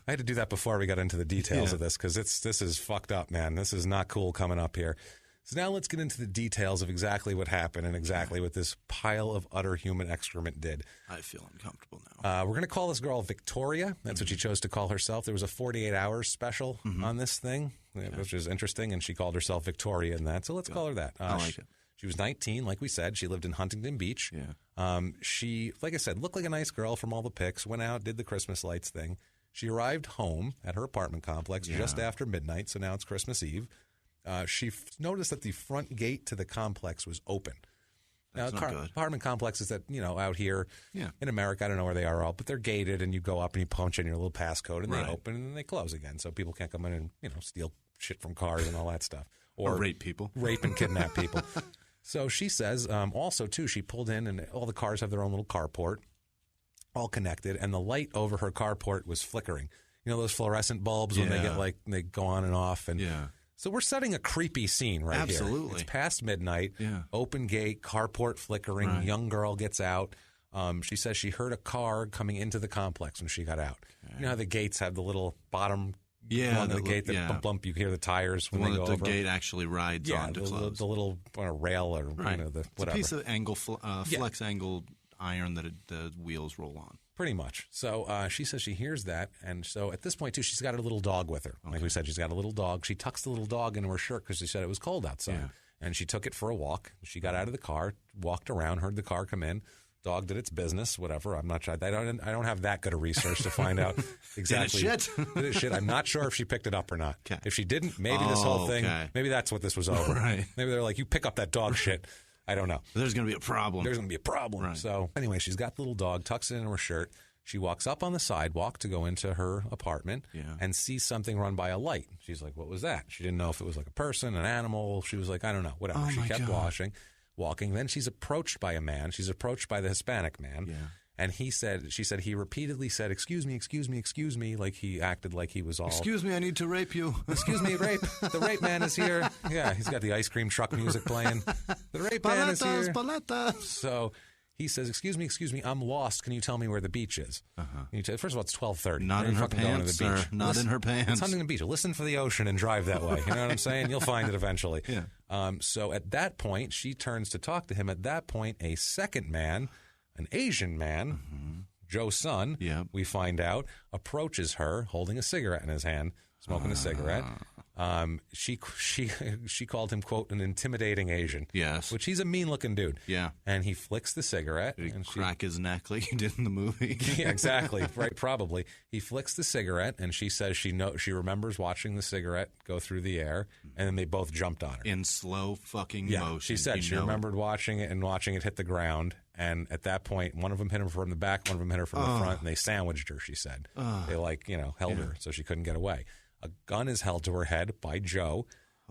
I had to do that before we got into the details of this, because this is fucked up, man. This is not cool coming up here. So now let's get into the details of exactly what happened and exactly what this pile of utter human excrement did. I feel uncomfortable now. We're going to call this girl Victoria. That's what she chose to call herself. There was a 48 hours special on this thing, which is interesting, and she called herself Victoria in that. So let's call her that. I like it. She was 19, like we said. She lived in Huntington Beach. Yeah. She, like I said, looked like a nice girl from all the pics, went out, did the Christmas lights thing. She arrived home at her apartment complex just after midnight, so now it's Christmas Eve. She noticed that the front gate to the complex was open. That's not good. Apartment complexes that, out here in America, I don't know where they are all, but they're gated, and you go up and you punch in your little passcode, and they open, and then they close again, so people can't come in and, steal shit from cars and all that stuff. Or rape people. Rape and kidnap people. So she says, also, too, she pulled in, and all the cars have their own little carport, all connected, and the light over her carport was flickering. Those fluorescent bulbs when they get, they go on and off, and so we're setting a creepy scene right here. Absolutely. It's past midnight, open gate, carport flickering, young girl gets out. She says she heard a car coming into the complex when she got out. Okay. You know how the gates have the little bottom one of the gate that bump, you hear the tires when they go over? The gate actually rides on to close. The little rail or the whatever. It's a piece of angle, flex angle iron that the wheels roll on. Pretty much. So she says she hears that, and so at this point, too, she's got her little dog with her. Okay. Like we said, she's got a little dog. She tucks the little dog into her shirt because she said it was cold outside, and she took it for a walk. She got out of the car, walked around, heard the car come in. Dog did its business, whatever. I'm not sure. I don't have that good of research to find out exactly. Did it shit? Did it shit? I'm not sure if she picked it up or not. Okay. If she didn't, maybe this whole thing, maybe that's what this was over. Right. Maybe they're like, you pick up that dog shit. I don't know. There's going to be a problem. There's going to be a problem. Right. So anyway, she's got the little dog, tucks it into her shirt. She walks up on the sidewalk to go into her apartment and sees something run by a light. She's like, what was that? She didn't know if it was like a person, an animal. She was like, I don't know, whatever. She kept walking. Then she's approached by a man. She's approached by the Hispanic man. Yeah. And she said he repeatedly said, excuse me, like he acted like he was all... Excuse me, I need to rape you. Excuse me, rape. The rape man is here. Yeah, he's got the ice cream truck music playing. The rape man is here. Paletas. So he says, excuse me, I'm lost. Can you tell me where the beach is? First of all, it's 12:30. Not in her pants, sir. Not in her pants. It's Huntington Beach. Listen for the ocean and drive that way. You know what I'm saying? You'll find it eventually. Yeah. So at that point, she turns to talk to him. At that point, a second man, an Asian man, Joe's son, we find out, approaches her holding a cigarette in his hand, smoking a cigarette. She called him, quote, an intimidating Asian. Yes. Which he's a mean-looking dude. Yeah. And he flicks the cigarette. Did he crack his neck like he did in the movie? Yeah, exactly. Right, probably. He flicks the cigarette, and she says she remembers watching the cigarette go through the air, and then they both jumped on her. In slow fucking motion. She said she remembered watching it and watching it hit the ground, and at that point, one of them hit her from the back, one of them hit her from the front, and they sandwiched her, she said. They, held her so she couldn't get away. A gun is held to her head by Joe.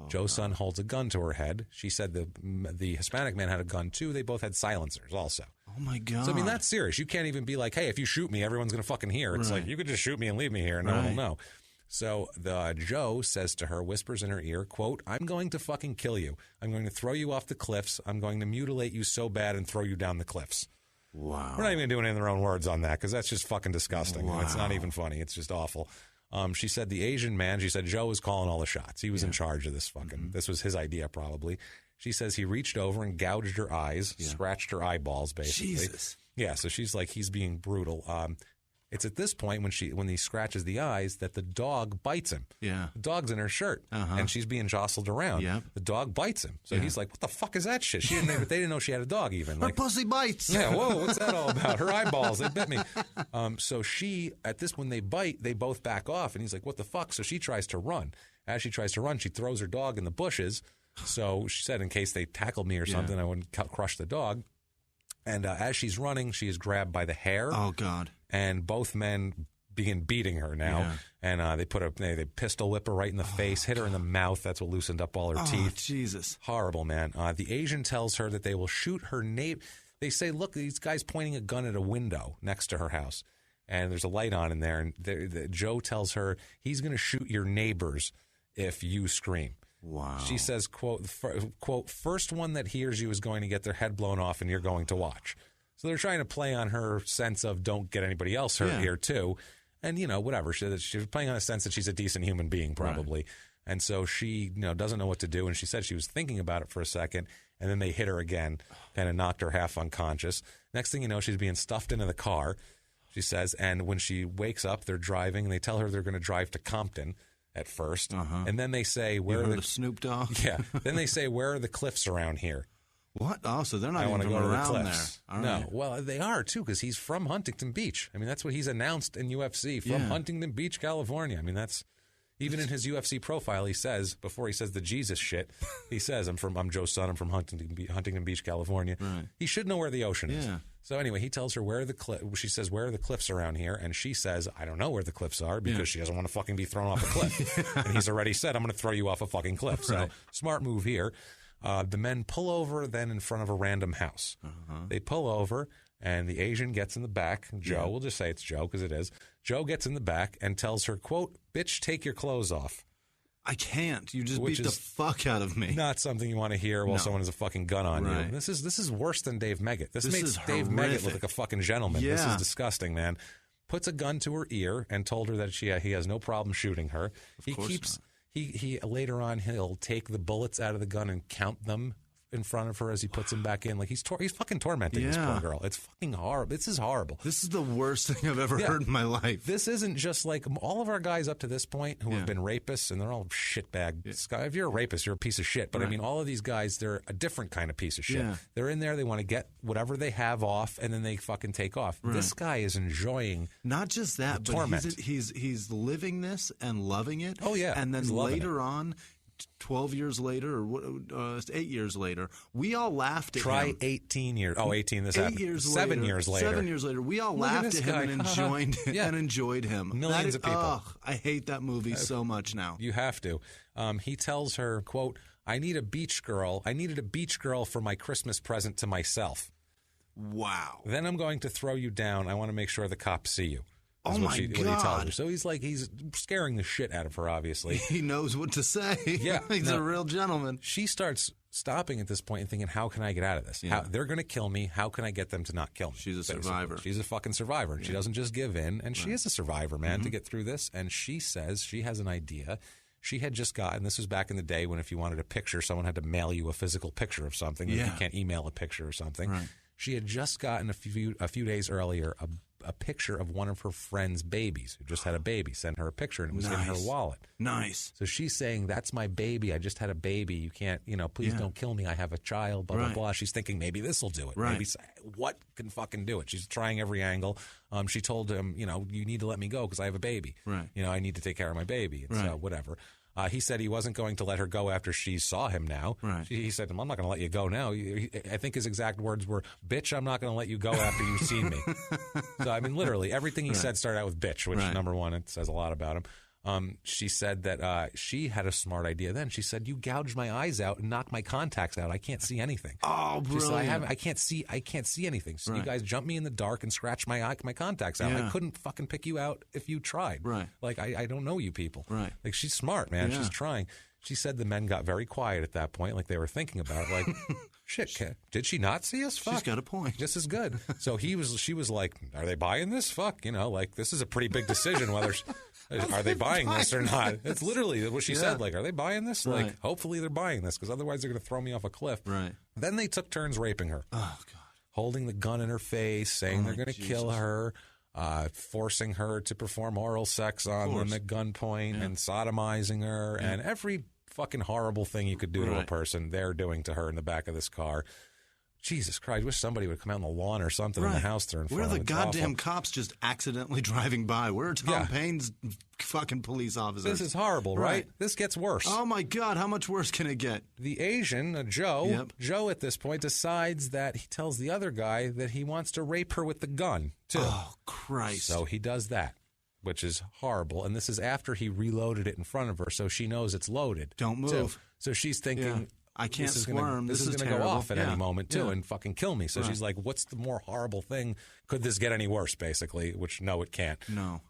Joe's son holds a gun to her head. She said the Hispanic man had a gun too. They both had silencers also. Oh my God. So I mean, that's serious. You can't even be like, hey, if you shoot me, everyone's going to fucking hear. It's like, you could just shoot me and leave me here and no one will know. So Joe says to her, whispers in her ear, quote, I'm going to fucking kill you. I'm going to throw you off the cliffs. I'm going to mutilate you so bad and throw you down the cliffs. Wow. We're not even doing it in their own words on that because that's just fucking disgusting. Wow. It's not even funny. It's just awful. She said the Asian man, she said Joe was calling all the shots. He was in charge of this fucking, this was his idea probably. She says he reached over and gouged her eyes, scratched her eyeballs basically. Jesus. Yeah, so she's like, he's being brutal. It's at this point when he scratches the eyes that the dog bites him. Yeah. The dog's in her shirt and she's being jostled around. Yeah. The dog bites him. So he's like, what the fuck is that shit? They didn't know she had a dog even. Her pussy bites. Yeah, whoa, what's that all about? Her eyeballs, they bit me. So she, at this, when they bite, they both back off and he's like, what the fuck? So she tries to run. As she tries to run, she throws her dog in the bushes. So she said, in case they tackled me or something, I wouldn't crush the dog. And as she's running, she is grabbed by the hair. Oh, God. And both men begin beating her now. And they pistol whip her right in the face, hit her in the mouth. That's what loosened up all her teeth. Jesus. Horrible, man. The Asian tells her that they will shoot her neighbor. They say, look, these guys pointing a gun at a window next to her house. And there's a light on in there. And Joe tells her he's going to shoot your neighbors if you scream. Wow. She says, quote, first one that hears you is going to get their head blown off and you're going to watch. So they're trying to play on her sense of don't get anybody else hurt here too. And, whatever. She's playing on a sense that she's a decent human being probably. Right. And so she, doesn't know what to do. And she said she was thinking about it for a second. And then they hit her again, kind of knocked her half unconscious. Next thing you know, she's being stuffed into the car, she says. And when she wakes up, they're driving and they tell her they're going to drive to Compton at first. And then they say, where are the Snoop Dogg? Yeah. Then they say, where are the cliffs around here? What? Oh, so they're not even from around there. All no. Right. Well, they are, too, because he's from Huntington Beach. I mean, that's what he's announced in UFC, from Huntington Beach, California. I mean, that's... Even in his UFC profile, he says, before he says the Jesus shit, he says, I'm Joe's son, I'm from Huntington Beach, California. Right. He should know where the ocean is. So anyway, he tells her she says, where are the cliffs around here? And she says, I don't know where the cliffs are because she doesn't want to fucking be thrown off a cliff. And he's already said, I'm going to throw you off a fucking cliff. So smart move here. The men pull over then in front of a random house. They pull over. And the Asian gets in the back. Joe, we'll just say it's Joe because it is. Joe gets in the back and tells her, quote, bitch, take your clothes off. I can't. You just beat the fuck out of me. Not something you want to hear while someone has a fucking gun on you. This is worse than Dave Meggett. This makes Dave Meggett look like a fucking gentleman. This is disgusting, man. Puts a gun to her ear and told her that he has no problem shooting her. He later on, he'll take the bullets out of the gun and count them in front of her as he puts him back in. Like he's fucking tormenting this poor girl. It's fucking horrible. This is horrible. This is the worst thing I've ever heard in my life. This isn't just like all of our guys up to this point who have been rapists, and they're all shitbag. If you're a rapist, you're a piece of shit. But I mean, all of these guys, they're a different kind of piece of shit. They're in there. They want to get whatever they have off, and then they fucking take off. This guy is enjoying not just that, but torment. He's living this and loving it. Oh yeah, and then later on. 12 years later or 8 years later, we all laughed at him. Try 18 years. Oh, 18 this happened. 7 years later. 7 years later. We all laughed at him and enjoyed him. Millions of people. I hate that movie so much now. You have to. He tells her, quote, I needed a beach girl for my Christmas present to myself. Wow. Then I'm going to throw you down. I want to make sure the cops see you. Oh, my God. What he tells her. So he's scaring the shit out of her, obviously. He knows what to say. Yeah. He's a real gentleman. She starts stopping at this point and thinking, how can I get out of this? Yeah. They're going to kill me. How can I get them to not kill me? She's a survivor. She's a fucking survivor. And she doesn't just give in. And she is a survivor, man, to get through this. And she says she has an idea. She had just gotten, this was back in the day when if you wanted a picture, someone had to mail you a physical picture of something. You can't email a picture or something. Right. She had just gotten a few days earlier a picture of one of her friend's babies who just had a baby. Sent her a picture, and it was in her wallet. Nice. So she's saying, that's my baby. I just had a baby. You can't, please don't kill me. I have a child, blah, blah, blah. She's thinking maybe this will do it. Right. Maybe what can fucking do it? She's trying every angle. She told him, you need to let me go because I have a baby. Right. I need to take care of my baby. And so whatever. He said he wasn't going to let her go after she saw him now. Right. He said, I'm not going to let you go now. I think his exact words were, bitch, I'm not going to let you go after you've seen me. So, I mean, literally, everything he said started out with bitch, which, number one, it says a lot about him. She said that she had a smart idea then. She said, you gouged my eyes out and knocked my contacts out. I can't see anything. Oh, brilliant. She said, I can't see anything. So you guys jumped me in the dark and scratched my contacts out. I couldn't fucking pick you out if you tried. Right. Like, I don't know you people. Right. Like, she's smart, man. She's trying. She said the men got very quiet at that point, like they were thinking about it. Like, shit, did she not see us? Fuck. She's got a point. This is good. So she was like, are they buying this? Fuck, like this is a pretty big decision whether are they buying this or not. It's literally what she said. Like, are they buying this? Right. Like, hopefully they're buying this because otherwise they're going to throw me off a cliff. Right. Then they took turns raping her. Oh, God. Holding the gun in her face, saying they're going to kill her. Forcing her to perform oral sex on them at gunpoint and sodomizing her and every fucking horrible thing you could do to a person, they're doing to her in the back of this car. Jesus Christ, I wish somebody would come out on the lawn or something in the house they're in front of. Where are the goddamn cops just accidentally driving by? Where are Tom Payne's fucking police officers? This is horrible, right? This gets worse. Oh, my God. How much worse can it get? The Asian, Joe at this point decides that he tells the other guy that he wants to rape her with the gun, too. Oh, Christ. So he does that, which is horrible. And this is after he reloaded it in front of her, so she knows it's loaded. Don't move. Too. So she's thinking... I can't squirm. This is going to go off at any moment, too, and fucking kill me. So she's like, what's the more horrible thing? Could this get any worse, basically? Which, no, it can't. No.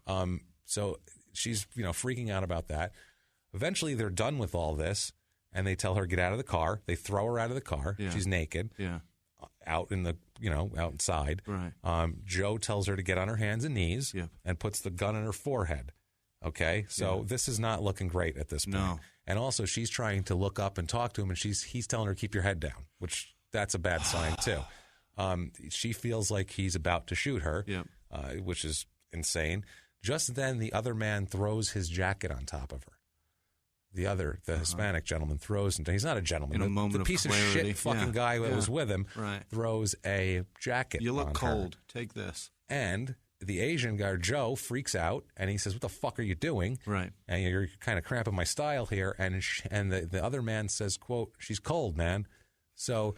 So she's, freaking out about that. Eventually, they're done with all this, and they tell her, get out of the car. They throw her out of the car. Yeah. She's naked. Yeah. Out in the, outside. Right. Joe tells her to get on her hands and knees and puts the gun in her forehead. Okay? So this is not looking great at this point. No. And also, she's trying to look up and talk to him, and he's telling her, keep your head down, which that's a bad sign, too. She feels like he's about to shoot her, which is insane. Just then, the other man throws his jacket on top of her. The Hispanic gentleman throws, and he's not a gentleman. In a moment the piece of shit fucking guy that was with him throws a jacket You look on cold. her. Take this. And the Asian guy, Joe, freaks out, and he says, what the fuck are you doing? Right. And you're kind of cramping my style here. And the other man says, quote, she's cold, man. So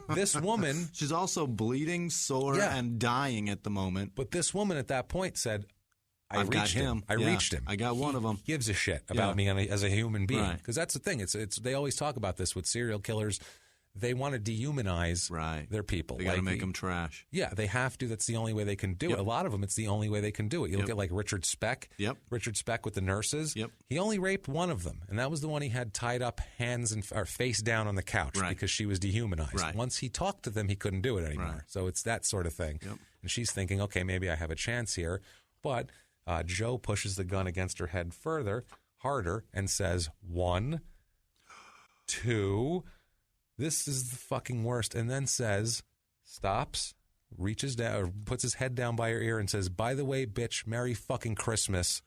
this woman... She's also bleeding, sore, and dying at the moment. But this woman at that point said, I reached him. I got one of them. He gives a shit about me as a human being. Because that's the thing. They always talk about this with serial killers. They want to dehumanize their people. They got to make them trash. Yeah, they have to. That's the only way they can do it. A lot of them, it's the only way they can do it. You look at like Richard Speck. Richard Speck with the nurses. He only raped one of them, and that was the one he had tied up hands or face down on the couch because she was dehumanized. Once he talked to them, he couldn't do it anymore. So it's that sort of thing. And she's thinking, okay, maybe I have a chance here. But Joe pushes the gun against her head harder, and says, 1, 2... This is the fucking worst. And then stops, reaches down, or puts his head down by her ear and says, by the way, bitch, Merry fucking Christmas.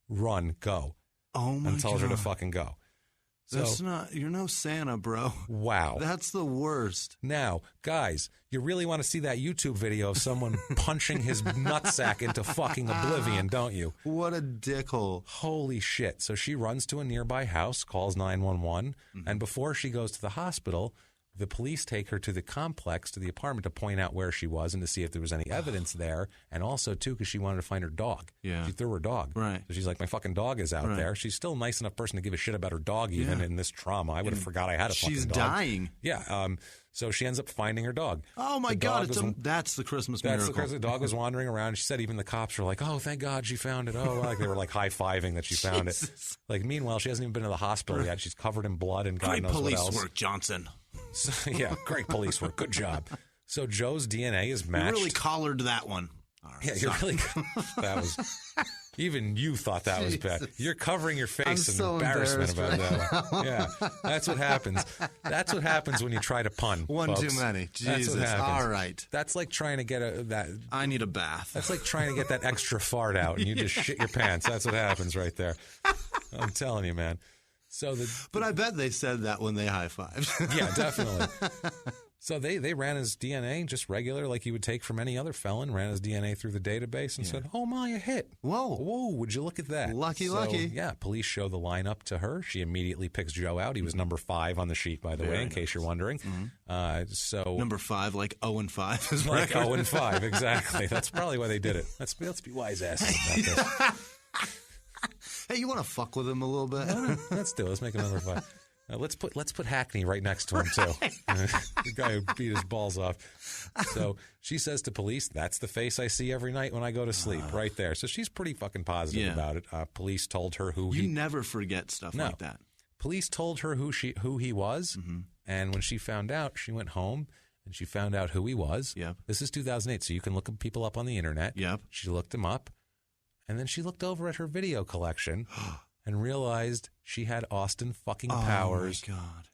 Run, go. Oh, my God. And tells her to fucking go. You're no Santa, bro. Wow. That's the worst. Now, guys, you really want to see that YouTube video of someone punching his nutsack into fucking oblivion, don't you? What a dickhole. Holy shit. So she runs to a nearby house, calls 911, and before she goes to the hospital, the police take her to the complex, to the apartment, to point out where she was and to see if there was any evidence there. And also, too, because she wanted to find her dog. Yeah. She threw her dog. Right. So she's like, my fucking dog is out there. She's still a nice enough person to give a shit about her dog, even in this trauma. I would have forgot I had a fucking dog. She's dying. Yeah. So she ends up finding her dog. Oh, my God. That's the Christmas miracle. The dog was wandering around. She said even the cops were like, oh, thank God she found it. Oh, like they were like high-fiving that she found it. Like, meanwhile, she hasn't even been to the hospital yet. She's covered in blood and God knows what else. Great police work, Johnson. So, yeah, great police work. Good job. So Joe's DNA is matched. You really collared that one. Right, yeah, you're really. That was. Even you thought that was bad. You're covering your face in embarrassment about that one. Yeah, that's what happens. That's what happens when you try to pun. One folks. too many. Jesus. That's what happens. All right. That's like trying to get that. I need a bath. That's like trying to get that extra fart out, and you just shit your pants. That's what happens right there. I'm telling you, man. But I bet they said that when they high-fived. Yeah, definitely. So they ran his DNA just regular, like you would take from any other felon, ran his DNA through the database and said, oh, my, a hit. Whoa, would you look at that? Lucky. Yeah, police show the lineup to her. She immediately picks Joe out. He was number 5 on the sheet, by the way, in case you're wondering. Mm-hmm. Number 5, like 0 and 5 is like 0 and 5, exactly. That's probably why they did it. Let's be wise asses about this. Hey, you want to fuck with him a little bit? Let's do it. Let's make another 5. Let's put Hackney right next to him too. The guy who beat his balls off. So she says to police, "That's the face I see every night when I go to sleep." Right there. So she's pretty fucking positive about it. Police told her who you never forget stuff like that. Police told her who he was, and when she found out, she went home and she found out who he was. Yep. This is 2008, so you can look people up on the internet. Yep. She looked him up, and then she looked over at her video collection. And realized she had Austin fucking Powers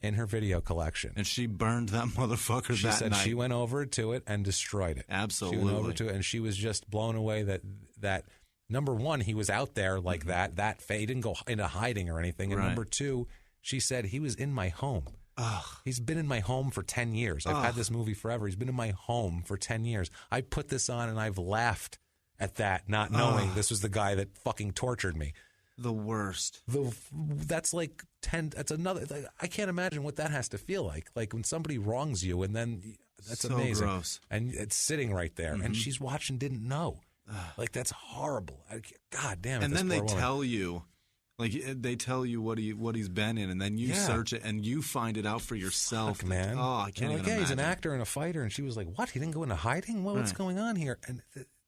in her video collection. And she burned that motherfucker that night. She said she went over to it and destroyed it. Absolutely. She went over to it, and she was just blown away that number one, he was out there like that. He didn't go into hiding or anything. And number two, she said he was in my home. He's been in my home for 10 years. I've had this movie forever. He's been in my home for 10 years. I put this on, and I've laughed at that, not knowing this was the guy that fucking tortured me. The worst. That's like 10. That's another. I can't imagine what that has to feel like. Like when somebody wrongs you, and then that's so amazing. Gross. And it's sitting right there, and she's watching, didn't know. Like that's horrible. God damn it. And then they tell you, like they tell you what he's been in, and then you search it and you find it out for yourself. Fuck, man. I can't even imagine. He's an actor and a fighter, and she was like, "What? He didn't go into hiding? What's going on here?" And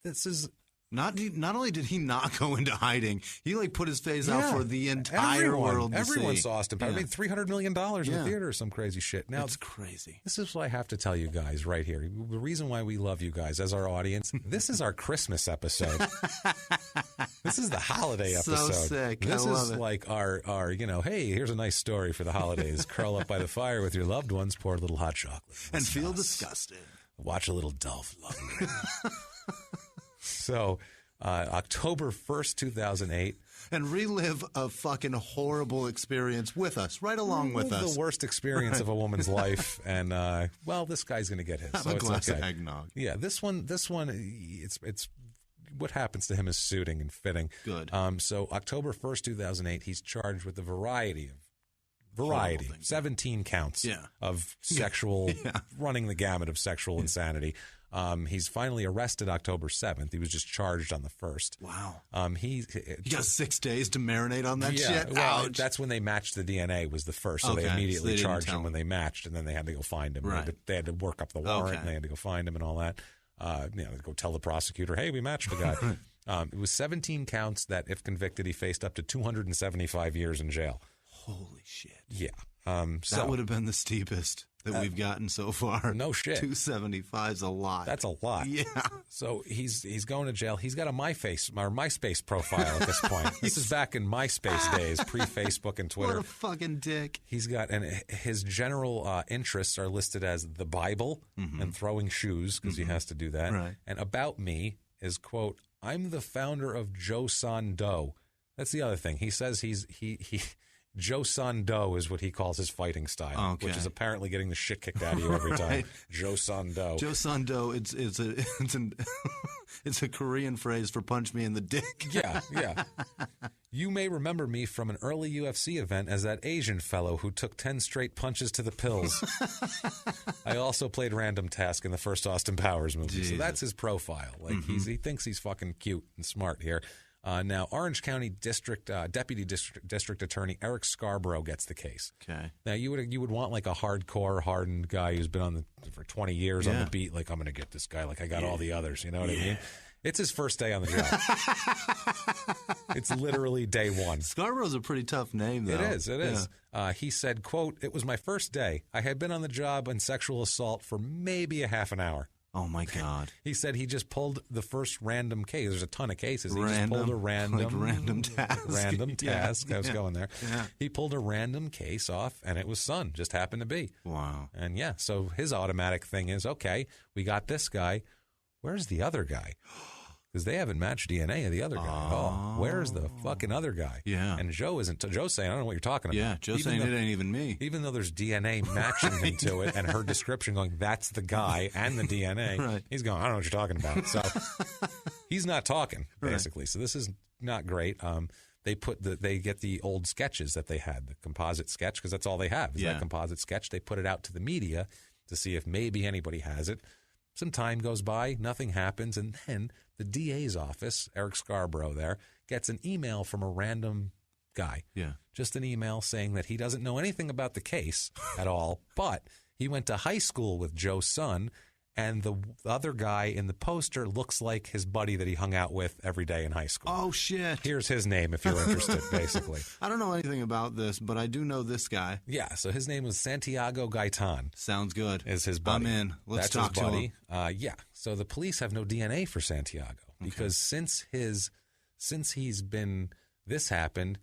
this is. Not only did he not go into hiding, he like put his face out for the entire world to see. Everyone saw Austin Powers. Made $300 million in the theater or some crazy shit. Now it's crazy. This is what I have to tell you guys right here. The reason why we love you guys as our audience, this is our Christmas episode. This is the holiday episode. So sick. This I love is it. like our, hey, here's a nice story for the holidays. Curl up by the fire with your loved ones, pour a little hot chocolate. And feel disgusted. Watch a little Dolph Lundgren. So... October 1st, 2008. And relive a fucking horrible experience with us, right along with us. The worst experience of a woman's life. And, this guy's going to get his. Have so a it's glass okay. of eggnog. Yeah, this one, it's what happens to him is suiting and fitting. Good. So October 1st, 2008, he's charged with a variety, 17 counts of sexual, running the gamut of sexual insanity. He's finally arrested October 7th. He was just charged on the 1st. Wow. He got 6 days to marinate on that shit? Well, Ouch. that's when they matched the DNA was the 1st. So they immediately charged him when they matched, and then they had to go find him. Right. They had to work up the warrant, and they had to go find him and all that. Go tell the prosecutor, hey, we matched the guy. It was 17 counts that, if convicted, he faced up to 275 years in jail. Holy shit. Yeah. That would have been the steepest that we've gotten so far. No shit. 275 is a lot. That's a lot. Yeah. So he's going to jail. He's got a MySpace profile at this point. This is back in MySpace days, pre-Facebook and Twitter. What a fucking dick. He's got, and his general interests are listed as the Bible and throwing shoes, because he has to do that. Right. And about me is, quote, I'm the founder of Joe Son Do. That's the other thing. He says he Joe Son Do is what he calls his fighting style, which is apparently getting the shit kicked out of you every time. Joe Son Do. Joe Son Do. It's a Korean phrase for punch me in the dick. Yeah. You may remember me from an early UFC event as that Asian fellow who took 10 straight punches to the pills. I also played Random Task in the first Austin Powers movie. Jesus. So that's his profile. Like he thinks he's fucking cute and smart here. Now, Orange County Deputy District Attorney Eric Scarborough gets the case. Okay. Now, you would want like a hardcore, hardened guy who's been for 20 years on the beat. Like, I'm going to get this guy. Like, I got all the others. You know what I mean? It's his first day on the job. It's literally day one. Scarborough's a pretty tough name, though. It is. He said, quote, "It was my first day. I had been on the job on sexual assault for maybe a half an hour." Oh, my God. He said he just pulled the first random case. There's a ton of cases. He just pulled a random task. Random task. I was going there. Yeah. He pulled a random case off, and it was Son. Just happened to be. Wow. And so his automatic thing is, okay, we got this guy. Where's the other guy? Because they haven't matched DNA of the other guy at all. Where's the fucking other guy? Yeah. And Joe's saying, I don't know what you're talking about. Yeah, Joe's saying it ain't even me. Even though there's DNA matching him to it and her description going, that's the guy and the DNA, Right. He's going, I don't know what you're talking about. So he's not talking, basically. Right. So this is not great. They get the old sketches that they had, the composite sketch, because that's all they have is that composite sketch. They put it out to the media to see if maybe anybody has it. Some time goes by, nothing happens, and then the DA's office, Eric Scarborough there, gets an email from a random guy. Yeah. Just an email saying that he doesn't know anything about the case at all, but he went to high school with Joe's son, and the other guy in the poster looks like his buddy that he hung out with every day in high school. Oh, shit. Here's his name if you're interested, basically. I don't know anything about this, but I do know this guy. Yeah, so his name was Santiago Gaitan. Sounds good. Is his buddy. I'm in. Let's talk to him. So the police have no DNA for Santiago because since this happened,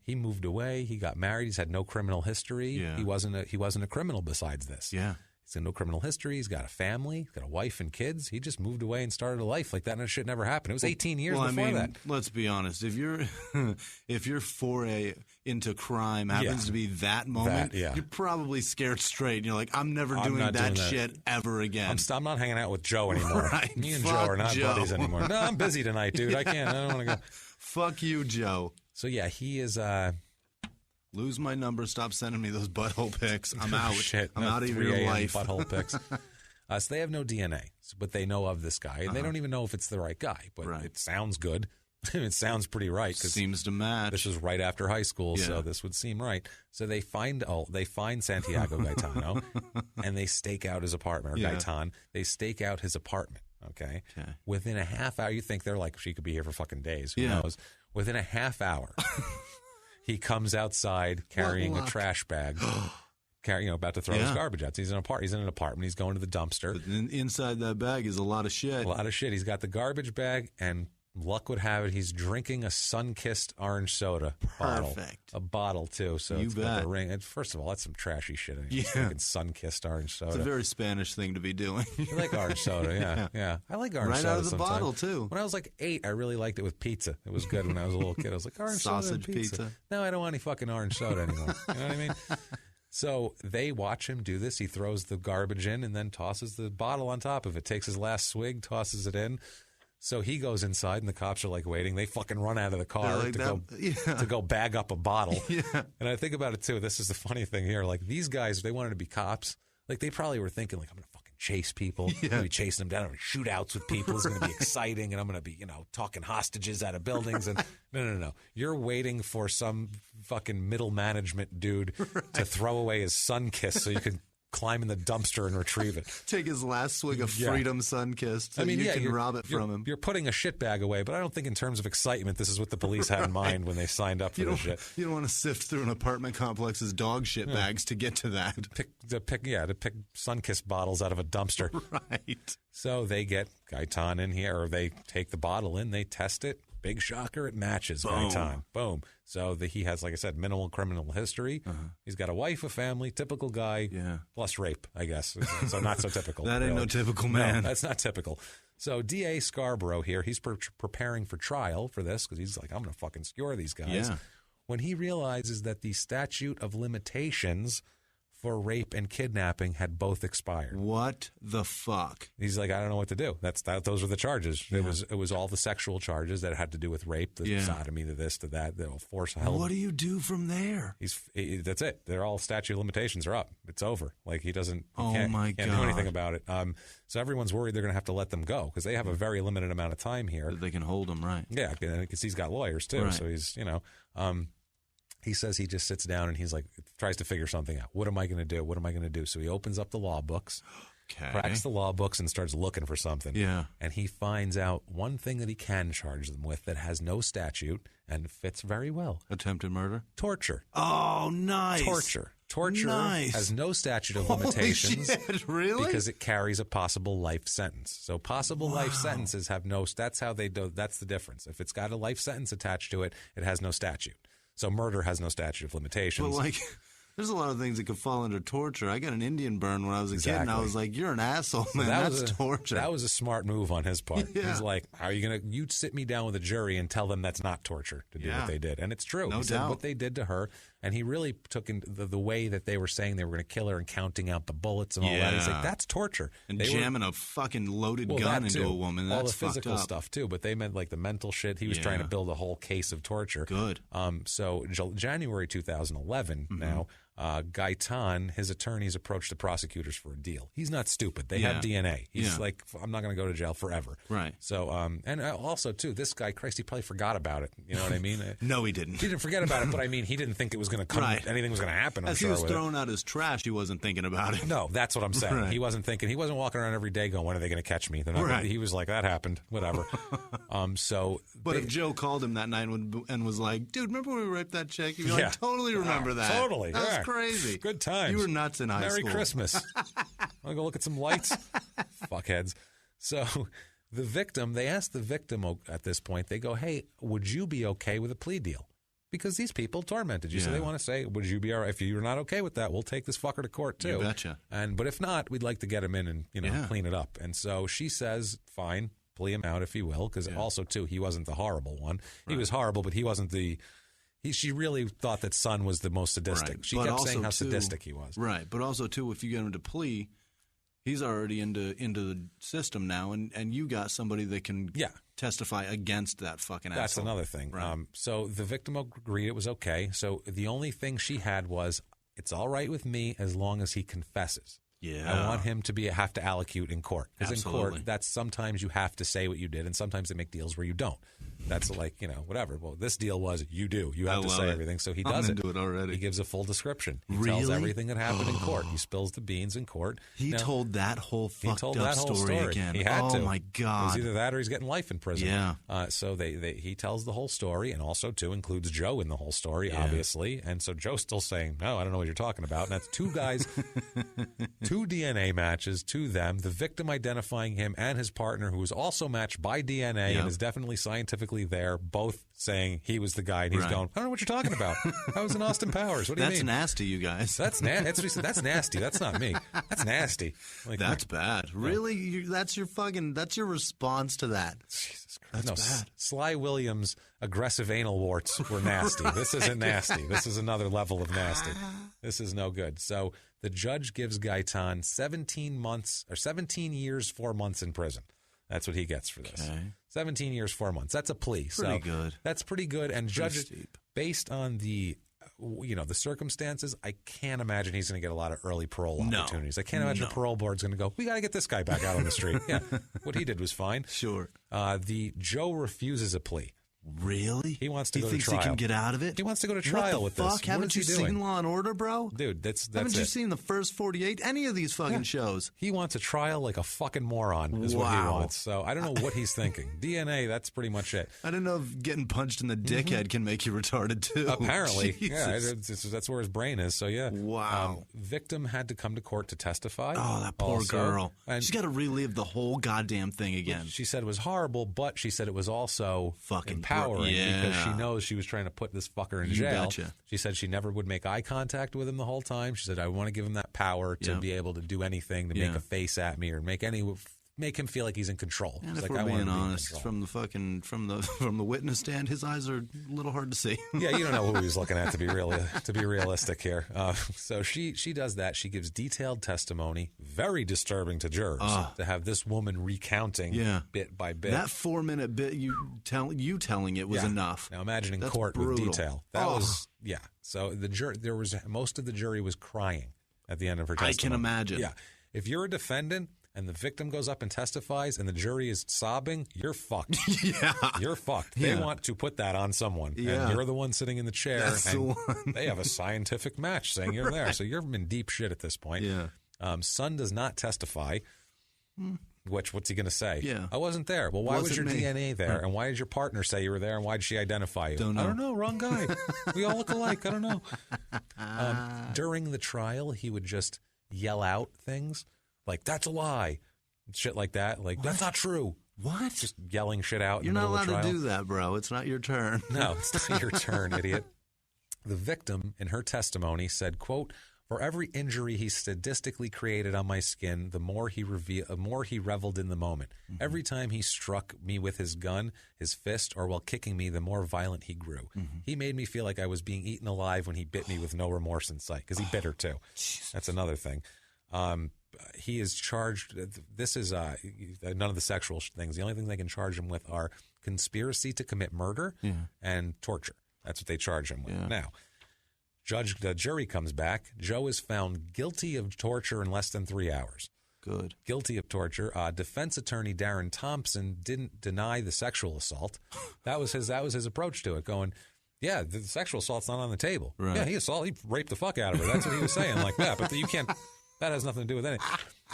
he moved away, he got married, he's had no criminal history. Yeah. He wasn't a criminal besides this. Yeah. He's got no criminal history. He's got a family. He's got a wife and kids. He just moved away and started a life like that, and that shit never happened. It was 18 years before that. Let's be honest. If your foray into crime happens to be that moment, you're probably scared straight. And you're like, I'm never doing that shit ever again. I'm not hanging out with Joe anymore. Right. Me and Joe are not buddies anymore. No, I'm busy tonight, dude. I can't. I don't want to go. Fuck you, Joe. So, he is... Lose my number. Stop sending me those butthole pics. I'm out. Shit, I'm out of your life. Butthole pics. So they have no DNA, but they know of this guy. And they don't even know if it's the right guy, but it sounds good. It sounds pretty right. Seems to match. This was right after high school, so this would seem right. So they find Santiago Gaetano, and they stake out his apartment, or Gaetan. They stake out his apartment, okay? Within a half hour, you think they're like, she could be here for fucking days. Who knows? Within a half hour... He comes outside carrying a trash bag, about to throw his garbage out. He's in an apartment. He's going to the dumpster. But inside that bag is a lot of shit. He's got the garbage bag, and luck would have it, he's drinking a sun-kissed orange soda bottle. Perfect. A bottle, too. So you it's bet. got the ring. And first of all, that's some trashy shit. Drinking sun-kissed orange soda. It's a very Spanish thing to be doing. I like orange soda, yeah. I like orange soda right out of the sometimes. Bottle, too. When I was like 8, I really liked it with pizza. It was good when I was a little kid. I was like, orange soda and pizza. No, I don't want any fucking orange soda anymore. You know what I mean? So they watch him do this. He throws the garbage in and then tosses the bottle on top of it. Takes his last swig, tosses it in. So he goes inside, and the cops are like waiting. They fucking run out of the car to go bag up a bottle. And I think about it too. This is the funny thing here. Like these guys, they wanted to be cops. Like they probably were thinking, like, I'm gonna fucking chase people. I'm gonna be chasing them down. I'm gonna shootouts with people. It's gonna be exciting, and I'm gonna be, talking hostages out of buildings. And no. You're waiting for some fucking middle management dude to throw away his sun kiss so you can climb in the dumpster and retrieve it. Take his last swig of Freedom Sun-Kissed so you can rob it from him. You're putting a shit bag away, but I don't think in terms of excitement this is what the police had in mind when they signed up for this shit. You don't want to sift through an apartment complex's dog shit bags to get to that. To pick sun-kissed bottles out of a dumpster. Right. So they get Gaetan in here, or they take the bottle in, they test it. Big shocker, it matches. Gaetan. Boom. So he has, like I said, minimal criminal history. He's got a wife, a family, typical guy, plus rape, I guess. So not so typical. That ain't no typical man. No, that's not typical. So DA Scarborough here, he's preparing for trial for this because he's like, I'm going to fucking skewer these guys. Yeah. When he realizes that the statute of limitations for rape and kidnapping had both expired. What the fuck? He's like, I don't know what to do. Those were the charges. Yeah. It was all the sexual charges that had to do with rape, the sodomy, the this, the that, the force held. What do you do from there? That's it. They're all statute of limitations are up. It's over. Like he can't my do God. anything about it. So everyone's worried they're going to have to let them go because they have a very limited amount of time here. They can hold them, right? Yeah, because he's got lawyers too. Right. So he's he says he just sits down and he's like tries to figure something out. What am I going to do? What am I going to do? So he opens up the law books, cracks the law books, and starts looking for something. Yeah. And he finds out one thing that he can charge them with that has no statute and fits very well. Attempted murder? Torture. Oh, nice. Torture has no statute of limitations. Holy shit, really? Because it carries a possible life sentence. So possible life sentences have no, that's how they do, that's the difference. If it's got a life sentence attached to it, it has no statute. So murder has no statute of limitations. But there's a lot of things that could fall under torture. I got an Indian burn when I was a kid, and I was like, "You're an asshole, man. That's torture." That was a smart move on his part. Yeah. He's like, "Are you gonna? You sit me down with a jury and tell them that's not torture to do what they did?" And it's true. No he said doubt. what they did to her, and he really took in the way that they were saying they were going to kill her and counting out the bullets and all that. He's like, "That's torture." And jamming a fucking loaded gun into a woman. That's all the physical fucked up. stuff too. But they meant like the mental shit. He was trying to build a whole case of torture. Good. So January 2011 now. Gaitan, his attorneys approached the prosecutors for a deal. He's not stupid. They have DNA. He's like, I'm not going to go to jail forever. Right. So, and also, too, this guy, Christ, he probably forgot about it. You know what I mean? No, he didn't. He didn't forget about it, but I mean, he didn't think it was going to come, anything was going to happen. As he was throwing out his trash, he wasn't thinking about it. No, that's what I'm saying. Right. He wasn't thinking. He wasn't walking around every day going, when are they going to catch me? He was like, that happened. Whatever. But if Joe called him that night and was like, dude, remember when we raped that chick? You'd be like, totally remember that. Totally. That was crazy. Good times. You were nuts in high school. Merry Christmas. Want to go look at some lights? Fuckheads. So the victim, they asked the victim at this point, they go, hey, would you be okay with a plea deal? Because these people tormented you. So they want to say, would you be all right? If you're not okay with that, we'll take this fucker to court too. You betcha. But if not, we'd like to get him in and clean it up. And so she says, fine, plea him out if you will. Because also too, he wasn't the horrible one. Right. He was horrible, but he wasn't the... She really thought that Son was the most sadistic. Right. She kept saying how sadistic he was. Right, but also, too, if you get him to plea, he's already into the system now, and you got somebody that can testify against that fucking asshole. That's another thing. Right. So the victim agreed it was okay. So the only thing she had was, it's all right with me as long as he confesses. Yeah. I want him to have to allocute in court. Because in court, that's sometimes you have to say what you did, and sometimes they make deals where you don't. That's like, whatever. Well, this deal was you do. You have to say everything. So he does it already. He gives a full description. He tells everything that happened in court. He spills the beans in court. He told that whole fucked up story again. He had to. Oh, my God. It was either that or he's getting life in prison. Yeah. So he tells the whole story, and also, too, includes Joe in the whole story, obviously. And so Joe's still saying, no, I don't know what you're talking about. And that's two guys, two DNA matches to them, the victim identifying him and his partner, who was also matched by DNA and is definitely scientifically there, both saying he was the guy. And he's going, I don't know what you're talking about. I was in Austin Powers. What do you mean? That's nasty, you guys. That's nasty. That's not me. That's nasty. Like, that's bad. Really? That's your response to that. Jesus Christ. That's bad. Sly Williams' aggressive anal warts were nasty. This isn't nasty. This is another level of nasty. This is no good. So the judge gives Gaitan 17 years, 4 months in prison. That's what he gets for this. Okay. 17 years, 4 months. That's a plea. Pretty good. That's pretty good. And judges, based on the circumstances, I can't imagine he's going to get a lot of early parole opportunities. I can't imagine the parole board's going to go, we got to get this guy back out on the street. Yeah, what he did was fine. Sure. The Joe refuses a plea. Really? He wants to go to trial. He thinks he can get out of it? He wants to go to trial with this. What the fuck? Haven't you seen Law & Order, bro? Dude, that's Haven't you seen the first 48? Any of these fucking shows? He wants a trial like a fucking moron is what he wants. So I don't know what he's thinking. DNA, that's pretty much it. I don't know if getting punched in the dickhead can make you retarded, too. Apparently. Yeah, that's where his brain is. So, yeah. Wow. Victim had to come to court to testify. Oh, that poor girl. And she's got to relive the whole goddamn thing again. She said it was horrible, but she said it was also fucking empowering because Yeah. she knows she was trying to put this fucker in jail. Betcha. She said she never would make eye contact with him the whole time. She said, I want to give him that power to be able to do anything, to make a face at me or make any make him feel like he's in control. And He's if like, we're being honest, from the witness stand, his eyes are a little hard to see. Yeah, you don't know who he was looking at to be realistic here. So she does that. She gives detailed testimony, very disturbing to jurors to have this woman recounting bit by bit. That 4-minute bit you telling it was enough. Now imagine in court brutal. with detail. That was So the jury, most of the jury was crying at the end of her testimony. I can imagine. Yeah, if you're a defendant and the victim goes up and testifies and the jury is sobbing, you're fucked. You're fucked. They want to put that on someone. And you're the one sitting in the chair. That's and the one. They have a scientific match saying you're there. So you're in deep shit at this point. Yeah. Son does not testify. What's he going to say? Yeah. I wasn't there. Well, why was your DNA there? And why did your partner say you were there? And why did she identify you? Don't know. I don't know. Wrong guy. We all look alike. I don't know. During the trial, he would just yell out things like, that's a lie. Shit like that. Like, that's not true. What? Just yelling shit out. You're in the not middle of the allowed trial. to do that, bro. It's not your turn. No, it's not your turn, idiot. The victim, in her testimony, said, quote, for every injury he sadistically created on my skin, the more he reveled in the moment. Mm-hmm. Every time he struck me with his gun, his fist, or while kicking me, the more violent he grew. Mm-hmm. He made me feel like I was being eaten alive when he bit me with no remorse in sight, because he bit her too. Jesus. That's another thing. He is charged. This is none of the sexual things. The only thing they can charge him with are conspiracy to commit murder and torture. That's what they charge him with. Yeah. Now, the jury comes back. Joe is found guilty of torture in less than 3 hours. Good. Guilty of torture. Defense attorney Darren Thompson didn't deny the sexual assault. That was his approach to it. Going, yeah, the sexual assault's not on the table. Right. Yeah, he raped the fuck out of her. That's what he was saying, like that. But you can't. That has nothing to do with anything.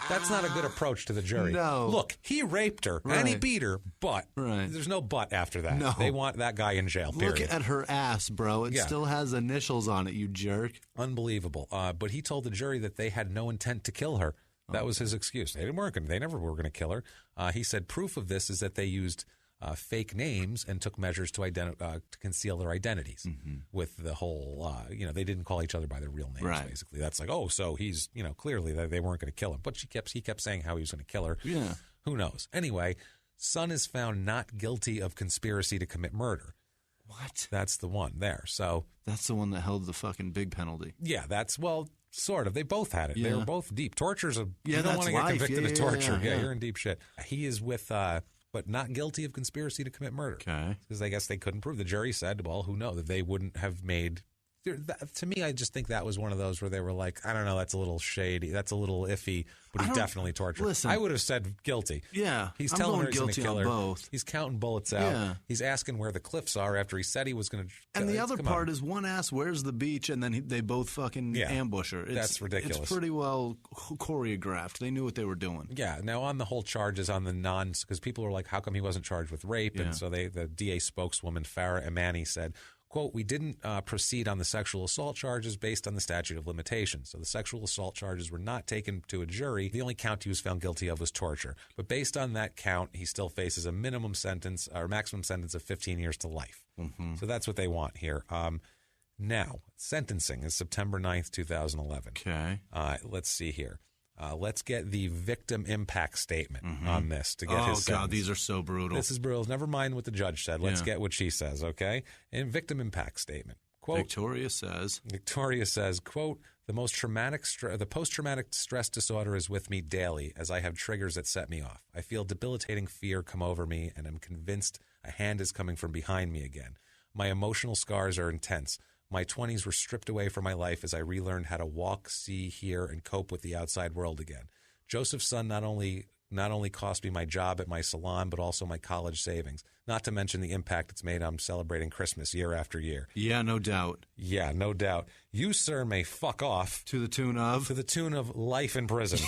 That's not a good approach to the jury. No. Look, he raped her and he beat her, but there's no but after that. No. They want that guy in jail, period. Look at her ass, bro. It still has initials on it, you jerk. Unbelievable. But he told the jury that they had no intent to kill her. That was his excuse. They never were going to kill her. He said proof of this is that they used fake names and took measures to conceal their identities with the whole, they didn't call each other by their real names, basically. That's like, so he's, clearly they weren't going to kill him. But he kept saying how he was going to kill her. Yeah. Who knows? Anyway, Son is found not guilty of conspiracy to commit murder. What? That's the one there. So that's the one that held the fucking big penalty. Yeah, sort of. They both had it. Yeah. They were both deep. Torture's you that's don't want to get life. convicted of torture. Yeah. You're in deep shit. He is with... but not guilty of conspiracy to commit murder. Okay. Because I guess they couldn't prove. The jury said, well, who knows? That they wouldn't have made... To me, I just think that was one of those where they were like, I don't know, that's a little shady. That's a little iffy, but he definitely tortured. Listen, I would have said guilty. Yeah. He's I'm telling going her he's going to guilty kill on her. both. He's counting bullets out. Yeah. He's asking where the cliffs are after he said he was going to... And the other part is one asks, where's the beach? And then they both fucking ambush her. That's ridiculous. It's pretty well choreographed. They knew what they were doing. Yeah. Now, on the whole charges on the because people were like, how come he wasn't charged with rape? And so the DA spokeswoman, Farah Imani, said, quote, we didn't proceed on the sexual assault charges based on the statute of limitations. So the sexual assault charges were not taken to a jury. The only count he was found guilty of was torture. But based on that count, he still faces a minimum sentence or maximum sentence of 15 years to life. Mm-hmm. So that's what they want here. Now, sentencing is September 9th, 2011. Okay. Let's see here. Let's get the victim impact statement on this to get his sentence. Oh, God, these are so brutal. This is brutal. Never mind what the judge said. Let's get what she says, okay? In victim impact statement, quote... Victoria says, quote, the post-traumatic stress disorder is with me daily as I have triggers that set me off. I feel debilitating fear come over me and I'm convinced a hand is coming from behind me again. My emotional scars are intense. My 20s were stripped away from my life as I relearned how to walk, see, hear, and cope with the outside world again. Joseph's son not only cost me my job at my salon, but also my college savings. Not to mention the impact it's made on celebrating Christmas year after year. Yeah, no doubt. Yeah, no doubt. You, sir, may fuck off. To the tune of? To the tune of life in prison.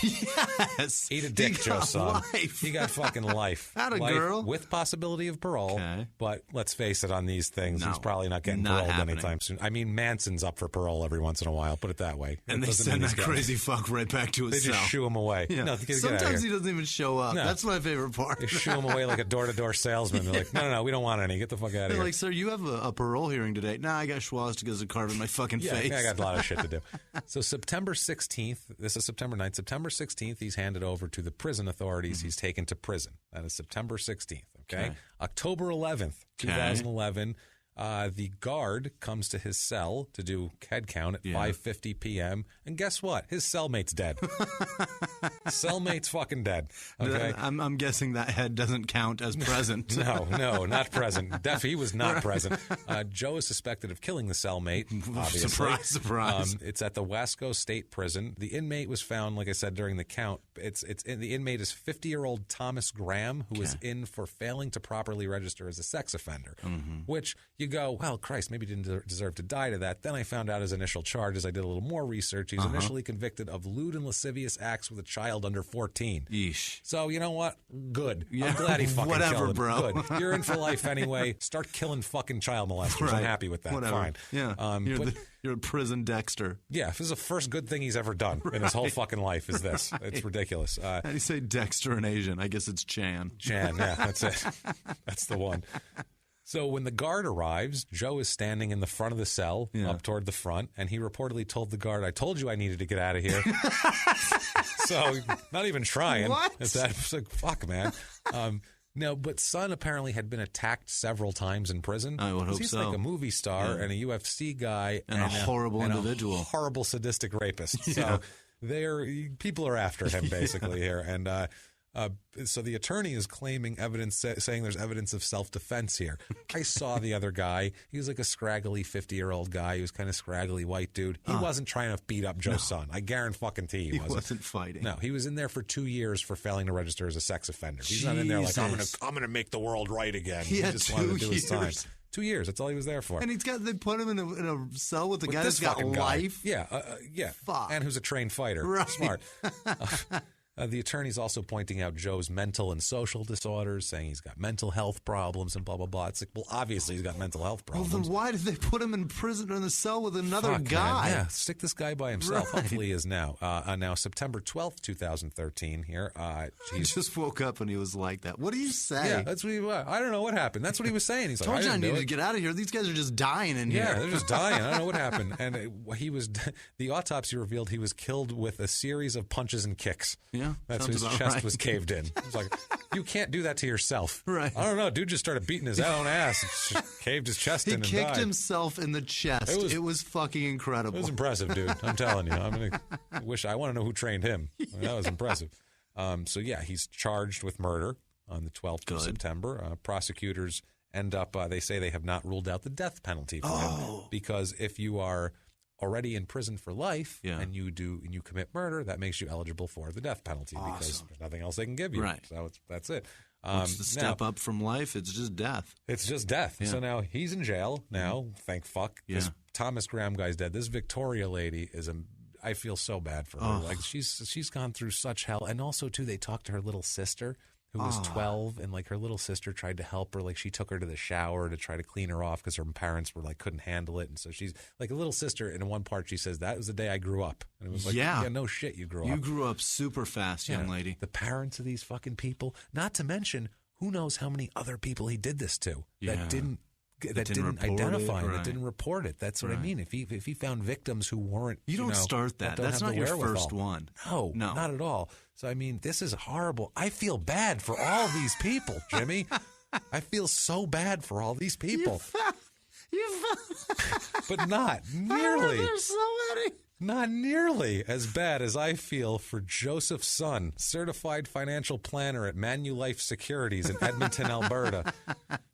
Yes. Eat a dick, Joe, son. He got fucking life. Had a life girl. with possibility of parole. Okay. But let's face it, on these things, he's probably not getting paroled anytime soon. I mean, Manson's up for parole every once in a while. Put it that way. And they send that crazy fuck right back to his cell. They just shoo him away. Yeah. No, get Sometimes out of he here. doesn't even show up. No. That's my favorite part. They shoo him away like a door-to-door salesman. They're like, no, we don't want any. Get the fuck out of They're here. like, sir, you have a parole hearing today. Nah, I got swastikas carved in my fucking face. Yeah, I got a lot of shit to do. So September 16th, this is September 9th. September 16th, he's handed over to the prison authorities. He's taken to prison. That is September 16th, okay? October 11th, 2011, the guard comes to his cell to do head count at 5:50 p.m. And guess what? His cellmate's dead. Cellmate's fucking dead. Okay, I'm guessing that head doesn't count as present. No, not present. He was not present. Joe is suspected of killing the cellmate. Obviously, surprise. It's at the Wasco State Prison. The inmate was found, like I said, during the count. The inmate is 50-year-old Thomas Graham, who was in for failing to properly register as a sex offender, which you go, well, Christ, maybe he didn't deserve to die to that. Then I found out his initial charges. I did a little more research. He was initially convicted of lewd and lascivious acts with a child under 14. Yeesh. So, you know what? Good. Yeah, I'm glad he fucking whatever, killed him. bro. Good. You're in for life anyway. Start killing fucking child molesters. I'm happy with that. Whatever. Fine. Yeah. You're a prison Dexter. Yeah, this is the first good thing he's ever done in his whole fucking life is this. It's ridiculous. How do you say Dexter in Asian? I guess it's Chan. Chan, yeah, that's it. That's the one. So when the guard arrives, Joe is standing in the front of the cell, up toward the front, and he reportedly told the guard, I told you I needed to get out of here. So not even trying. What? It's like, fuck, man. No, but Son apparently had been attacked several times in prison. I would hope he's so. Like a movie star and a UFC guy. And a horrible individual. A horrible sadistic rapist. So people are after him basically here. And so the attorney is claiming evidence, saying there's evidence of self-defense here. I saw the other guy. He was like a scraggly 50-year-old guy. He was kind of scraggly white dude. He wasn't trying to beat up Joe's son. I guarantee he wasn't fighting. No, he was in there for 2 years for failing to register as a sex offender. He's not in there like, I'm gonna make the world right again. He just wanted to do his time. 2 years. That's all he was there for. And they put him in a cell with a guy that's got life. Yeah, yeah. Fuck. And who's a trained fighter. Right. Smart. The attorney's also pointing out Joe's mental and social disorders, saying he's got mental health problems and blah, blah, blah. It's like, well, obviously he's got mental health problems. Well, then why did they put him in prison or in the cell with another guy? Man. Yeah, stick this guy by himself. Right. Hopefully he is now. Now, September 12th, 2013 here. He just woke up and he was like that. What do you say? Yeah, that's what he was. I don't know what happened. That's what he was saying. He's like, told you I needed to get out of here. These guys are just dying in here. Yeah, they're just dying. I don't know what happened. And the autopsy revealed he was killed with a series of punches and kicks. Yeah, that's his chest was caved in. It's like, you can't do that to yourself. Right. I don't know. Dude just started beating his own ass, caved his chest in and died. He kicked himself in the chest. It was fucking incredible. It was impressive, dude. I'm telling you. I want to know who trained him. That was impressive. So yeah, he's charged with murder on the 12th of September. Prosecutors end up, they say they have not ruled out the death penalty for him. Because if you are already in prison for life and you commit murder, that makes you eligible for the death penalty because there's nothing else they can give you. Right. So that's it. It's the step up from life. It's just death. It's just death. Yeah. So now he's in jail now. Thank fuck. Yeah. This Thomas Graham guy's dead. This Victoria lady I feel so bad for her. Like she's gone through such hell. And also too, they talked to her little sister who was 12, and like her little sister tried to help her. Like she took her to the shower to try to clean her off because her parents were like couldn't handle it. And so she's like a little sister. And in one part she says that was the day I grew up. And it was like, yeah no shit, you grew up. You grew up super fast, young lady. The parents of these fucking people. Not to mention, who knows how many other people he did this to that didn't identify him, that didn't report it. That's what I mean. If he found victims who weren't, you don't start that. That's not your first one. No, not at all. So I mean, this is horrible. I feel bad for all these people, Jimmy. I feel so bad for all these people. But not nearly. There's so many. Not nearly as bad as I feel for Joseph Son, certified financial planner at Manulife Securities in Edmonton, Alberta.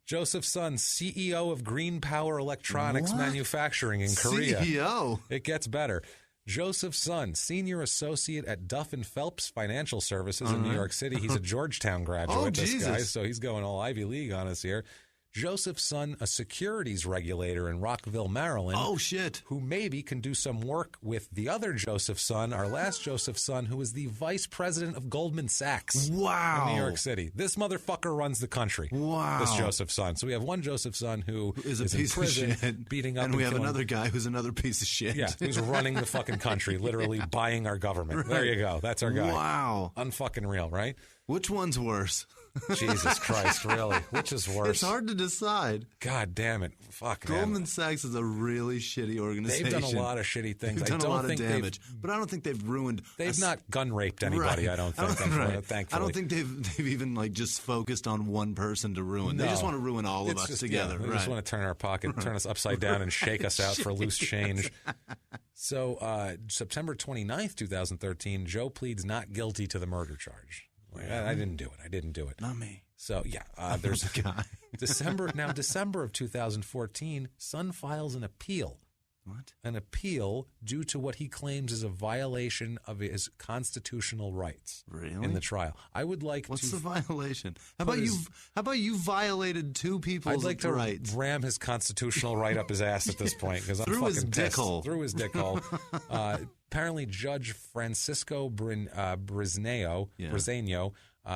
Joseph Son, CEO of Green Power Electronics Manufacturing in Korea. CEO? It gets better. Joseph Son, senior associate at Duff & Phelps Financial Services in New York City. He's a Georgetown graduate, this guy, so he's going all Ivy League on us here. Joseph's son, a securities regulator in Rockville, Maryland. Oh, shit. Who maybe can do some work with the other Joseph's son, our last Joseph's son, who is the vice president of Goldman Sachs. Wow. In New York City. This motherfucker runs the country. Wow. This Joseph's son. So we have one Joseph's son who is a is piece in prison, of shit. Beating up and we have killing. another guy who's another piece of shit. Yeah, who's running the fucking country, literally buying our government. Right. There you go. That's our guy. Wow. Unfucking real, right? Which one's worse? Jesus Christ, really? Which is worse? It's hard to decide. God damn it. Fuck, Goldman Sachs is a really shitty organization. They've done a lot of shitty things. They've done a lot of damage, but I don't think they've ruined... They've not gun raped anybody, right. I don't think. Thankfully. I don't think they've even just focused on one person to ruin. No. They just want to ruin all of us together. Yeah, they just want to turn our pocket, turn us upside down and shake us out for loose change. So September 29th, 2013, Joe pleads not guilty to the murder charge. I didn't do it. Not me. So, there's a guy. December of 2014, son files an appeal. What? An appeal due to what he claims is a violation of his constitutional rights. Really? In the trial. I would like What's the violation? How about you violated two people's rights? I'd like to ram his constitutional right up his ass at this point because I'm Through fucking his pissed. dick hole. Through his dick hole. Apparently, Judge Francisco Briseño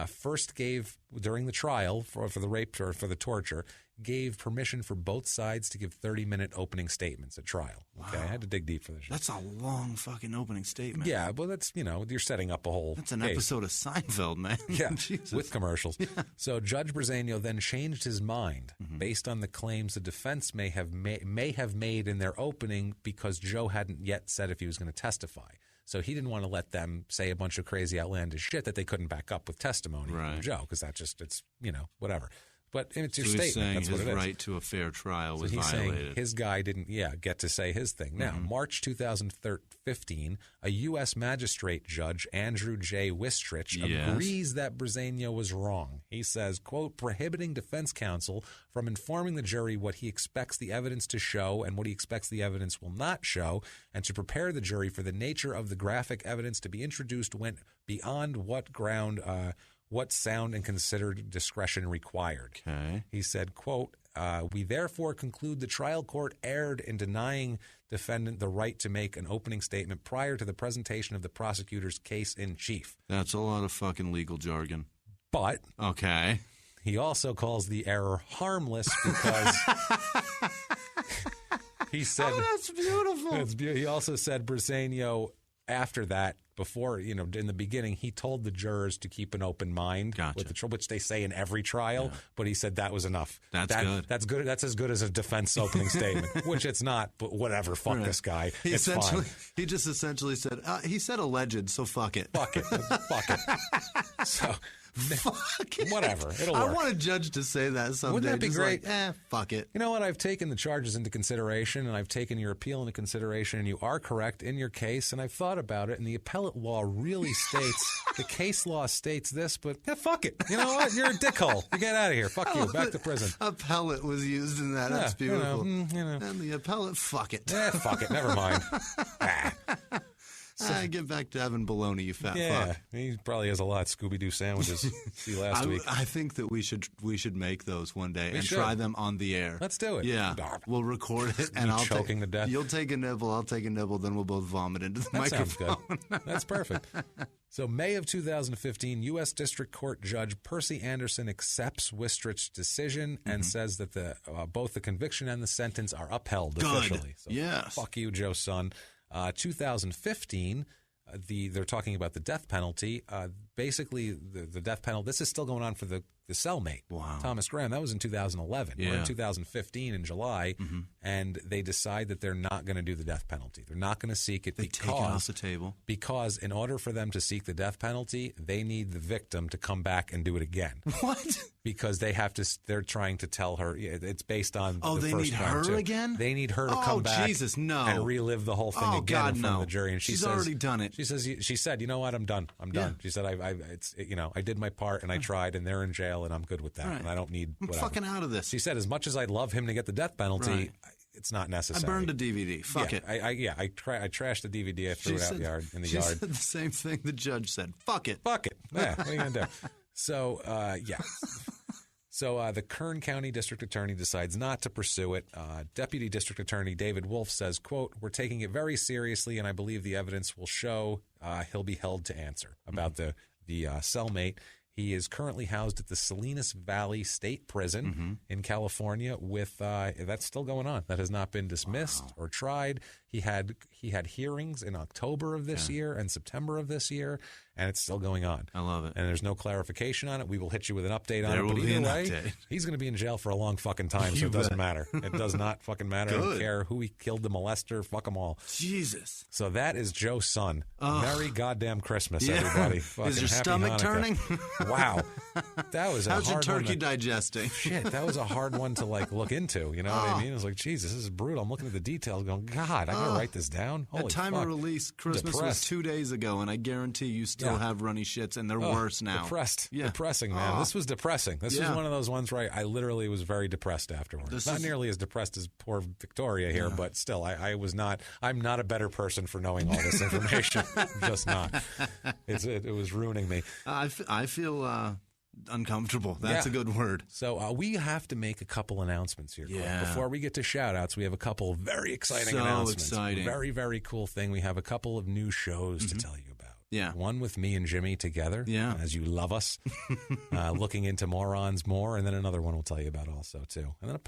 first gave, during the trial for the rape or for the torture, gave permission for both sides to give 30-minute opening statements at trial. Wow. Okay, I had to dig deep for this shit. That's a long fucking opening statement. Yeah, well, that's, you're setting up a whole That's an case. episode of Seinfeld, man. Yeah, Jesus. with commercials. Yeah. So Judge Briseño then changed his mind based on the claims the defense may have made in their opening because Joe hadn't yet said if he was going to testify. So he didn't want to let them say a bunch of crazy, outlandish shit that they couldn't back up with testimony from Joe, because it's whatever. But it's your statement. Saying that's his what it is. Right to a fair trial was he's violated. Saying his guy didn't, get to say his thing. Now, March 2015, a U.S. magistrate judge, Andrew J. Wistrich, agrees that Briseño was wrong. He says, quote, prohibiting defense counsel from informing the jury what he expects the evidence to show and what he expects the evidence will not show, and to prepare the jury for the nature of the graphic evidence to be introduced went beyond what sound and considered discretion required. Okay. He said, quote, we therefore conclude the trial court erred in denying defendant the right to make an opening statement prior to the presentation of the prosecutor's case in chief. That's a lot of fucking legal jargon. But okay, he also calls the error harmless because he said, that's beautiful. He also said Briseño, after that, before, in the beginning, he told the jurors to keep an open mind, which they say in every trial, but he said that was enough. That's good. That's good. That's as good as a defense opening statement, which it's not, but whatever. Fuck this guy. It's fine. He just essentially said, he said alleged, so fuck it. Fuck it. Fuck it. So... Fuck it. Whatever. It'll work. I want a judge to say that someday. Wouldn't that be great? Fuck it. You know what? I've taken the charges into consideration, and I've taken your appeal into consideration, and you are correct in your case, and I've thought about it, and the appellate law really states, the case law states this, but fuck it. You know what? You're a dickhole. You get out of here. Fuck you. Back to prison. Appellate was used in that. That's beautiful. And the appellate, fuck it. Fuck it. Never mind. Get back to Evan Bologna, you fat fuck. He probably has a lot of Scooby-Doo sandwiches. See last week. I think that we should make those one day and try them on the air. Let's do it. Yeah, we'll record it, and I'll choking to death. You'll take a nibble, I'll take a nibble, then we'll both vomit into the microphone. Sounds good. That's perfect. So May of 2015, U.S. District Court Judge Percy Anderson accepts Wistrich's decision and says that both the conviction and the sentence are upheld officially. So yes. Fuck you, Joe Son. 2015, they're talking about the death penalty. Basically, the death penalty, this is still going on for the cellmate, Thomas Graham. That was in 2011. We're in 2015 in July, and they decide that they're not going to do the death penalty. They're not going to seek it. They take it off the table. Because in order for them to seek the death penalty, they need the victim to come back and do it again. What? Because they're trying to tell her, it's based on the they first need crime her too. again? They need her to come back Jesus, no. and relive the whole thing again God, in front of the jury. And she's already done it. She said, you know what, I'm done. She said, I did my part and I tried, and they're in jail, and I'm good with that. And I don't need whatever. I'm fucking out of this. She said, as much as I'd love him to get the death penalty, it's not necessary. I burned a DVD. Fuck it. I trashed the DVD. I threw it out in the yard. She said the same thing the judge said. Fuck it. Fuck it. Yeah, what are you going to do? So, So the Kern County District Attorney decides not to pursue it. Deputy District Attorney David Wolf says, quote, "We're taking it very seriously, and I believe the evidence will show he'll be held to answer about the cellmate." He is currently housed at the Salinas Valley State Prison in California with that's still going on. That has not been dismissed or tried. He had hearings in October of this year and September of this year, and it's still going on. I love it. And there's no clarification on it. We will hit you with an update on there it. But will be either an way, update. he's going to be in jail for a long fucking time, so it doesn't matter. It does not fucking matter. I don't care who he killed, the molester, fuck them all. Jesus. So that is Joe's son. Merry goddamn Christmas, everybody. Fucking is your happy stomach Hanukkah. turning? Wow. That was a How's your hard turkey one digesting? Shit, that was a hard one to look into. You know what I mean? It was like, Jesus, this is brutal. I'm looking at the details going, God, I got to write this down. Holy At time fuck. of release, Christmas was 2 days ago, and I guarantee you still have runny shits, and they're worse now. Depressing, man. This was depressing. This was one of those ones where I literally was very depressed afterwards. Not nearly as depressed as poor Victoria here, but still, I was not. I'm not a better person for knowing all this information. I'm just not. It was ruining me. I feel uncomfortable. That's a good word. So we have to make a couple announcements here. Yeah. Before we get to shout-outs, we have a couple of very exciting announcements. Exciting. Very, very cool thing. We have a couple of new shows to tell you about. Yeah. One with me and Jimmie together, as you love us, looking into morons more, and then another one we'll tell you about also, too. And then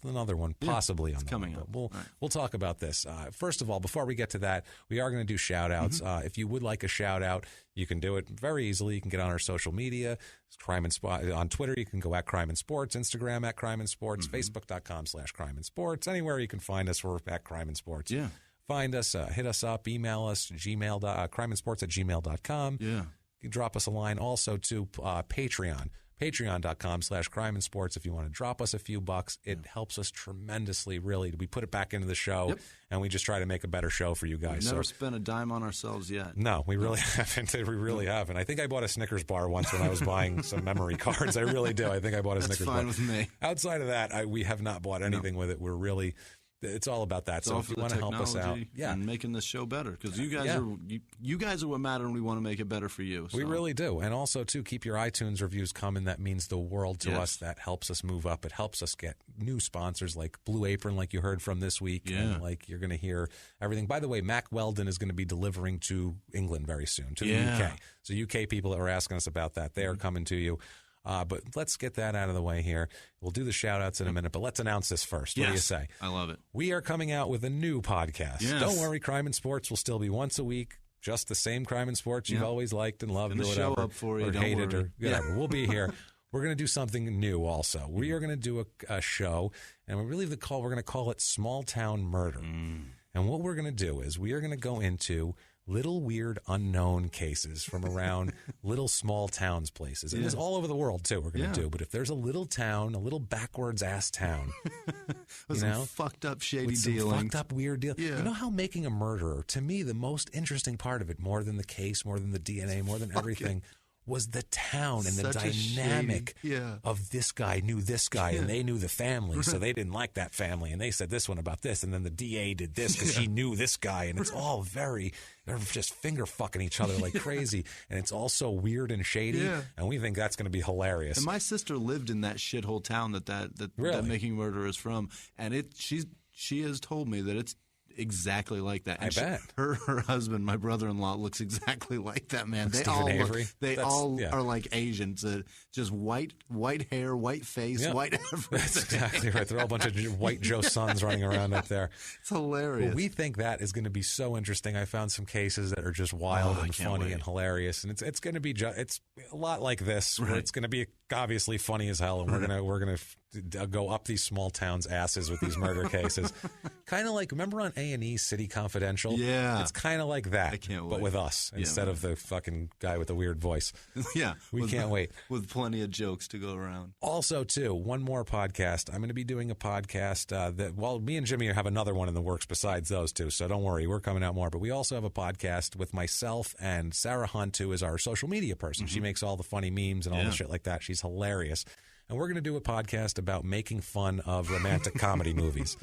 another one, possibly on coming up. We'll talk about this. First of all, before we get to that, we are going to do shout-outs. If you would like a shout-out, you can do it very easily. You can get on our social media. Crime and Sport on Twitter. You can go at Crime and Sports, Instagram at Crime and Sports, Facebook.com/Crime and Sports. Anywhere you can find us, we're at Crime and Sports. Yeah. Find us, hit us up, email us, crimeandsports@gmail.com. Yeah. You can drop us a line also to Patreon. Patreon.com/Crime and Sports. If you want to drop us a few bucks, it helps us tremendously, really. We put it back into the show, and we just try to make a better show for you guys. We've never spent a dime on ourselves yet. No, we really haven't. We really haven't. I think I bought a Snickers bar once when I was buying some memory cards. I really do. I think I bought a Snickers bar. That's fine with me. Outside of that, we have not bought anything with it. We're really... It's all about that. So if you want to help us out, and making this show better, because you guys are you guys are what matter, and we want to make it better for you. So. We really do, and also too, keep your iTunes reviews coming. That means the world to us. That helps us move up. It helps us get new sponsors like Blue Apron, like you heard from this week, and like you're going to hear everything. By the way, Mac Weldon is going to be delivering to England very soon, to the UK. So UK people that were asking us about that, they are coming to you. But let's get that out of the way here. We'll do the shout-outs in a minute, but let's announce this first. What do you say? I love it. We are coming out with a new podcast. Yes. Don't worry, Crime and Sports will still be once a week, just the same Crime and Sports you've always liked and loved or whatever. Show up for you, or don't hated worry. or whatever. We'll be here. We're going to do something new also. We are going to do a show, and we're going to call it Small Town Murder. And what we're going to do is we are going to go into little weird unknown cases from around little small towns places. And it's all over the world, too, we're going to do. But if there's a little town, a little backwards-ass town, with some fucked up, shady dealings. Fucked up, weird deal. Yeah. You know how making a murderer, to me, the most interesting part of it, more than the case, more than the DNA, more than everything, was the town and the dynamic of this guy knew this guy and they knew the family, so they didn't like that family and they said this one about this, and then the DA did this because she knew this guy, and it's all they're just finger fucking each other like crazy, and it's all so weird and shady, and we think that's going to be hilarious. And my sister lived in that shithole town that Making Murder is from, and she has told me that it's exactly like that. And I bet. Her husband, my brother-in-law, looks exactly like that, man. They Stephen all Avery? are like Asians. Just white hair, white face, white everything. That's exactly right. They're all a bunch of white Joe Sons running around up there. It's hilarious. Well, we think that is going to be so interesting. I found some cases that are just wild and funny and hilarious, and it's going to be it's a lot like this. Where it's going to be obviously funny as hell, and we're gonna go up these small towns' asses with these murder cases. Kind of like, remember on A&E City Confidential? Yeah. It's kind of like that, I can't wait. but with us instead of the fucking guy with the weird voice. Yeah. We can't wait. With plenty of jokes to go around. Also, too, one more podcast. I'm going to be doing a podcast me and Jimmie have another one in the works besides those two, so don't worry. We're coming out more. But we also have a podcast with myself and Sarah Hunt, who is our social media person. She makes all the funny memes and all the shit like that. She's hilarious. And we're going to do a podcast about making fun of romantic comedy movies.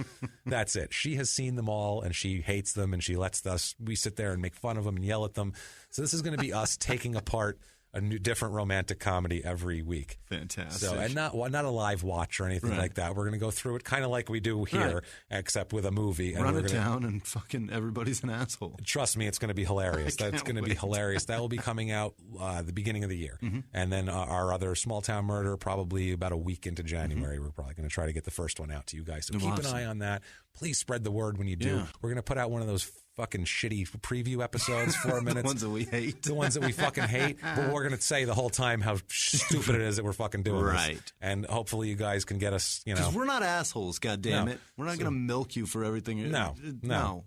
That's it. She has seen them all, and she hates them, and she lets us, we sit there and make fun of them and yell at them. So this is going to be us taking apart a new, different romantic comedy every week. Fantastic. So, and not a live watch or anything like that. We're going to go through it kind of like we do here, except with a movie. And Run it down and fucking everybody's an asshole. Trust me, it's going to be hilarious. That's going to be hilarious. That will be coming out the beginning of the year. And then our other Small Town Murder probably about a week into January. We're probably going to try to get the first one out to you guys. So keep an eye on that. Please spread the word when you do. We're going to put out one of those fucking shitty preview episodes, 4 minutes. The ones that we hate. The ones that we fucking hate. But we're going to say the whole time how stupid it is that we're fucking doing this. And hopefully you guys can get us, you know. Because we're not assholes, goddammit. We're not going to milk you for everything. No.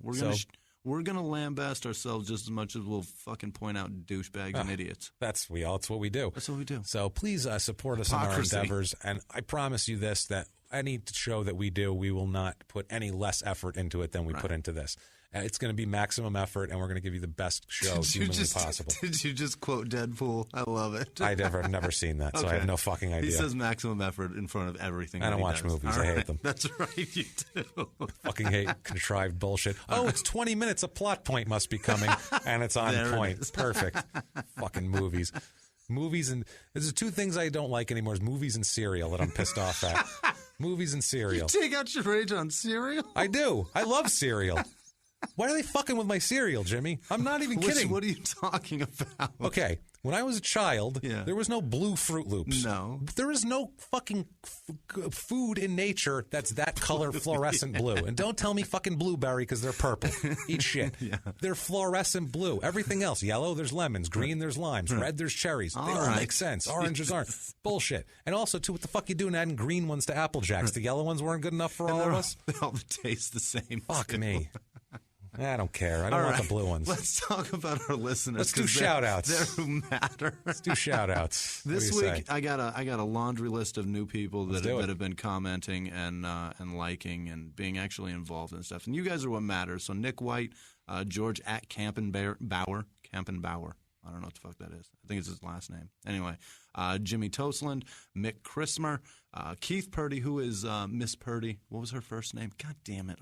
We're going to lambast ourselves just as much as we'll fucking point out douchebags and idiots. That's what we do. That's what we do. So please support us in our endeavors. And I promise you this, that any show that we do, we will not put any less effort into it than we put into this. It's going to be maximum effort, and we're going to give you the best show humanly possible. Did you just quote Deadpool? I love it. I've never seen that, so I have no fucking idea. He says maximum effort in front of everything. I don't watch movies. I hate them. That's right, you do. Fucking hate contrived bullshit. Oh, it's 20 minutes. A plot point must be coming, and it's on point. Perfect. Fucking movies. Movies and there's two things I don't like anymore: is movies and cereal that I'm pissed off at. Movies and cereal. You take out your rage on cereal? I do. I love cereal. Why are they fucking with my cereal, Jimmy? I'm not even kidding. What are you talking about? Okay, when I was a child, there was no blue Fruit Loops. No. There is no fucking food in nature that's that color fluorescent blue. And don't tell me fucking blueberry because they're purple. Eat shit. They're fluorescent blue. Everything else, yellow, there's lemons. Green, there's limes. Red, there's cherries. They all make sense. Oranges aren't. Bullshit. And also, too, what the fuck you doing adding green ones to Apple Jacks? The yellow ones weren't good enough for all of us? They all taste the same. Fuck me. I don't care. I don't want the blue ones. Let's talk about our listeners. Let's do shout-outs. They're who matter. Let's do shout-outs. This week, I got a laundry list of new people that have been commenting and liking and being actually involved and stuff. And you guys are what matters. So Nick White, George at Campenbauer. I don't know what the fuck that is. I think it's his last name. Anyway, Jimmy Tosland, Mick Chrismer, Keith Purdy, who is Miss Purdy. What was her first name? God damn it!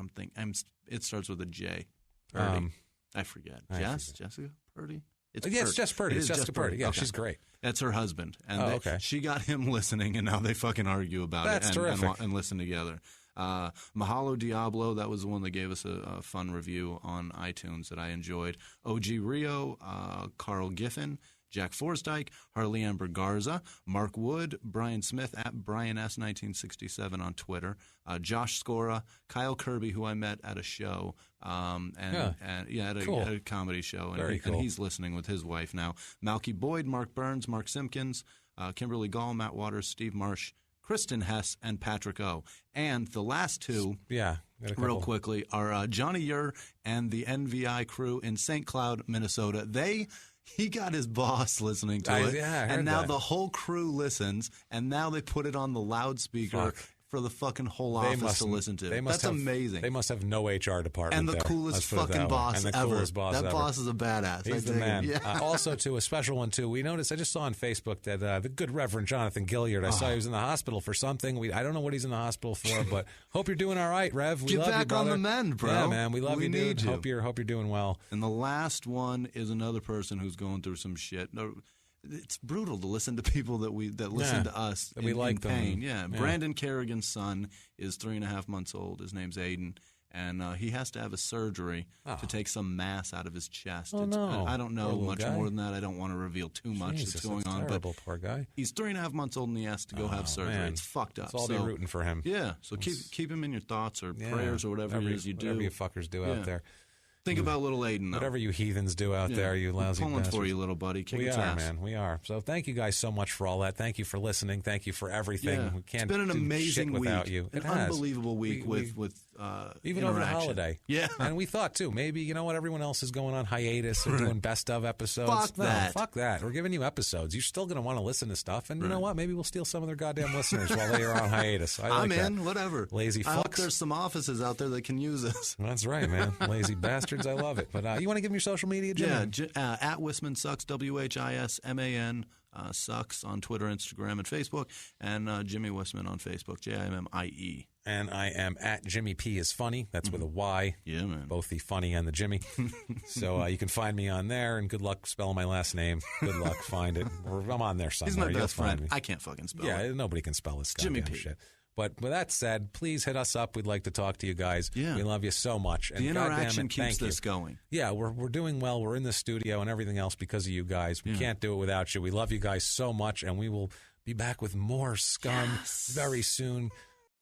It starts with a J. Purdy. I forget. Jessica Purdy? It's Jess Purdy. It's Jessica Purdy. Yeah, she's great. That's her husband. And she got him listening, and now they fucking argue about it and listen together. Mahalo Diablo, that was the one that gave us a fun review on iTunes that I enjoyed. OG Rio, Carl Giffen, Jack Forsdyke, Harley Amber Garza, Mark Wood, Brian Smith at BrianS1967 on Twitter, Josh Scora, Kyle Kirby, who I met at a show, at a comedy show, and he's listening with his wife now. Malky Boyd, Mark Burns, Mark Simpkins, Kimberly Gall, Matt Waters, Steve Marsh, Kristen Hess, and Patrick O. And the last two, real quickly, are Johnny Ure and the NVI crew in St. Cloud, Minnesota. He got his boss listening to it, and now the whole crew listens, and now they put it on the loudspeaker for the fucking whole office to listen to. That's amazing. They must have no HR department. And the coolest fucking boss ever. That boss is a badass. He's the man. Yeah. Also, too, a special one, too. We noticed, I just saw on Facebook that the good Reverend Jonathan Gilliard, I saw he was in the hospital for something. I don't know what he's in the hospital for, but hope you're doing all right, Rev. We Get love back you, brother. on the mend, bro. Yeah, man. We love you, dude. You. Hope you're doing well. And the last one is another person who's going through some shit. It's brutal to listen to people that listen to us that we like in pain. them. Yeah. Brandon Kerrigan's son is 3.5 months old. His name's Aiden, and he has to have a surgery to take some mass out of his chest. Oh, no. I don't know much more than that. I don't want to reveal too much that's going on. Terrible, but poor guy. He's 3.5 months old, and he has to go have surgery. Man. It's fucked up. So I'll be rooting for him. Yeah. So keep him in your thoughts or prayers or whatever it is you do. Whatever you fuckers do out there. Think about little Aiden, though. Whatever you heathens do out there, you lousy pulling bastards. for you, little buddy. We are, man. We are. So thank you guys so much for all that. Thank you for listening. Thank you for everything. Yeah. We can't it's been an amazing week without week. you. An unbelievable week with even over the holiday. Yeah. And we thought, too, maybe, you know what, everyone else is going on hiatus or doing best of episodes. Fuck that. We're giving you episodes. You're still going to want to listen to stuff. And you know what? Maybe we'll steal some of their goddamn listeners while they are on hiatus. I'm in. Whatever. Lazy fucks. I hope there's some offices out there that can use us. That's right, man. Lazy bastards. I love it. But you want to give me your social media, Jimmy? Yeah, at Whisman Sucks, WHISMAN. Sucks on Twitter, Instagram, and Facebook, and Jimmie Whisman on Facebook, Jimmie. And I am at Jimmie P is funny. That's with a Y. Yeah, man. Both the funny and the Jimmie. So you can find me on there, and good luck spelling my last name. Good luck, find it. I'm on there somewhere. He's my You'll best find friend. me. I can't fucking spell it. Yeah, nobody can spell this Jimmie goddamn P. shit. But with that said, please hit us up. We'd like to talk to you guys. Yeah. We love you so much. And the interaction it, keeps this going. Yeah, we're doing well. We're in the studio and everything else because of you guys. We can't do it without you. We love you guys so much, and we will be back with more scum very soon.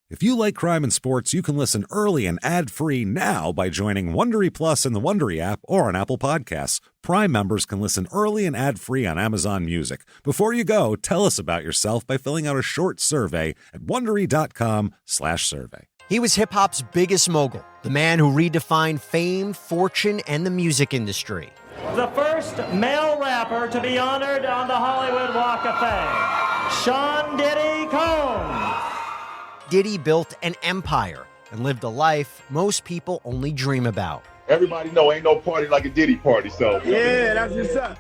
If you like crime and sports, you can listen early and ad-free now by joining Wondery Plus in the Wondery app or on Apple Podcasts. Prime members can listen early and ad-free on Amazon Music. Before you go, tell us about yourself by filling out a short survey at Wondery.com/survey. He was hip-hop's biggest mogul, the man who redefined fame, fortune, and the music industry. The first male rapper to be honored on the Hollywood Walk of Fame, Sean Diddy Combs. Diddy built an empire and lived a life most people only dream about. Everybody know ain't no party like a Diddy party, so. Yeah, that's what's up.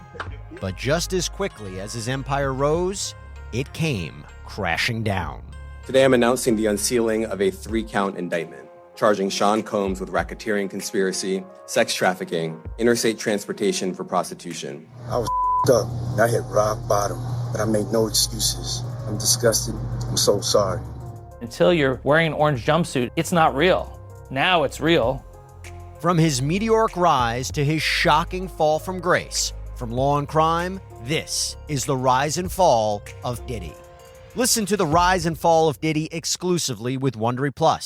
But just as quickly as his empire rose, it came crashing down. Today I'm announcing the unsealing of a 3-count indictment, charging Sean Combs with racketeering conspiracy, sex trafficking, interstate transportation for prostitution. I was up. I hit rock bottom, but I made no excuses. I'm disgusted. I'm so sorry. Until you're wearing an orange jumpsuit, it's not real. Now it's real. From his meteoric rise to his shocking fall from grace, from law and crime, this is the rise and fall of Diddy. Listen to the rise and fall of Diddy exclusively with Wondery Plus